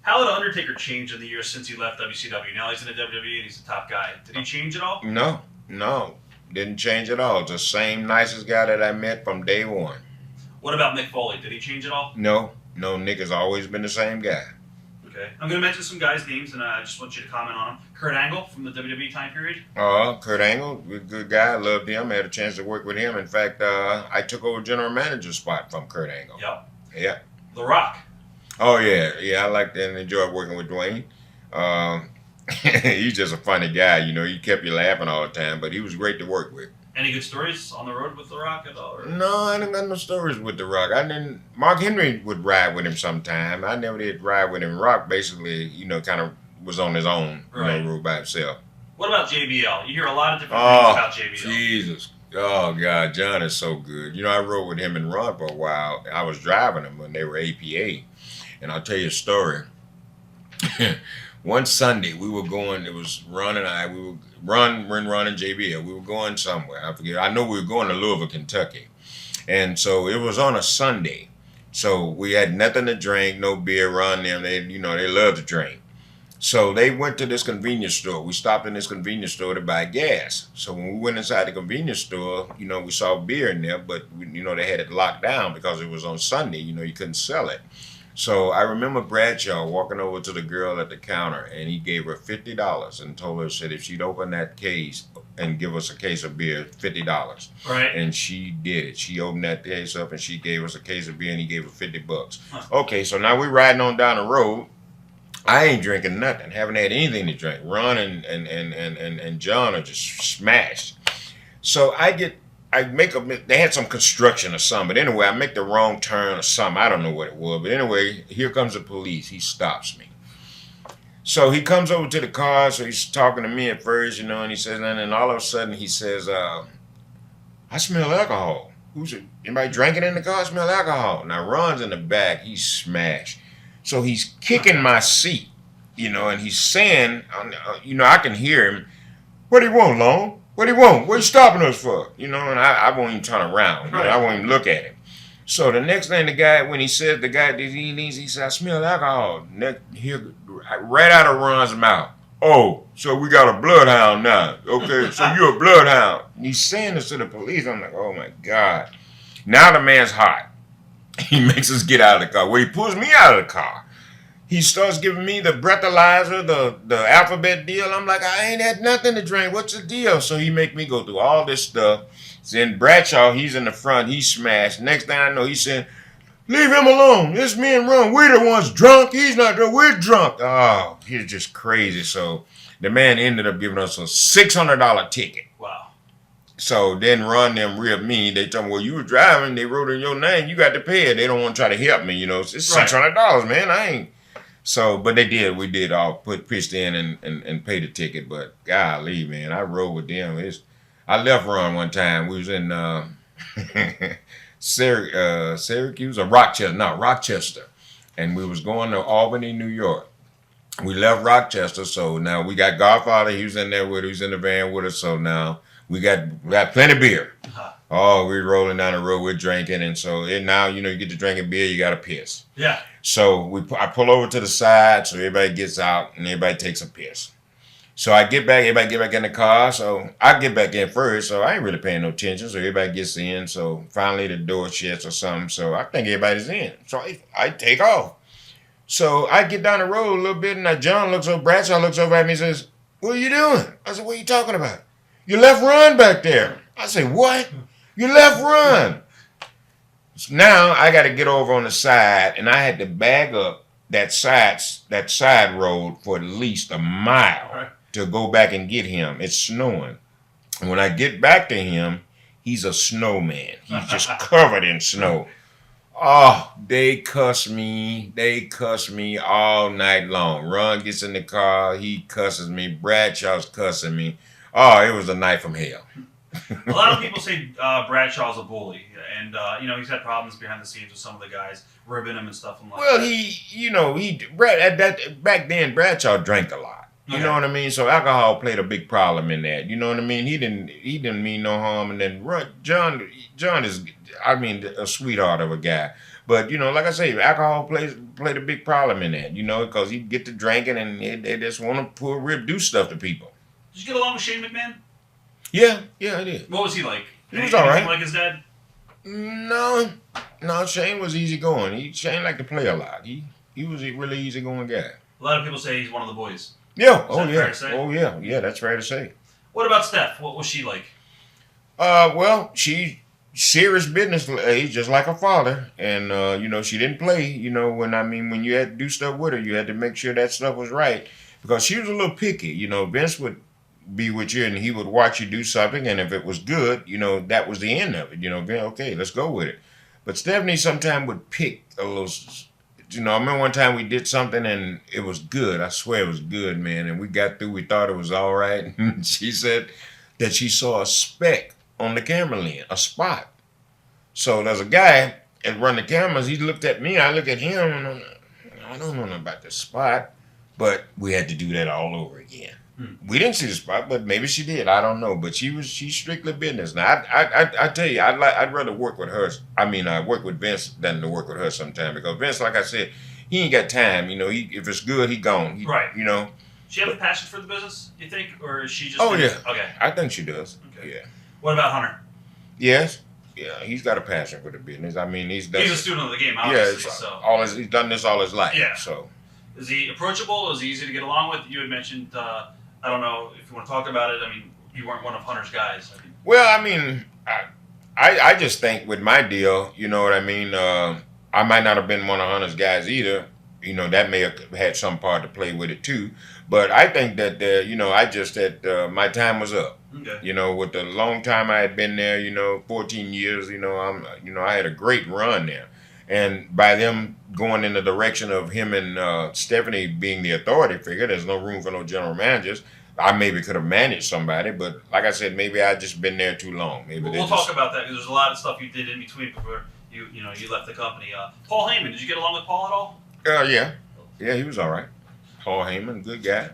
How did Undertaker change in the years since he left WCW? Now he's in the WWE and he's the top guy. Did he change at all? No. Didn't change at all. It's the same nicest guy that I met from day one. What about Mick Foley? Did he change at all? No, Nick has always been the same guy. Okay. I'm going to mention some guys' names, and I just want you to comment on them. Kurt Angle from the WWE time period. Kurt Angle, good guy. I loved him. I had a chance to work with him. In fact, I took over general manager spot from Kurt Angle. Yep. Yeah. The Rock. Oh, yeah. I liked and enjoyed working with Dwayne. He's just a funny guy. He kept you laughing all the time, but he was great to work with. Any good stories on the road with The Rock at all? Or? No, I didn't got no stories with The Rock. Mark Henry would ride with him sometime. I never did ride with him. Rock basically, kind of was on his own, rode by himself. What about JBL? You hear a lot of different things about JBL. Jesus. Oh, God. John is so good. I rode with him and Ron for a while. I was driving them when they were APA. And I'll tell you a story. One Sunday, we were going, it was Ron and I, Ron and JBL, we were going somewhere. I forget. I know we were going to Louisville, Kentucky. And so it was on a Sunday. So we had nothing to drink, no beer, Ron and them, they love to drink. So they went to this convenience store. We stopped in this convenience store to buy gas. So when we went inside the convenience store, we saw beer in there, but, they had it locked down because it was on Sunday. You couldn't sell it. So I remember Bradshaw walking over to the girl at the counter, and he gave her $50 and told her, said if she'd open that case and give us a case of beer, $50. Right. And she did it. She opened that case up, and she gave us a case of beer, and he gave her $50. Huh. Okay, so now we're riding on down the road. I ain't drinking nothing. Haven't had anything to drink. Ron and John are just smashed. So they had some construction or something, but anyway, I make the wrong turn or something. I don't know what it was, but anyway, here comes the police. He stops me. So he comes over to the car, so he's talking to me at first, and he says, and then all of a sudden he says, I smell alcohol. Anybody drinking in the car? I smell alcohol. Now Ron's in the back. He's smashed. So he's kicking my seat, and he's saying, I can hear him, what do you want, Long? What do you want? What are you stopping us for? And I won't even turn around. Right. I won't even look at him. So the next thing when he said, he said, I smell alcohol. Right out of Ron's mouth. Oh, so we got a bloodhound now. Okay, so you're a bloodhound. And he's saying this to the police. I'm like, oh my God. Now the man's hot. He makes us get out of the car. Well, he pulls me out of the car. He starts giving me the breathalyzer, the alphabet deal. I'm like, I ain't had nothing to drink. What's the deal? So he make me go through all this stuff. Then Bradshaw, he's in the front. He's smashed. Next thing I know, he's saying, leave him alone. It's me and Ron. We're the ones drunk. He's not drunk. We're drunk. Oh, he's just crazy. So the man ended up giving us a $600 ticket. Wow. So then Ron them ripped me. They told me, well, you were driving. They wrote in your name. You got to pay it. They don't want to try to help me. It's $600, man. I ain't. So, but they did. We did all pitched in and pay the ticket. But golly, man, I rode with them. I left Ron one time. We was in Syracuse or Rochester, and we was going to Albany, New York. We left Rochester, so now we got Godfather. He was in there with us. He was in the van with us. So now we got plenty of beer. Oh, we're rolling down the road. We're drinking, and so now you get to drinking beer. You got to piss. Yeah. So I pull over to the side, so everybody gets out and everybody takes a piss. So I get back. Everybody get back in the car. So I get back in first. So I ain't really paying no attention. So everybody gets in. So finally the door shuts or something. So I think everybody's in. So I take off. So I get down the road a little bit, and Bradshaw looks over at me and says, "What are you doing?" I said, "What are you talking about?" "You left Ron back there." I said, "What? You left Ron?" So now I got to get over on the side, and I had to bag up that side road for at least a mile to go back and get him. It's snowing. And when I get back to him, he's a snowman. He's just covered in snow. Oh, they cuss me. They cuss me all night long. Ron gets in the car. He cusses me. Bradshaw's cussing me. Oh, it was a night from hell. A lot of people say Bradshaw's a bully, and he's had problems behind the scenes with some of the guys ribbing him and stuff. And well, back then Bradshaw drank a lot. You know what I mean? So alcohol played a big problem in that. You know what I mean? He didn't mean no harm. And then John is, a sweetheart of a guy. But like I say, alcohol played a big problem in that. Because he'd get to drinking and they just want to do stuff to people. Did you get along with Shane McMahon? Yeah, I did. What was he like? He was all right. Like his dad? No, Shane was easygoing. Shane liked to play a lot. He was a really easygoing guy. A lot of people say he's one of the boys. Yeah. Fair to say? Oh yeah. Yeah, that's fair to say. What about Steph? What was she like? Well, she serious business age, just like her father, and she didn't play. When you had to do stuff with her, you had to make sure that stuff was right because she was a little picky. Vince would be with you and he would watch you do something, and if it was good, that was the end of it. Okay, let's go with it. But Stephanie sometimes would pick a little. I remember one time we did something and it was good. I swear it was good, man. And we got through. We thought it was all right. She said that she saw a speck on the camera lens, a spot. So there's a guy that run the cameras. He looked at me. I look at him. And I don't know nothing about the spot. But we had to do that all over again. We didn't see the spot, but maybe she did. I don't know. But she's strictly business. Now, I tell you, I'd rather work with her. Work with Vince than to work with her sometime because Vince, like I said, he ain't got time. If it's good, he gone. Right. She have a passion for the business, you think, or is she just? Oh yeah. Okay. I think she does. Okay. Yeah. What about Hunter? Yes. Yeah, he's got a passion for the business. He's a student of the game, obviously. He's done this all his life. Yeah. So. Is he approachable? Is he easy to get along with? You had mentioned. I don't know if you want to talk about it. You weren't one of Hunter's guys. I just think with my deal, you know what I mean? I might not have been one of Hunter's guys either. That may have had some part to play with it too. But I think that, my time was up. Okay. With the long time I had been there, 14 years, I had a great run there. And by them going in the direction of him and Stephanie being the authority figure, there's no room for no general managers. I maybe could have managed somebody, but like I said, maybe I just been there too long. Maybe we'll talk about that because there's a lot of stuff you did in between before you left the company. Paul Heyman, did you get along with Paul at all? Yeah, he was all right. Paul Heyman, good guy.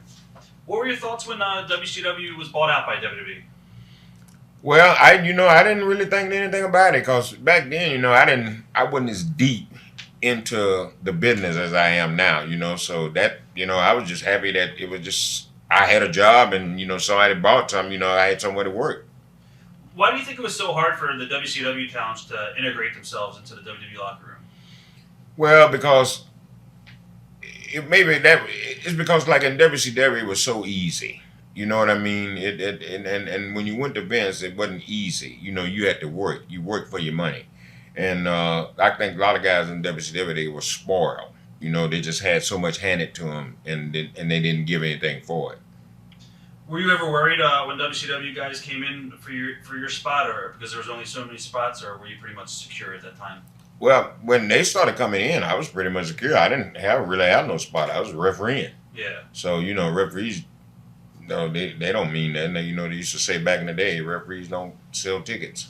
What were your thoughts when WCW was bought out by WWE? Well, I didn't really think anything about it because back then, I wasn't as deep into the business as I am now, so that, I was just happy that it was just, I had a job and, somebody bought something, I had somewhere to work. Why do you think it was so hard for the WCW talents to integrate themselves into the WWE locker room? Well, because it's because like in WCW it was so easy. You know what I mean? And when you went to Vince, it wasn't easy. You had to work. You worked for your money. And I think a lot of guys in WCW, they were spoiled. They just had so much handed to them, and they didn't give anything for it. Were you ever worried when WCW guys came in for your spot, or because there was only so many spots, or were you pretty much secure at that time? Well, when they started coming in, I was pretty much secure. I didn't really have no spot. I was refereeing. Yeah. So, you know, referees, no, they don't mean that. You know, they used to say back in the day, referees don't sell tickets.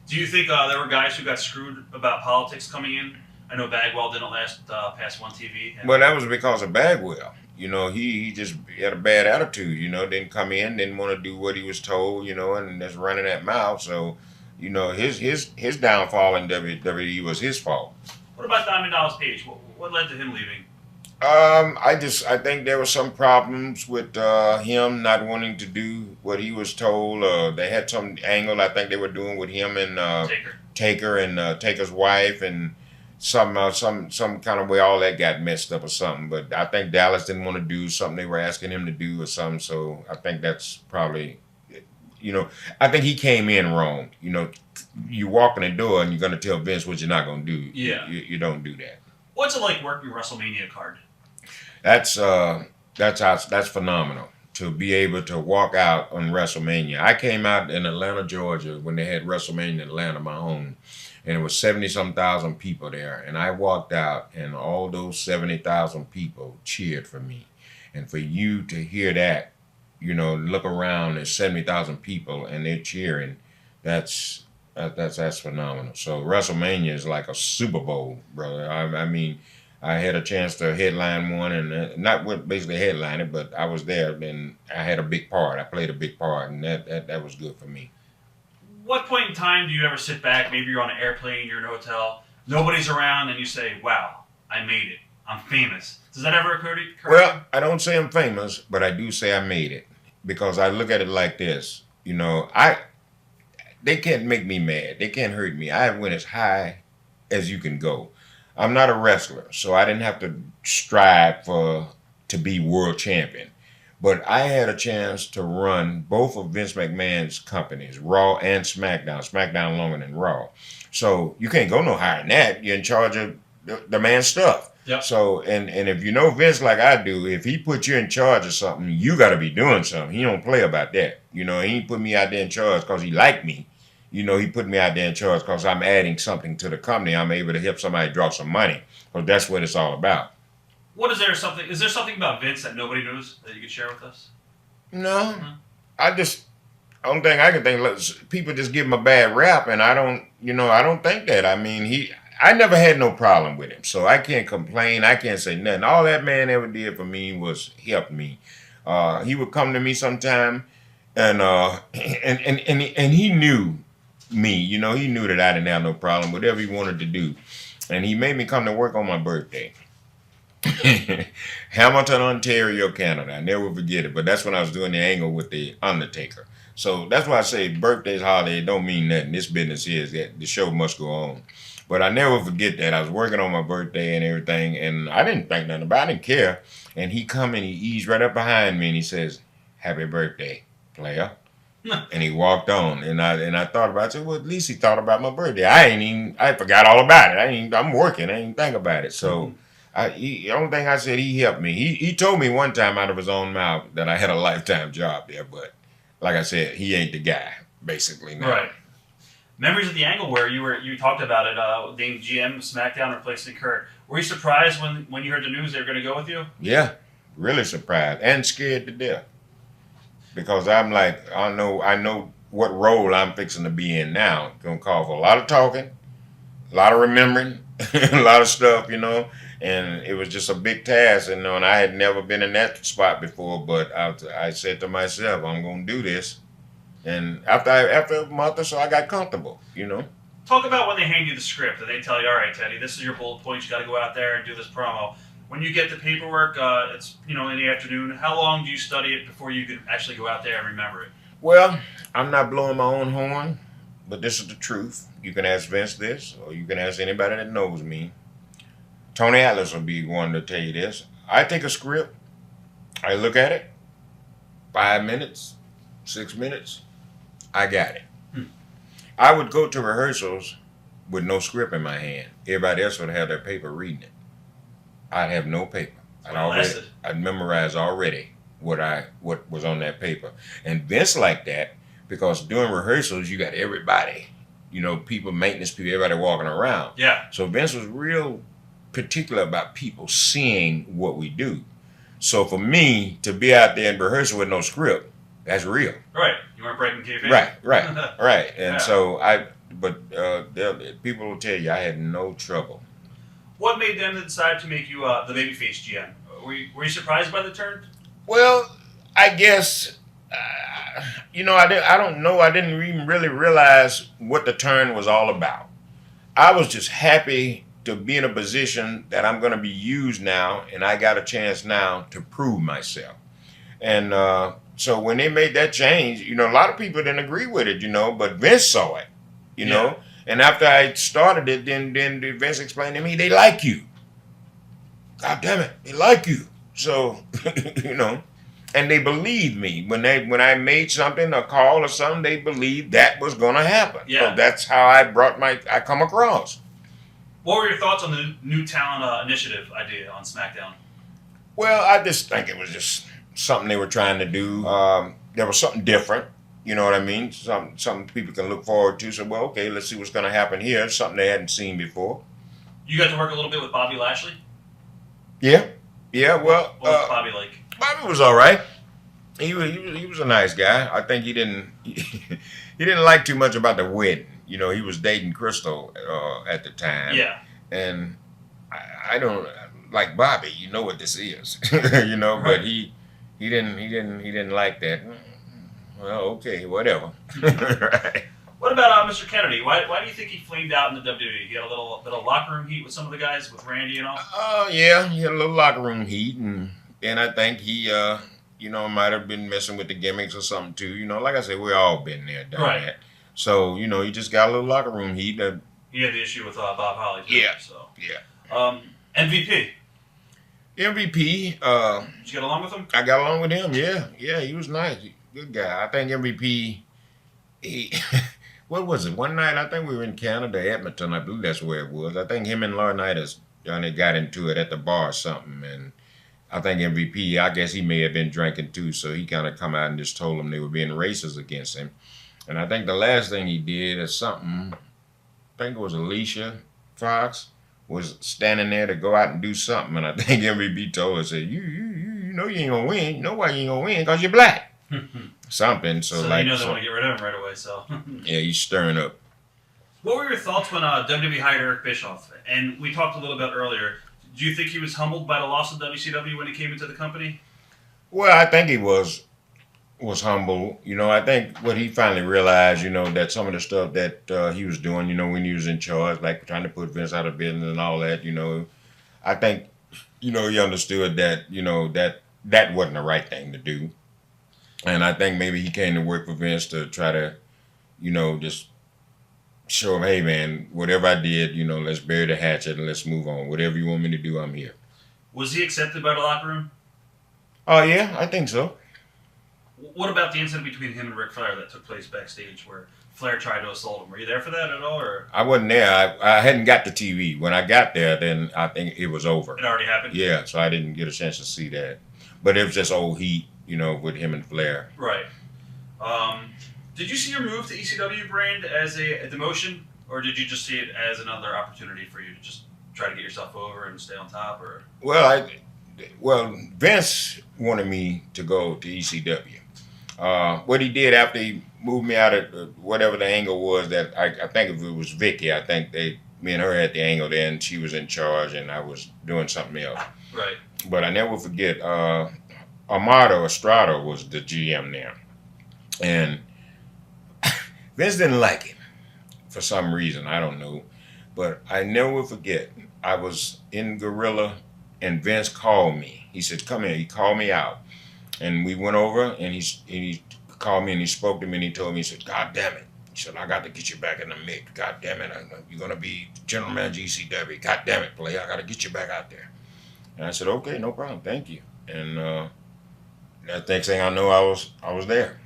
Do you think there were guys who got screwed about politics coming in? I know Bagwell didn't last past one TV. Well, that was because of Bagwell. You know, he just had a bad attitude, you know, didn't come in, didn't want to do what he was told, you know, and just running that mouth. So, you know, his downfall in WWE was his fault. What about Diamond Dallas Page? What led to him leaving? I think there were some problems with him not wanting to do what he was told. They had some angle I think they were doing with him and Taker and Taker's wife, and some kind of way all that got messed up or something. But I think Dallas didn't want to do something they were asking him to do or something. So I think that's probably, you know, I think he came in wrong. You know, you walk in the door and you're going to tell Vince what you're not going to do. Yeah. You don't do that. What's it like working WrestleMania card? That's phenomenal to be able to walk out on WrestleMania. I came out in Atlanta, Georgia when they had WrestleMania in Atlanta, my home, and it was 70-some thousand people there. And I walked out, and all those 70,000 people cheered for me. And for you to hear that, you know, look around at 70,000 people and they're cheering, that's phenomenal. So WrestleMania is like a Super Bowl, brother. I mean, I had a chance to headline one, and not basically headline it, but I was there, and I had a big part. I played a big part, and that was good for me. What point in time do you ever sit back, maybe you're on an airplane, you're in a hotel, nobody's around, and you say, wow, I made it. I'm famous. Does that ever occur to you? Well, I don't say I'm famous, but I do say I made it, because I look at it like this. You know, they can't make me mad. They can't hurt me. I went as high as you can go. I'm not a wrestler, so I didn't have to strive to be world champion. But I had a chance to run both of Vince McMahon's companies, Raw and SmackDown. SmackDown longer than Raw. So you can't go no higher than that. You're in charge of the man's stuff. Yep. So, and if you know Vince like I do, if he put you in charge of something, you got to be doing something. He don't play about that. You know, he ain't put me out there in charge because he liked me. You know, he put me out there in charge because I'm adding something to the company. I'm able to help somebody draw some money. Because that's what it's all about. Is there something about Vince that nobody knows that you could share with us? No. Only thing I can think, people just give him a bad rap, and I don't think that. I mean, I never had no problem with him, so I can't complain. I can't say nothing. All that man ever did for me was help me. He would come to me sometime, and he knew me. You know, he knew that I didn't have no problem, whatever he wanted to do. And he made me come to work on my birthday. Hamilton, Ontario, Canada. I never forget it. But that's when I was doing the angle with the Undertaker. So that's why I say birthdays, holidays don't mean nothing. This business is that the show must go on. But I never forget that. I was working on my birthday and everything, and I didn't think nothing about it. I didn't care. And he come and he eased right up behind me and he says, "Happy birthday, player." And he walked on, and I thought about it. I said, well, at least he thought about my birthday. I forgot all about it. I'm working. I didn't think about it. So the only thing I said, he helped me. He told me one time out of his own mouth that I had a lifetime job there. But like I said, he ain't the guy, basically. Now. Right. Memories of the Angle where you talked about it, named GM SmackDown replacing Kurt. Were you surprised when you heard the news they were going to go with you? Yeah, really surprised and scared to death. Because I'm like, I know what role I'm fixing to be in now. It's going to call for a lot of talking, a lot of remembering, a lot of stuff, you know. And it was just a big task, you know, and I had never been in that spot before. But I said to myself, I'm going to do this. And after a month or so, I got comfortable, you know. Talk about when they hand you the script and they tell you, all right, Teddy, this is your bullet points. You got to go out there and do this promo. When you get the paperwork, it's in the afternoon. How long do you study it before you can actually go out there and remember it? Well, I'm not blowing my own horn, but this is the truth. You can ask Vince this, or you can ask anybody that knows me. Tony Atlas will be one to tell you this. I take a script, I look at it, 5 minutes, 6 minutes, I got it. I would go to rehearsals with no script in my hand. Everybody else would have their paper reading it. I'd have no paper. I'd memorize already. what was on that paper. And Vince liked that because during rehearsals you got everybody, people, maintenance people, everybody walking around. Yeah. So Vince was real particular about people seeing what we do. So for me to be out there in rehearsal with no script, that's real. Right. You weren't breaking kayfabe. Right. And yeah. so people will tell you I had no trouble. What made them decide to make you the babyface GM? Were you surprised by the turn? Well, I guess, I don't know. I didn't even really realize what the turn was all about. I was just happy to be in a position that I'm going to be used now, and I got a chance now to prove myself. And so when they made that change, a lot of people didn't agree with it, but Vince saw it, know. And after I started it, then Vince explained to me, they like you. God damn it, they like you. So, and they believed me. When I made something, a call or something, they believed that was going to happen. Yeah. So that's how I come across. What were your thoughts on the new talent initiative idea on SmackDown? Well, I just think it was just something they were trying to do. There was something different. You know what I mean? Something people can look forward to. So, well, okay, let's see what's going to happen here. Something they hadn't seen before. You got to work a little bit with Bobby Lashley? Yeah. Well, what was Bobby like? Bobby was all right. He was a nice guy. I think he didn't like too much about the wedding. He was dating Crystal at the time. Yeah. And I don't like Bobby. You know what this is, Right. But he didn't like that. Well, okay, whatever. Right. What about Mr. Kennedy? Why do you think he flamed out in the WWE? He had a little bit of locker room heat with some of the guys, with Randy and all? Yeah, he had a little locker room heat, and I think he, might have been messing with the gimmicks or something too. Like I said, we all been there, done that. So, he just got a little locker room heat. He had the issue with Bob Holly too. Yeah. So. Yeah. MVP. MVP. Did you get along with him? I got along with him. Yeah, he was nice, good guy. I think MVP. What was it? One night, I think we were in Canada, Edmonton. I believe that's where it was. I think him and Laurinaitis, they got into it at the bar or something. And I think MVP, I guess he may have been drinking too. So he kind of come out and just told them they were being racist against him. And I think the last thing he did is something, I think it was Alicia Fox, was standing there to go out and do something. And I think MVP told her, said, you know you ain't going to win. You know why you ain't going to win? Because you're black. Something. So they want to get rid of him right away. So yeah, he's stirring up. What were your thoughts when WWE hired Eric Bischoff? And we talked a little bit earlier. Do you think he was humbled by the loss of WCW when he came into the company? Well, I think he was humble. I think what he finally realized, that some of the stuff that he was doing, when he was in charge, like trying to put Vince out of business and all that, I think, he understood that, that wasn't the right thing to do. And I think maybe he came to work for Vince to try to, just show him, hey, man, whatever I did, let's bury the hatchet and let's move on. Whatever you want me to do, I'm here. Was he accepted by the locker room? Oh, yeah, I think so. What about the incident between him and Ric Flair that took place backstage where Flair tried to assault him? Were you there for that at all? Or I wasn't there. I hadn't got the TV. When I got there, then I think it was over. It already happened? Yeah, so I didn't get a chance to see that. But it was just old heat, with him and Flair. Right. Did you see your move to ECW brand as a demotion, or did you just see it as another opportunity for you to just try to get yourself over and stay on top? Or Well, Vince wanted me to go to ECW. What he did after he moved me out of whatever the angle was, that I think if it was Vicky, I think me and her had the angle there, and she was in charge, and I was doing something else. Right. But I never forget, Amado Estrada was the GM there. And Vince didn't like it for some reason. I don't know. But I never will forget, I was in Gorilla and Vince called me. He said, come here. He called me out. And we went over and he called me and he spoke to me and he told me, he said, God damn it. He said, I got to get you back in the mix. God damn it. You're going to be general manager ECW. God damn it, Playa. I got to get you back out there. And I said, okay, no problem. Thank you. And that next thing I know, I was there.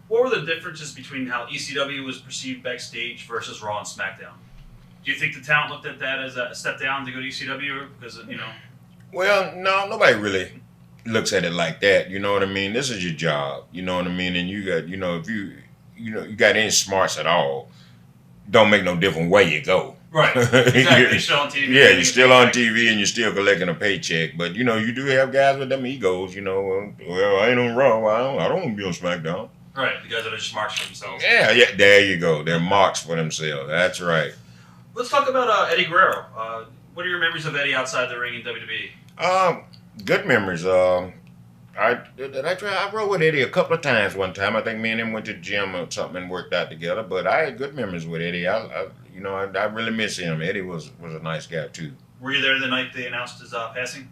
What were the differences between how ECW was perceived backstage versus Raw and SmackDown? Do you think the talent looked at that as a step down to go to ECW? Because, Well, no, nobody really looks at it like that. You know what I mean? This is your job. You know what I mean? And you got, if you got any smarts at all, don't make no different way you go. Right. Exactly. You're still on TV. Yeah, you're still on TV and you're still collecting a paycheck. But, you do have guys with them egos, well, I ain't on Raw. Well, I don't want to be on SmackDown. Right. The guys that are just marks for themselves. Yeah, there you go. They're marks for themselves. That's right. Let's talk about Eddie Guerrero. What are your memories of Eddie outside the ring in WWE? Good memories. I rode with Eddie a couple of times one time. I think me and him went to the gym or something and worked out together. But I had good memories with Eddie. I really miss him. Eddie was a nice guy too. Were you there the night they announced his passing?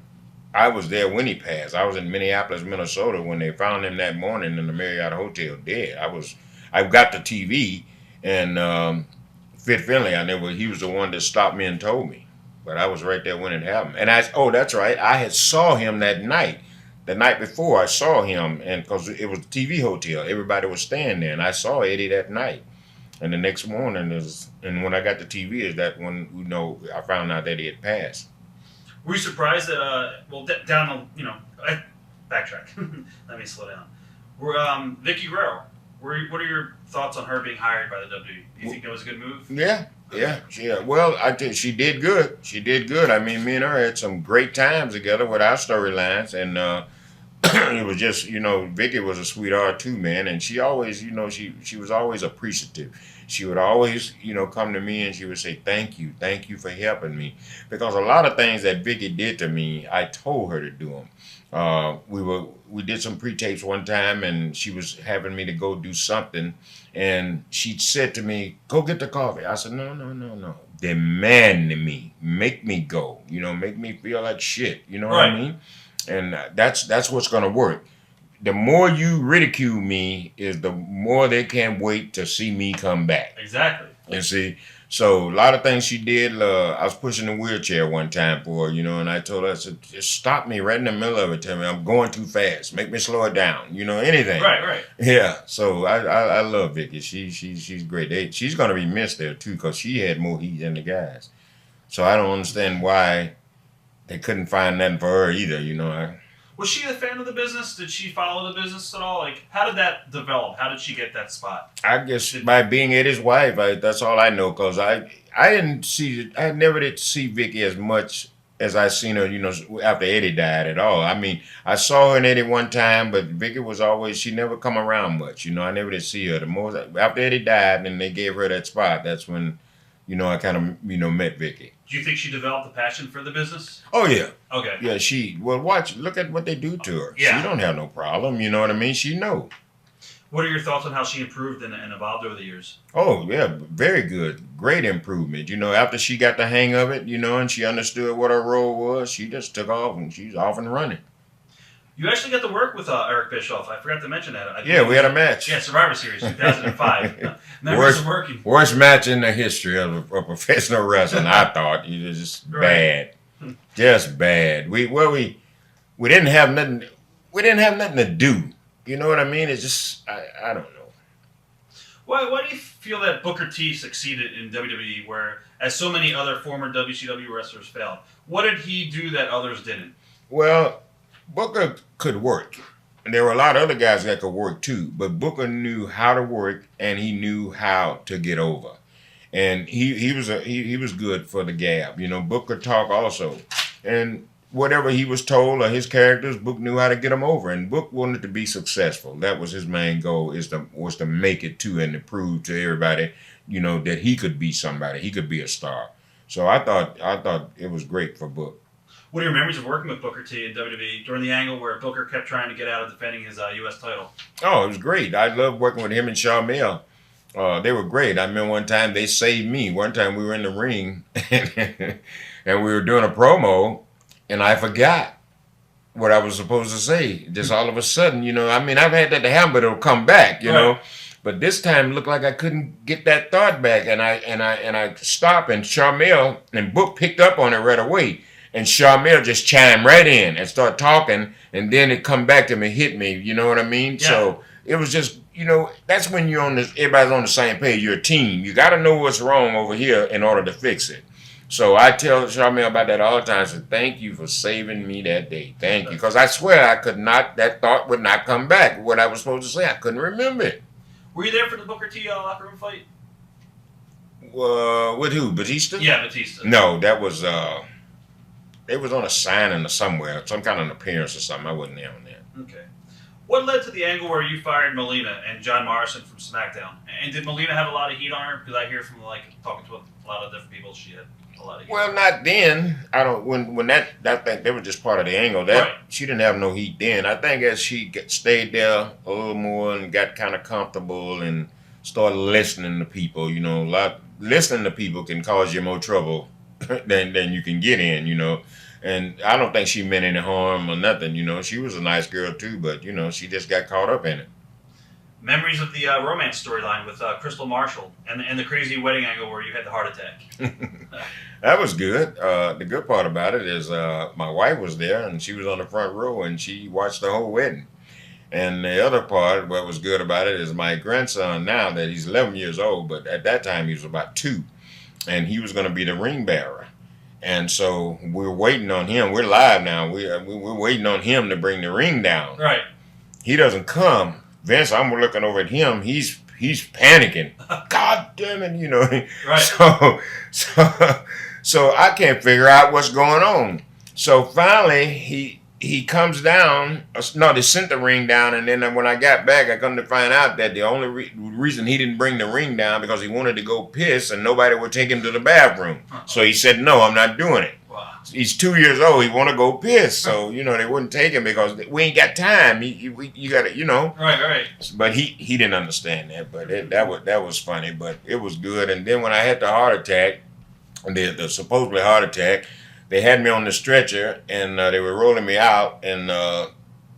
I was there when he passed. I was in Minneapolis, Minnesota when they found him that morning in the Marriott Hotel dead. I got the TV and Fit Finley. He was the one that stopped me and told me. But I was right there when it happened. And that's right. I had saw him that night. The night before I saw him, and because it was a TV hotel, everybody was staying there, and I saw Eddie that night. And the next morning and when I got the TV, is that when I found out that he had passed. Were you surprised that down the backtrack? Let me slow down. Vicky Guerrero. What are your thoughts on her being hired by the WWE? Do you think that was a good move? Yeah. Well, she did good. She did good. I mean, me and her had some great times together with our storylines, and it was just, Vicky was a sweetheart too, man. And she always, she was always appreciative. She would always, come to me and she would say, thank you for helping me. Because a lot of things that Vicky did to me, I told her to do them. We did some pre-tapes one time and she was having me to go do something. And she said to me, go get the coffee. I said, no. Demand me. Make me go. Make me feel like shit. You know what I mean? And that's what's going to work. The more you ridicule me is the more they can't wait to see me come back. Exactly. You see? So a lot of things she did, I was pushing a wheelchair one time for her, and I told her, I said, just stop me right in the middle of it. Tell me I'm going too fast. Make me slow it down. Anything. Right. Yeah. So I love Vicky. She's great. She's going to be missed there too because she had more heat than the guys. So I don't understand why they couldn't find nothing for her either, Was she a fan of the business? Did she follow the business at all? Like, how did that develop? How did she get that spot? I guess by being Eddie's wife, that's all I know. Cause I never did see Vicky as much as I seen her, after Eddie died at all. I mean, I saw her and Eddie one time, but Vicky was always, she never come around much. I never did see her. The most after Eddie died and they gave her that spot, that's when, I kind of, met Vicky. Do you think she developed a passion for the business? Oh, yeah. Okay. Yeah, look at what they do to her. Yeah. She don't have no problem, you know what I mean? She know. What are your thoughts on how she improved and evolved over the years? Oh, yeah, very good. Great improvement. After she got the hang of it, and she understood what her role was, she just took off and she's off and running. You actually got to work with Eric Bischoff. I forgot to mention that. Yeah, we had a match. Yeah, Survivor Series, 2005. Worst match in the history of professional wrestling, I thought. It was just bad. Just bad. We didn't have nothing. We didn't have nothing to do. You know what I mean? It's just I don't know. Why do you feel that Booker T succeeded in WWE, where as so many other former WCW wrestlers failed? What did he do that others didn't? Well, Booker could work. And there were a lot of other guys that could work too, but Booker knew how to work and he knew how to get over. And he was good for the gab. Book could talk also. And whatever he was told or his characters, Book knew how to get them over. And Book wanted to be successful. That was his main goal, was to make it to and to prove to everybody, that he could be somebody. He could be a star. So I thought it was great for Book. What are your memories of working with Booker T in WWE during the angle where Booker kept trying to get out of defending his U.S. title? Oh, it was great. I loved working with him and Charmel. They were great. I remember one time they saved me. One time we were in the ring and we were doing a promo and I forgot what I was supposed to say. Just all of a sudden, I've had that to happen, but it'll come back, know. But this time it looked like I couldn't get that thought back and I stopped and Charmel and Book picked up on it right away. And Charmel just chimed right in and started talking, and then it come back to me, hit me. You know what I mean? Yeah. So it was just, that's when everybody's on the same page. You're a team. You got to know what's wrong over here in order to fix it. So I tell Charmaine about that all the time. I said, thank you for saving me that day. Thank you. Because I swear I could not, that thought would not come back. What I was supposed to say, I couldn't remember it. Were you there for the Booker T locker room fight? With who? Batista? Yeah, Batista. No, that was, it was on a signing or somewhere. Some kind of an appearance or something. I wasn't there on that. Okay. What led to the angle where you fired Melina and John Morrison from SmackDown? And did Melina have a lot of heat on her? Because I hear from, like, talking to a lot of different people, she had a lot of heat. Well, not then. I don't. When that thing, they were just part of the angle. That Right. She didn't have no heat then. I think as she stayed there a little more and got kind of comfortable and started listening to people, you know, listening to people can cause you more trouble than you can get in, you know. And I don't think she meant any harm or nothing, you know. She was a nice girl too, but you know, she just got caught up in it. Memories of the romance storyline with Crystal Marshall and the crazy wedding angle where you had the heart attack. That was good. The good part about it is my wife was there and she was on the front row and she watched the whole wedding. And the other part, what was good about it is my grandson now that he's 11 years old, but at that time he was about 2, and he was going to be the ring bearer. And so we're waiting on him. We're live now. We're waiting on him to bring the ring down. Right. He doesn't come. Vince, I'm looking over at him. He's panicking. God damn it, you know. Right. So I can't figure out what's going on. So finally he comes down. No, they sent the ring down, and then when I got back, I come to find out that the only reason he didn't bring the ring down because he wanted to go piss and nobody would take him to the bathroom. So he said, "No, I'm not doing it." Wow. He's 2 years old. He want to go piss, so you know they wouldn't take him because we ain't got time. You got to, you know. Right. But he didn't understand that. But that was funny. But it was good. And then when I had the heart attack, the supposedly heart attack, they had me on the stretcher and they were rolling me out. And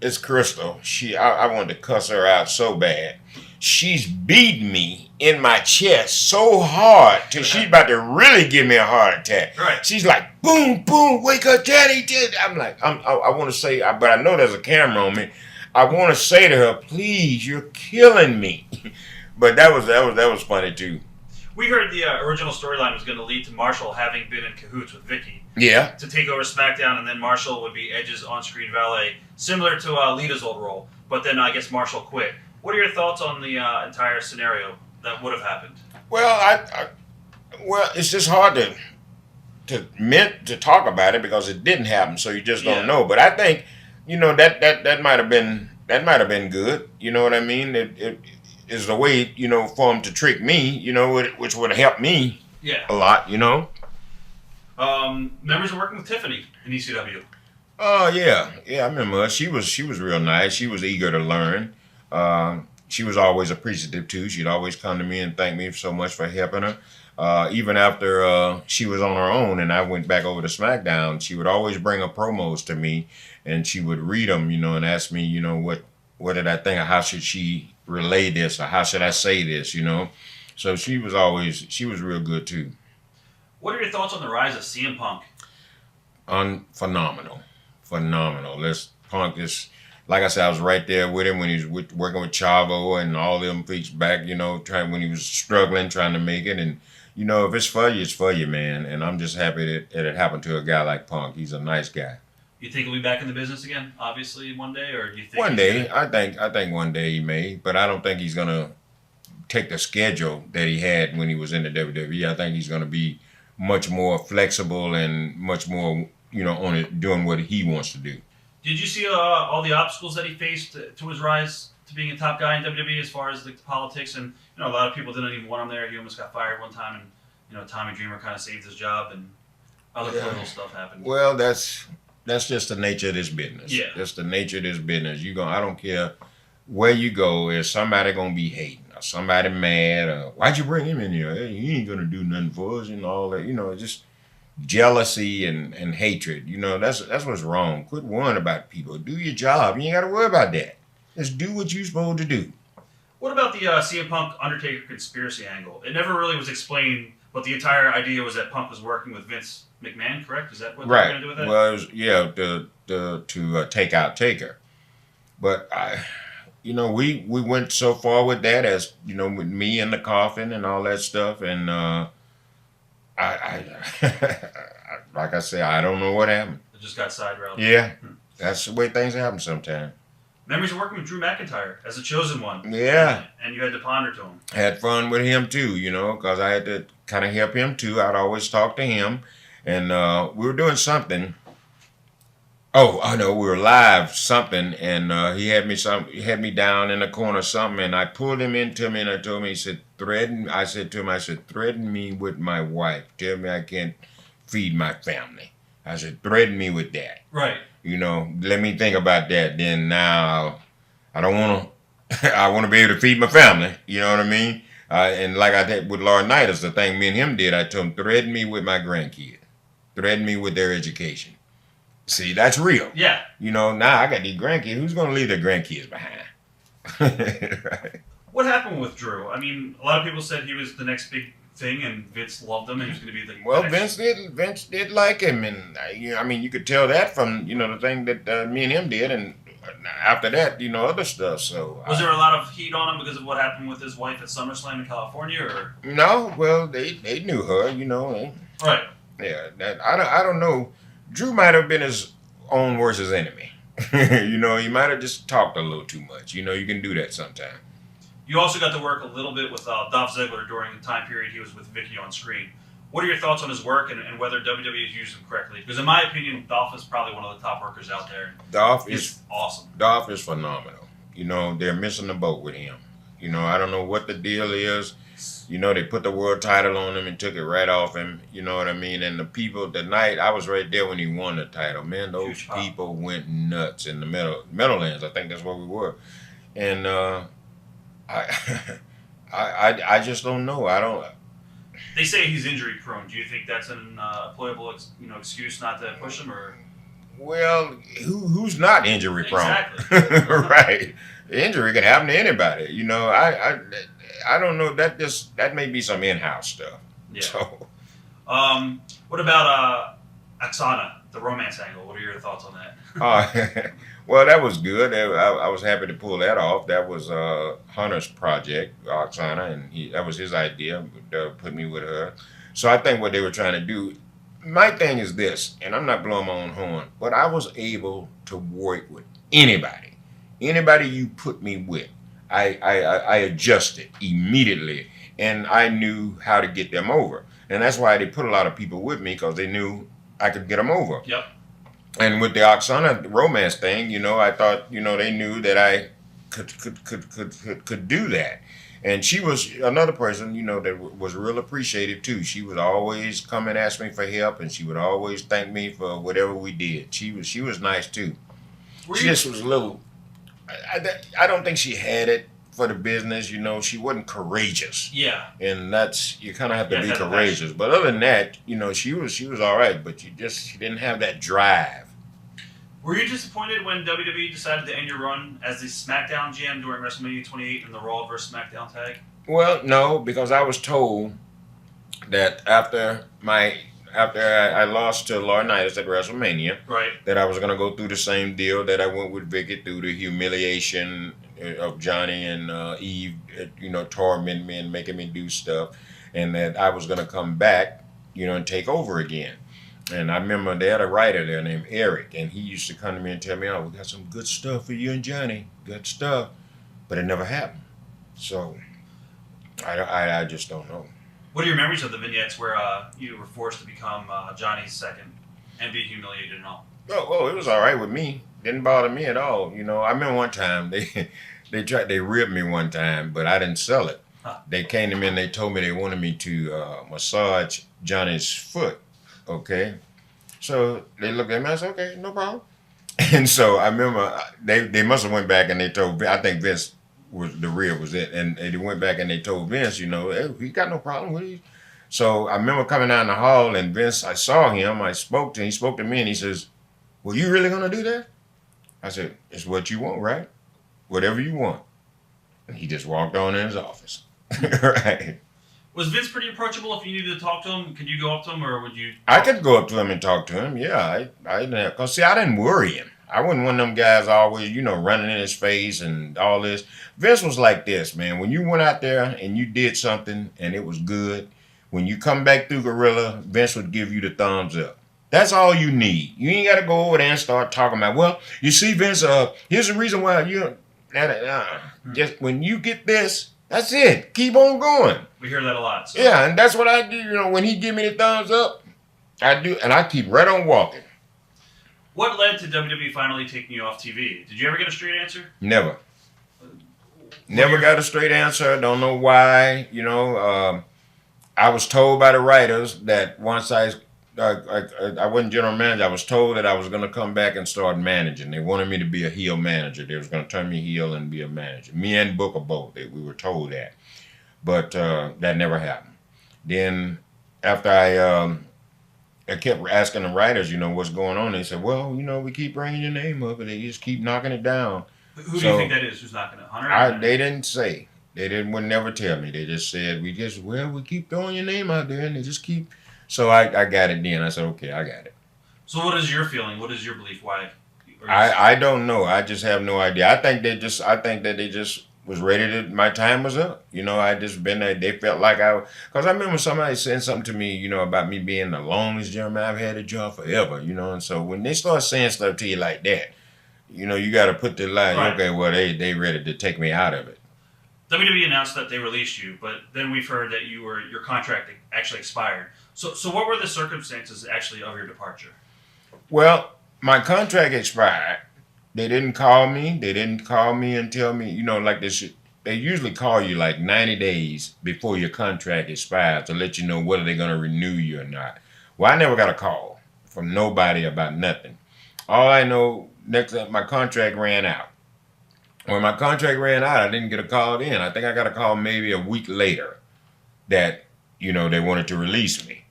it's Crystal. I wanted to cuss her out so bad. She's beating me in my chest so hard till she's about to really give me a heart attack. Right. She's like, boom, boom, wake up, daddy. I'm like, I want to say, but I know there's a camera on me. I want to say to her, please, you're killing me. But that was funny too. We heard the original storyline was going to lead to Marshall having been in cahoots with Vicky. Yeah. To take over SmackDown, and then Marshall would be Edge's on-screen valet, similar to Lita's old role. But then I guess Marshall quit. What are your thoughts on the entire scenario that would have happened? Well, well, it's just hard to talk about it because it didn't happen, so you just don't know. But I think, you know, that might have been good. You know what I mean? It is a way, you know, for him to trick me, you know, which would help me a lot, you know. Memories of working with Tiffany in ECW. Oh yeah, I remember her. She was real nice. She was eager to learn. She was always appreciative too. She'd always come to me and thank me so much for helping her. Even after she was on her own and I went back over to SmackDown, she would always bring her promos to me and she would read them, you know, and ask me, you know, what did I think, or how should she relay this, or how should I say this, you know. So she was real good too. What are your thoughts on the rise of CM Punk? Phenomenal. Punk is, like I said, I was right there with him when he was working with Chavo and all them feats back, you know, when he was struggling, trying to make it. And, you know, if it's for you, man. And I'm just happy that it happened to a guy like Punk. He's a nice guy. You think he'll be back in the business again, obviously, one day? Or do you think one day? I think one day he may. But I don't think he's going to take the schedule that he had when he was in the WWE. I think he's going to be much more flexible and much more, you know, on it, doing what he wants to do. Did you see all the obstacles that he faced to his rise to being a top guy in WWE as far as the politics? And, you know, a lot of people didn't even want him there. He almost got fired one time, and, you know, Tommy Dreamer kind of saved his job, and other political stuff happened. Well, that's just the nature of this business. Yeah. That's the nature of this business. I don't care where you go, is somebody going to be hating, or somebody mad, or why'd you bring him in here? Hey, he ain't going to do nothing for us, and all that, you know, just jealousy and hatred. You know, that's what's wrong. Quit worrying about people. Do your job. You ain't got to worry about that. Just do what you're supposed to do. What about the CM Punk Undertaker conspiracy angle? It never really was explained, but the entire idea was that Punk was working with Vince McMahon, correct? Is that what they're going to do with that? Well, it was, to take out Taker. But you know, we went so far with that, as you know, with me in the coffin and all that stuff, and Like I said, I don't know what happened. It just got side routed. Yeah, that's the way things happen sometimes. Memories of working with Drew McIntyre as a chosen one. Yeah. And you had to ponder to him. Had fun with him too, you know, because I had to kind of help him too. I'd always talk to him, and we were doing something. Oh, I know, we were live something, and he had me down in the corner something, and I pulled him into me, and I told him, he said, I said to him, threaten me with my wife. Tell me I can't feed my family. I said, threaten me with that. Right. You know, let me think about that. Then now, I don't want to, I want to be able to feed my family. You know what I mean? And like I did with Laurinaitis, the thing me and him did, I told him, threaten me with my grandkids. Threaten me with their education. See, that's real. Yeah. You know, now I got these grandkids. Who's going to leave their grandkids behind? Right. What happened with Drew? I mean, a lot of people said he was the next big thing, and Vince loved him, and he was going to be the Well, next... Vince did like him, and I mean, you could tell that from, you know, the thing that me and him did, and after that, you know, other stuff. So was there a lot of heat on him because of what happened with his wife at SummerSlam in California, or no? Well, they knew her, you know. Right. Yeah, I don't know. Drew might have been his own worst enemy. You know, he might have just talked a little too much. You know, you can do that sometimes. You also got to work a little bit with Dolph Ziggler during the time period he was with Vicky on screen. What are your thoughts on his work and whether WWE has used him correctly? Because in my opinion, Dolph is probably one of the top workers out there. Dolph is awesome. Dolph is phenomenal. You know, they're missing the boat with him. You know, I don't know what the deal is. You know, they put the world title on him and took it right off him. You know what I mean? And the people, the night, I was right there when he won the title. Man, those people went nuts in the Meadowlands. I think that's where we were. And I just don't know. I don't. They say he's injury prone. Do you think that's an playable, excuse not to push him, or? Well, who's not injury prone? Exactly. Right. Injury can happen to anybody. You know, I don't know. That may be some in-house stuff. Yeah. So. What about Oksana, the romance angle? What are your thoughts on that? Well, that was good. I was happy to pull that off. That was Hunter's project, Oksana, and that was his idea to put me with her. So I think what they were trying to do, my thing is this, and I'm not blowing my own horn, but I was able to work with anybody. Anybody you put me with, I adjusted immediately, and I knew how to get them over. And that's why they put a lot of people with me, because they knew I could get them over. Yep. And with the Oksana romance thing, you know, I thought, you know, they knew that I could do that. And she was another person, you know, that was real appreciative too. She would always come and ask me for help, and she would always thank me for whatever we did. She was nice too. She just was a little. I don't think she had it for the business. You know, she wasn't courageous. Yeah. And that's, you kind of have to be courageous. But other than that, you know, she was all right. But she didn't have that drive. Were you disappointed when WWE decided to end your run as the SmackDown GM during WrestleMania 28 in the Raw vs. SmackDown tag? Well, no, because I was told that after I lost to Laurinaitis at WrestleMania, right, that I was going to go through the same deal that I went with Vicky through, the humiliation of Johnny and Eve, you know, tormenting me and making me do stuff, and that I was going to come back, you know, and take over again. And I remember they had a writer there named Eric, and he used to come to me and tell me, "Oh, we got some good stuff for you and Johnny, good stuff," but it never happened. So I just don't know. What are your memories of the vignettes where you were forced to become Johnny's second and be humiliated and all? Oh, it was all right with me. Didn't bother me at all. You know, I remember one time they ripped me one time, but I didn't sell it. Huh. They came to me and they told me they wanted me to massage Johnny's foot. Okay, so they looked at me. I said, "Okay, no problem." And so I remember they must have went back and they told. I think Vince was the real was it, and they went back and they told Vince, you know, "Hey, he got no problem with it." So I remember coming down the hall and Vince, I saw him. I spoke to him. He spoke to me and he says, "Well, you really gonna do that?" I said, "It's what you want, right? Whatever you want." And he just walked on in his office. Right. Was Vince pretty approachable if you needed to talk to him? Could you go up to him, or would you? I could go up to him and talk to him. Yeah, I didn't have, cause see, I didn't worry him. I wasn't one of them guys always, you know, running in his face and all this. Vince was like this, man. When you went out there and you did something and it was good, When you come back through Gorilla, Vince would give you the thumbs up. That's all you need. You ain't got to go over there and start talking about, well, you see, Vince, here's the reason why you, just when you get this, that's it. Keep on going. We hear that a lot. So. Yeah, and that's what I do. When he give me the thumbs up, I do, and I keep right on walking. What led to WWE finally taking you off TV? Did you ever get a straight answer? Never. Never got a straight answer. Don't know why. I was told by the writers that once I wasn't general manager, I was told that I was going to come back and start managing. They wanted me to be a heel manager. They was going to turn me heel and be a manager. Me and Booker both. We were told that. But that never happened. Then after I kept asking the writers, what's going on. They said, well, we keep bringing your name up, and they just keep knocking it down. Who do you think that is? Who's knocking it? Hunter? They didn't say. Would never tell me. They just said, we keep throwing your name out there, and they just keep. So I got it then. I said, okay, I got it. So what is your feeling? What is your belief? Why? I don't know. I just have no idea. I think that they just was ready to, my time was up. I just been there. They felt like because I remember somebody saying something to me, about me being the longest gentleman. I've had a job forever, and so when they start saying stuff to you like that, you got to put the line, right. Okay, well, they ready to take me out of it. WWE announced that they released you, but then we've heard that your contract actually expired. So what were the circumstances actually of your departure? Well, my contract expired. They didn't call me. They didn't call me and tell me, like this. They usually call you like 90 days before your contract expires to let you know whether they're going to renew you or not. Well, I never got a call from nobody about nothing. All I know, my contract ran out. When my contract ran out, I didn't get a call then. I think I got a call maybe a week later that, they wanted to release me.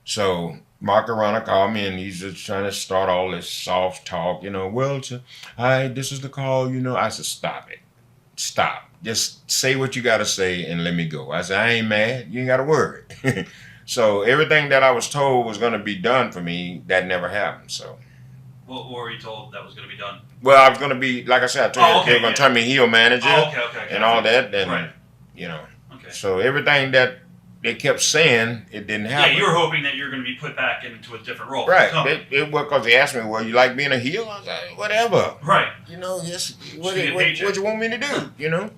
So Mark Arana called me, and he's just trying to start all this soft talk, well, hi, this is the call, I said, stop it. Stop. Just say what you got to say and let me go. I said, I ain't mad. You ain't got to worry. So everything that I was told was going to be done for me, that never happened, so. What were you told that was going to be done? Well, I was going to be, like I said, they were going to turn me heel manager and all that. And, right. Okay. So everything that they kept saying, it didn't happen. Yeah, you were hoping that you're going to be put back into a different role. Right. Because they asked me, well, you like being a heel? I was like, whatever. Right. Yes. What you want me to do,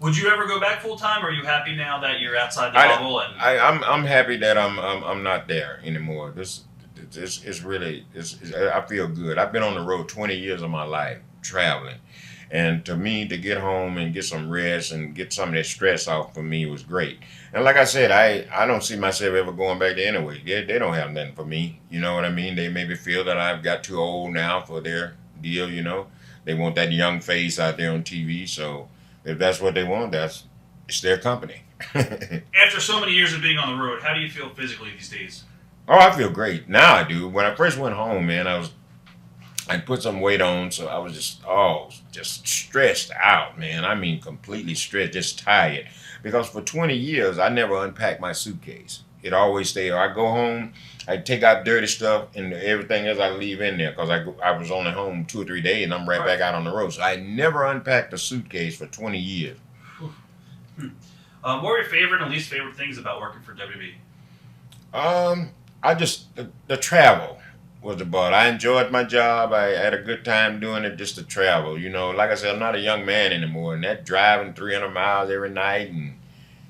Would you ever go back full time, or are you happy now that you're outside the bubble? I'm happy that I'm not there anymore. It's really, I feel good. I've been on the road 20 years of my life traveling. And to me, to get home and get some rest and get some of that stress off for me was great. And like I said, I don't see myself ever going back there anyway. They don't have nothing for me. You know what I mean? They maybe feel that I've got too old now for their deal, They want that young face out there on TV. So if that's what they want, it's their company. After so many years of being on the road, how do you feel physically these days? Oh, I feel great. Now I do. When I first went home, man, I put some weight on, so I was just stressed out, man. I mean, completely stressed, just tired. Because for 20 years, I never unpacked my suitcase. It always stayed. I go home, I take out dirty stuff, and everything else I leave in there. Because I was only home 2 or 3 days, and I'm right back out on the road. So I never unpacked a suitcase for 20 years. What were your favorite and least favorite things about working for WWE? The travel was the part. I enjoyed my job. I had a good time doing it, just to travel. Like I said, I'm not a young man anymore, and that driving 300 miles every night, and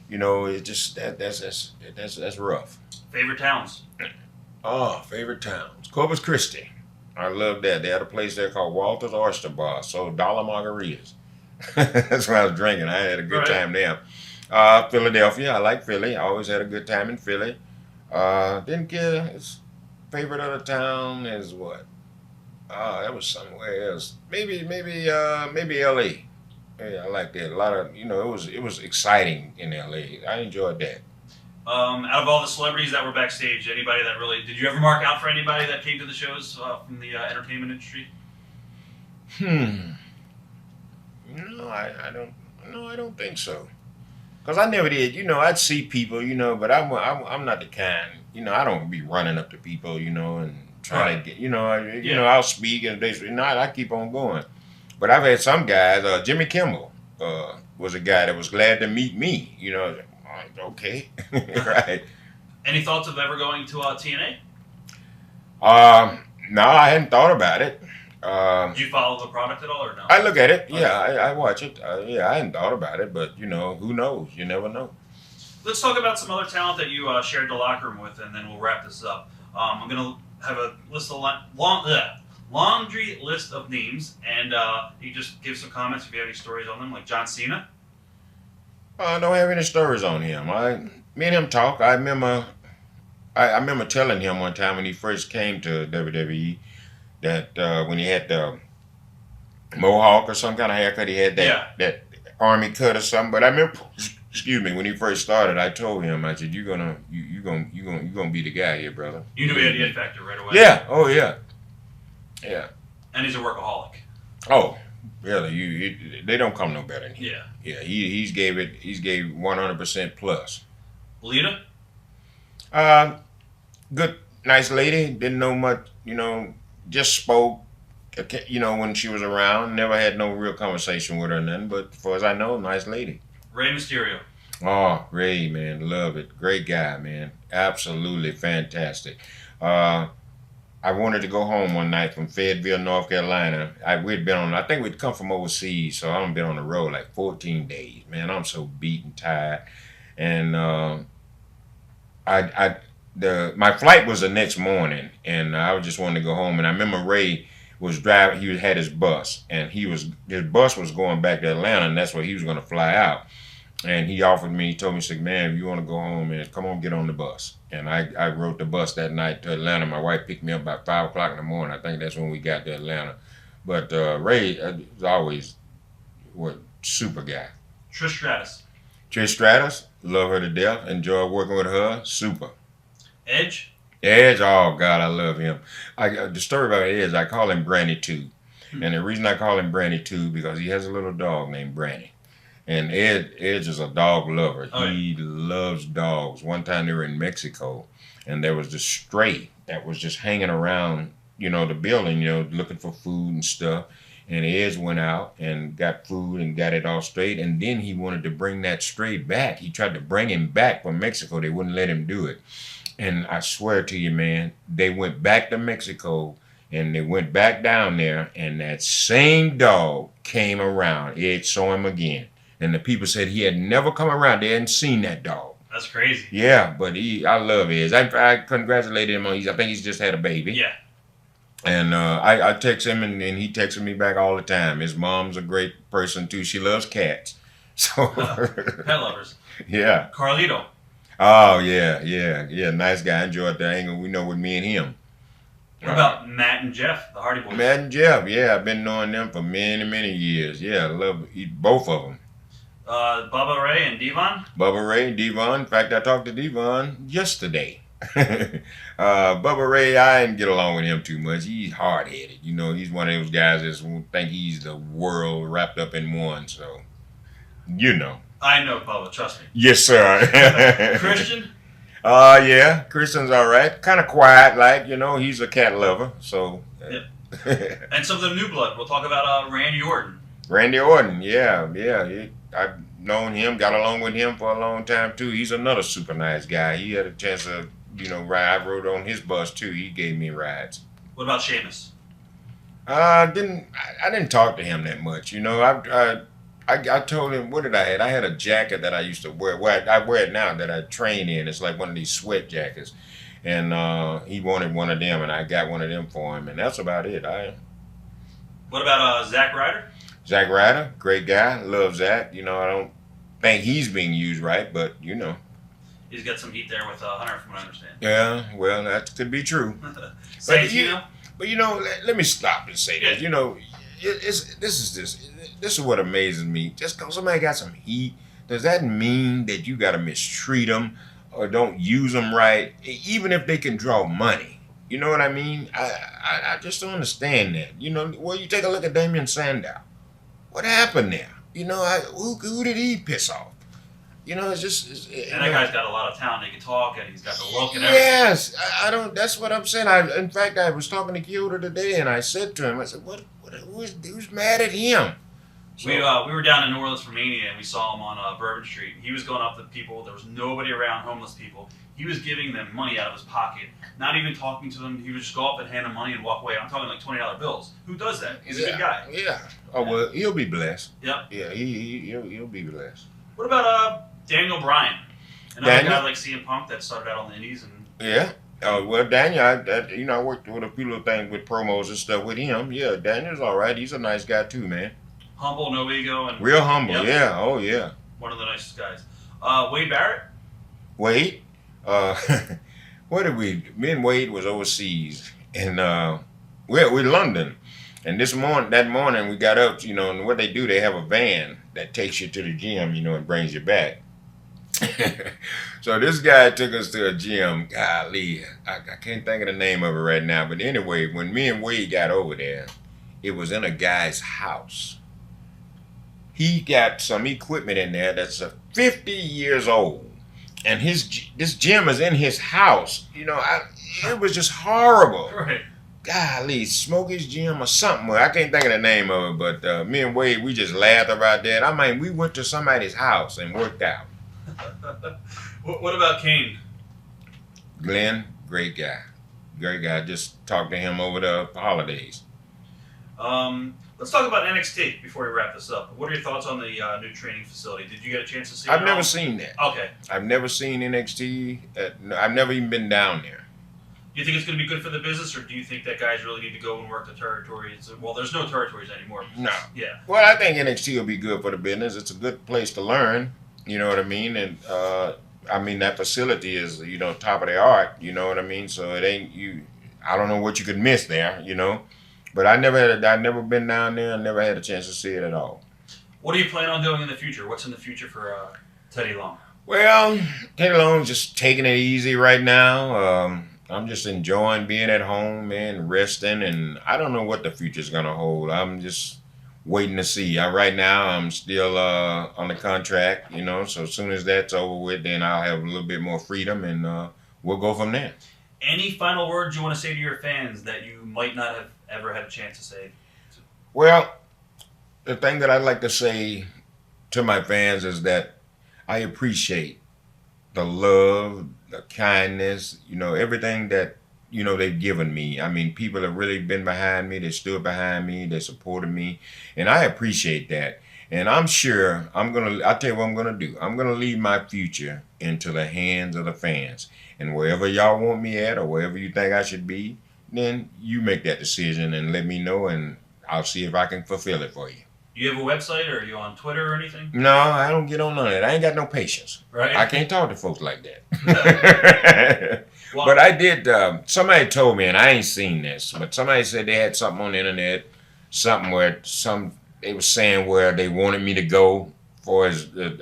it's just that's rough. Favorite towns? Oh, favorite towns. Corpus Christi. I love that. They had a place there called Walter's Oyster Bar, sold dollar margaritas. That's when I was drinking. I had a good time there. Philadelphia. I like Philly. I always had a good time in Philly. Didn't care. His favorite other town is what? That was somewhere else. Maybe L.A. Yeah, I like that. A lot of it was exciting in L.A. I enjoyed that. Out of all the celebrities that were backstage, anybody that really did you ever mark out for anybody that came to the shows from the entertainment industry? No, I don't think so. Because I never did, I'd see people, but I'm not the kind, I don't be running up to people, and trying to get, I'll speak and I keep on going. But I've had some guys, Jimmy Kimmel was a guy that was glad to meet me, Okay, right. Any thoughts of ever going to TNA? No, I hadn't thought about it. Do you follow the product at all, or no? I look at it. Okay. Yeah, I watch it. Yeah, I hadn't thought about it, but who knows? You never know. Let's talk about some other talent that you shared the locker room with, and then we'll wrap this up. I'm gonna have a list of laundry list of names, and you just give some comments if you have any stories on them, like John Cena. I don't have any stories on him. Me and him talk. I remember telling him one time when he first came to WWE that when he had the mohawk or some kind of haircut, he had that army cut or something. But I remember, excuse me, when he first started, I told him, I said, "You gonna be the guy here, brother." You knew he had the it factor right away. Yeah. Oh yeah. Yeah. And he's a workaholic. Oh, really? They don't come no better than him. Yeah. Yeah. He's gave 100% plus. Lita. Good, nice lady. Didn't know much. Just spoke. When she was around. Never had no real conversation with her or nothing. But as far as I know, nice lady. Rey Mysterio. Oh, Ray, man, love it. Great guy, man. Absolutely fantastic. I wanted to go home one night from Fayetteville, North Carolina. I think we'd come from overseas, so I've been on the road like 14 days. Man, I'm so beat and tired. And my flight was the next morning, and I just wanted to go home. And I remember Ray was driving. He had his bus, and his bus was going back to Atlanta, and that's where he was going to fly out. And he offered me, he told me, he said, "Man, if you want to go home, man, come on, get on the bus." And I rode the bus that night to Atlanta. My wife picked me up about 5 o'clock in the morning. I think that's when we got to Atlanta. But Ray was always super guy. Trish Stratus. Trish Stratus, love her to death. Enjoy working with her. Super. Edge. Edge, oh God, I love him. The story about Edge, I call him Brandy 2. And the reason I call him Brandy 2 because he has a little dog named Brandy. And Edge is a dog lover. Oh, yeah. He loves dogs. One time they were in Mexico, and there was this stray that was just hanging around, the building, looking for food and stuff. And Edge went out and got food and got it all straight. And then he wanted to bring that stray back. He tried to bring him back from Mexico. They wouldn't let him do it. And I swear to you, man, they went back to Mexico. And they went back down there, and that same dog came around. Edge saw him again. And the people said he had never come around. They hadn't seen that dog. That's crazy. Yeah, but I love Edge. I congratulated him on. I think he's just had a baby. Yeah. And I text him, and he texts me back all the time. His mom's a great person too. She loves cats. So pet lovers. Yeah. Carlito. Oh yeah. Nice guy. Enjoyed the angle. We know with me and him. What about Matt and Jeff, the Hardy Boys? Matt and Jeff. Yeah, I've been knowing them for many years. Yeah, I love both of them. Bubba Ray and Devon? Bubba Ray, Devon. In fact, I talked to Devon yesterday. Bubba Ray, I didn't get along with him too much. He's hard-headed. He's one of those guys that think he's the world wrapped up in one. So, I know Bubba, trust me. Yes, sir. Christian? Yeah. Christian's all right. Kind of quiet, he's a cat lover. So. Yep. And some of the new blood. We'll talk about Randy Orton. Randy Orton, yeah. I've known him, got along with him for a long time too. He's another super nice guy. He had a chance to, ride. I rode on his bus too. He gave me rides. What about Sheamus? I didn't talk to him that much. I told him, what did I have? I had a jacket that I used to wear. Well, I wear it now that I train in. It's like one of these sweat jackets. And he wanted one of them, and I got one of them for him, and that's about it. What about Zack Ryder? Zack Ryder, great guy. Love Zack. I don't think he's being used right, but He's got some heat there with Hunter, from what I understand. Yeah, well, that could be true. Santino? But let me stop and say this. This is what amazes me. Just because somebody got some heat, does that mean that you got to mistreat them or don't use them right, even if they can draw money? You know what I mean? I just don't understand that. Well, you take a look at Damian Sandow. What happened there? Who did he piss off? It's just. And that guy's got a lot of talent. He can talk, and he's got the look and everything. Yes, I don't. That's what I'm saying. In fact, I was talking to Kyoto today, and I said to him, I said, "Who's mad at him? So, we were down in New Orleans for Mania, and we saw him on Bourbon Street. He was going up to people. There was nobody around, homeless people. He was giving them money out of his pocket, not even talking to them. He would just go up and hand them money and walk away. I'm talking like $20 bills. Who does that? He's a good guy. Yeah. Oh, well, he'll be blessed. Yep. Yeah, he'll be blessed. What about Daniel Bryan? Another guy like CM Punk that started out on the Indies. Yeah. Well, Daniel, I worked with a few little things with promos and stuff with him. Yeah, Daniel's all right. He's a nice guy too, man. Humble, no ego, and real humble. Yep. Yeah. Oh, yeah. One of the nicest guys. Wade Barrett. Wade. Where did we? Me and Wade was overseas, and we're in London. And that morning we got up, and what they do, they have a van that takes you to the gym, and brings you back. So this guy took us to a gym. Golly, I can't think of the name of it right now. But anyway, when me and Wade got over there, it was in a guy's house. He got some equipment in there that's 50 years old. And this gym is in his house. It was just horrible. Right. Golly, Smokey's Gym or something. I can't think of the name of it, but me and Wade, we just laughed about that. I mean, we went to somebody's house and worked out. What about Kane? Glenn, great guy. Great guy. Just talked to him over the holidays. Let's talk about NXT before we wrap this up. What are your thoughts on the new training facility? Did you get a chance to see it? I've never seen that. Okay. I've never seen NXT. I've never even been down there. Do you think it's going to be good for the business, or do you think that guys really need to go and work the territories? Well, there's no territories anymore. No. Yeah. Well, I think NXT will be good for the business. It's a good place to learn. You know what I mean? And that facility is, top of the art. You know what I mean? So it ain't I don't know what you could miss there. But I've never been down there. I never had a chance to see it at all. What do you plan on doing in the future? What's in the future for Teddy Long? Well, Teddy Long's just taking it easy right now. I'm just enjoying being at home, man, resting, and I don't know what the future's gonna hold. I'm just waiting to see. Right now, I'm still on the contract, so as soon as that's over with, then I'll have a little bit more freedom, and we'll go from there. Any final words you want to say to your fans that you might not have ever had a chance to say? Well, the thing that I'd like to say to my fans is that I appreciate the love, the kindness, everything that, they've given me. I mean, people have really been behind me. They stood behind me. They supported me. And I appreciate that. And I'm sure I'll tell you what I'm going to do. I'm going to leave my future into the hands of the fans. And wherever y'all want me at or wherever you think I should be, then you make that decision and let me know, and I'll see if I can fulfill it for you. You have a website, or are you on Twitter or anything? No, I don't get on none of that. I ain't got no patience. Right. I can't talk to folks like that. Well, but I did, somebody told me, and I ain't seen this, but somebody said they had something on the internet, something where they were saying where they wanted me to go for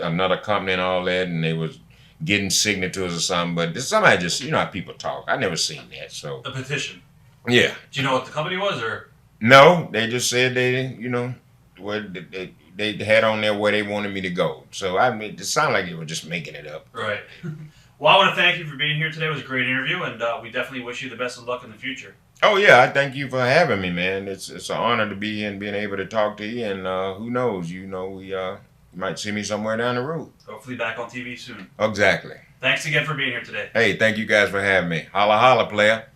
another company and all that, and they was getting signatures or something, but somebody just, how people talk. I never seen that, so. A petition. Yeah. Do you know what the company was, or? No, they just said where they had on there where they wanted me to go. So, it sounded like they were just making it up. Right. Well, I want to thank you for being here today. It was a great interview, and we definitely wish you the best of luck in the future. Oh, yeah. I thank you for having me, man. It's an honor to be here and being able to talk to you, and who knows, you might see me somewhere down the road. Hopefully back on TV soon. Exactly. Thanks again for being here today. Hey, thank you guys for having me. Holla, holla, player.